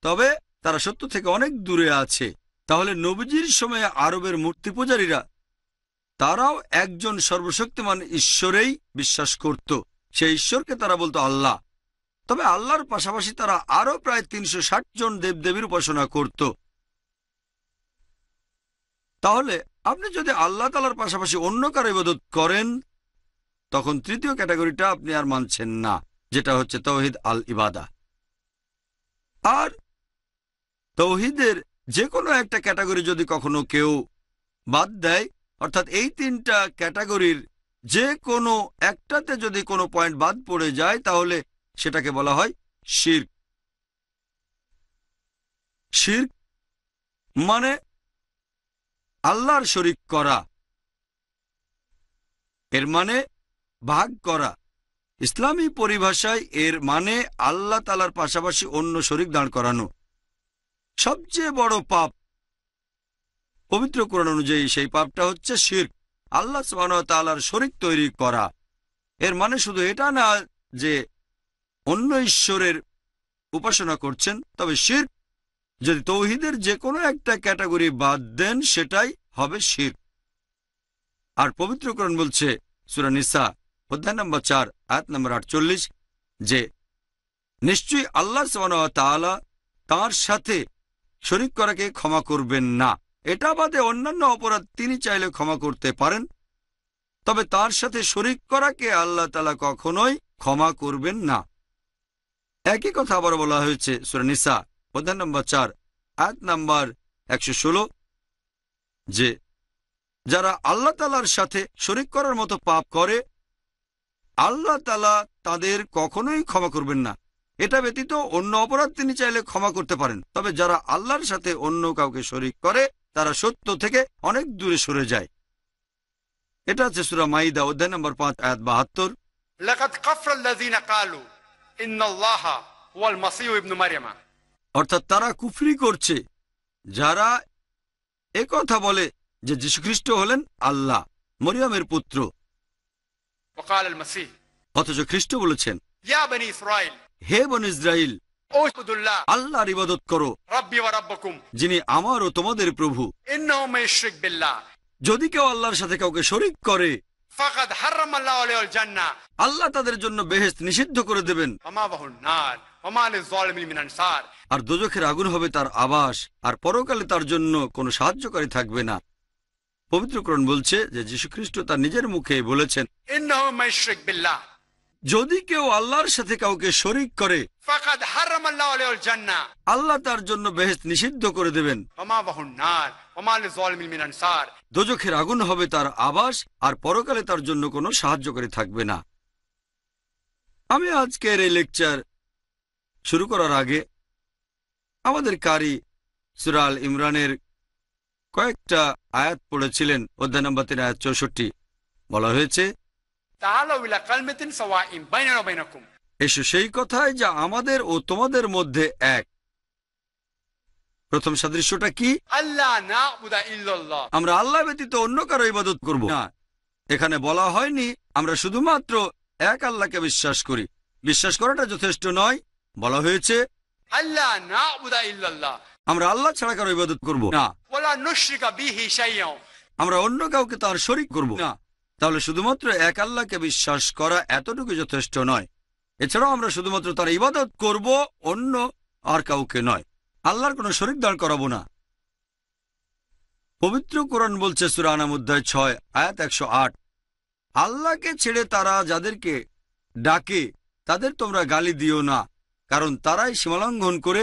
তবে তারা সত্য থেকে অনেক দূরে আছে। তাহলে নবীজির সময়ে আরবের মূর্তি পূজারীরা তারাও একজন সর্বশক্তিমান ঈশ্বরেই বিশ্বাস করত। সেই ঈশ্বরকে তারা বলতো আল্লাহ। তবে আল্লাহর পাশাপাশি তারা আরো প্রায় 360 জন দেবদেবীর উপাসনা করত। তাহলে আপনি যদি আল্লাহ তাআলার পাশাপাশি অন্য কারো ইবাদত করেন তখন তৃতীয় ক্যাটাগরিটা আপনি আর মানছেন না, যেটা হচ্ছে তাওহীদ আল ইবাদা। আর তাওহীদের যে কোনো একটা ক্যাটাগরি যদি কখনো কেউ বাদ দেয়, অর্থাৎ এই তিনটা ক্যাটাগরির যে কোনো একটাতে যদি কোনো পয়েন্ট বাদ পড়ে যায়, তাহলে সেটাকে বলা হয় শিরক। শিরক মানে আল্লাহর শরীক করা, এর মানে ভাগ করা। ইসলামী পরিভাষায় এর মানে আল্লাহ তাআলার পাশাপাশি অন্য শরীক দাঁড় করানো। সবচেয়ে বড় পাপ পবিত্র কোরআন অনুযায়ী সেই পাপটা হচ্ছে শিরক, আল্লাহ সুবহানাহু ওয়া তাআলার শরীক তৈরি করা। এর মানে শুধু এটা না যে অন্য ঈশ্বরের উপাসনা করছেন, তবে শিরক যদি তাওহীদের যে কোনো একটা ক্যাটাগরি বাদ দেন সেটাই হবে শিরক। আর পবিত্র কোরআন বলছে সূরা নিসা অধ্যায় নম্বর 4 আয়াত নম্বর 48 যে নিশ্চয়ই আল্লাহ সুবহানাহু ওয়া তাআলা তাঁর সাথে শরীক করাকে ক্ষমা করবেন না। এটা বাদে অন্যান্য অপরাধ তিনি চাইলে ক্ষমা করতে পারেন, তবে তার সাথে শরীক করাকে আল্লাহ তাআলা কখনোই ক্ষমা করবেন না। একই কথা আবার বলা হয়েছে সূরা নিসা অধ্যায় নম্বর 4 আয়াত নম্বর 116 যে যারা আল্লাহ তাআলার সাথে শরীক করার মতো পাপ করে আল্লাহ তাআলা তাদের কখনোই ক্ষমা করবেন না। এটা ব্যতীত অন্য অপরাধ তিনি চাইলে ক্ষমা করতে পারেন, তবে যারা আল্লাহর সাথে অন্য কাউকে শরীক করে তারা সত্য থেকে অনেক দূরে সরে যায়। এটা আছে সূরা মাইদা অধ্যায় নম্বর 5 আয়াত 72। লাকাদ কাফরাল্লাযীনা ক্বালু ইন্নাল্লাহা হুয়াল মাসীহু ইবনু মারইয়াম। অর্থাৎ তারা কুফরি করছে যারা একথা বলে যে যীশুখ্রিস্ট হলেন আল্লাহ, মরিয়মের পুত্র। ওয়াকাল আল মাসীহ, অথচ খ্রিস্ট বলেছেন ইয়া বনি ইসরাঈল, হে বনী ইসরাইল, উবুদুল্লাহ আল্লাহর ইবাদত করো, রাব্বি ওয়া রাব্বুকুম, যিনি আমার ও তোমাদের প্রভু। ইন্নাহু মান ইউশরিক বিল্লাহ, যদি কেউ আল্লাহর সাথে কাউকে শরীক করে ফাকাদ হারামাল্লাহু আলাইহিল জান্নাহ, আল্লাহ তাদের জন্য বেহেশত নিষিদ্ধ করে দেবেন, ওয়া মাওয়াহুন নার ওয়া মা লিয-যালিমিন মিন আনসার, আর দোজখের আগুন হবে তার আবাস, আর পরকালে তার জন্য কোনো সাহায্যকারী থাকবে না। পবিত্র কোরআন বলছে যে যীশুখ্রিস্ট তার নিজের মুখে বলেছেন ইন্নাহু মান ইউশরিক বিল্লাহ, যদি কেউ আল্লাহর সাথে কাউকে শরীক করে ফাকাদ হারামাল্লাহু আলাইহিল জান্নাহ, আল্লাহ তার জন্য বেহেশত নিষিদ্ধ করে দেবেন, ওয়া মাওয়াহুন নার ওয়া মা লিয-যালিমিন মিন আনসার, দোজখের আগুন হবে তার আবাস, আর পরকালে তার জন্য কোনো সাহায্যকারী থাকবে না। আমি আজকের এই লেকচার শুরু করার আগে আমাদের কারি সূরা আল ইমরানের কয়েকটা আয়াত পড়েছিলেন। অধ্যায় নম্বর 3 আয়াত 64 বলা হয়েছে, তাআলাউ ইলা কালমাতিন সাওয়াইন বাইনানা ওয়া বাইনাকুম, এসো সেই কথায় যা আমাদের ও তোমাদের মধ্যে এক। প্রথম সাদৃশ্যটা কি? আল্লাহ না'বুদা ইল্লাল্লাহ, আমরা আল্লাহ ব্যতীত অন্য কারো ইবাদত করব না। এখানে বলা হয়নি আমরা শুধুমাত্র এক আল্লাহকে বিশ্বাস করি। বিশ্বাস করাটা যথেষ্ট নয়, বলা হয়েছে আল্লাহ না'বুদা ইল্লাল্লাহ, আমরা আল্লাহ ছাড়া কারো ইবাদত করব না, ওয়ালা নুশরিকা বিহি শাইআন, আমরা অন্য কাউকে তার শরীক করব না। তাহলে শুধুমাত্র এক আল্লাহকে বিশ্বাস করা এতটুকু যথেষ্ট নয়। এছাড়াও আমরা শুধুমাত্র তার ইবাদত করব, অন্য আর কাউকে নয়। আল্লাহর কোনো শরীক দাঁড় করাবো না। পবিত্র কোরআন বলছে সূরা আনাম অধ্যায় 6 আয়াত 108, আল্লাহকে ছেড়ে তারা যাদেরকে ডাকে তাদের তোমরা গালি দিও না, কারণ তারাই সীমালঙ্ঘন করে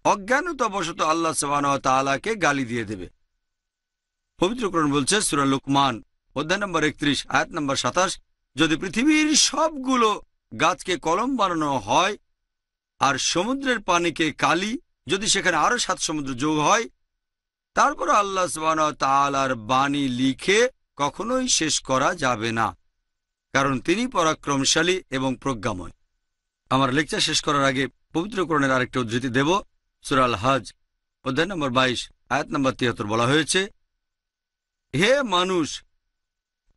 অজ্ঞানতাবশত আল্লাহ সুবহানাহু ওয়া তাআলাকে গালি দিয়ে দেবে। পবিত্র কোরআন বলছে সূরা লুকমান অধ্যায় নম্বর 31 আয়াত নম্বর 27, যদি পৃথিবীর সবগুলো গাছকে কলম বানানো হয় আর সমুদ্রের পানিকে কালি, যদি সেখানে আরো 7 সমুদ্র যোগ হয়, তারপর আল্লাহ সুবহানাহু ওয়া তাআলার বাণী লিখে কখনোই শেষ করা যাবে না, কারণ তিনি পরাক্রমশালী এবং প্রজ্ঞাময়। আমার লেকচার শেষ করার আগে পবিত্র কোরআনের আরেকটা উদ্ধৃতি দেব। সূরা আল হজ অধ্যায় নম্বর 22 আয়াত নম্বর 73 বলা হয়েছে, হে মানুষ,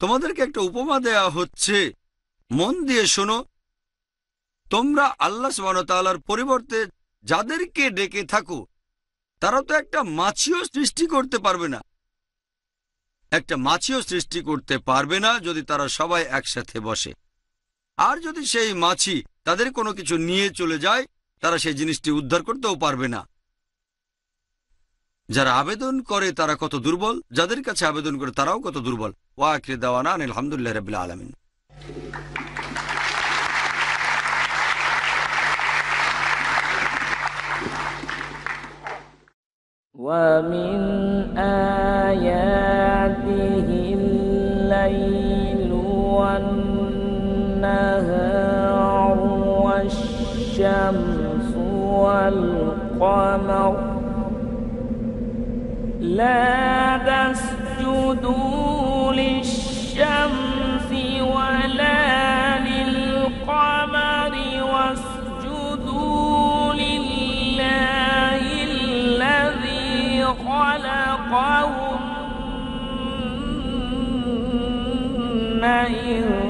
তোমাদেরকে একটা উপমা দেয়া হচ্ছে, মন দিয়ে শোনো। তোমরা আল্লাহ সুবহানাহু ওয়া তাআলার পরিবর্তে যাদেরকে ডেকে থাকো তারা তো একটা মাছিও সৃষ্টি করতে পারবে না। একটা মাছিও সৃষ্টি করতে পারবে না যদি তারা সবাই একসাথে বসে। আর যদি সেই মাছি তাদের কোনো কিছু নিয়ে চলে যায়, তারা সেই জিনিসটি উদ্ধার করতেও পারবে না। যারা আবেদন করে তারা কত দুর্বল, যাদের কাছে আবেদন করে তারাও কত দুর্বল। ওয়া আখিরু দাওয়ানা আলহামদুলিল্লাহি রাব্বিল আলামিন। ومن آياته الليل والنهار والشمس والقمر لا تسجدوا للشمس ولا للقمر واسجدوا لله الذي خلقهن إن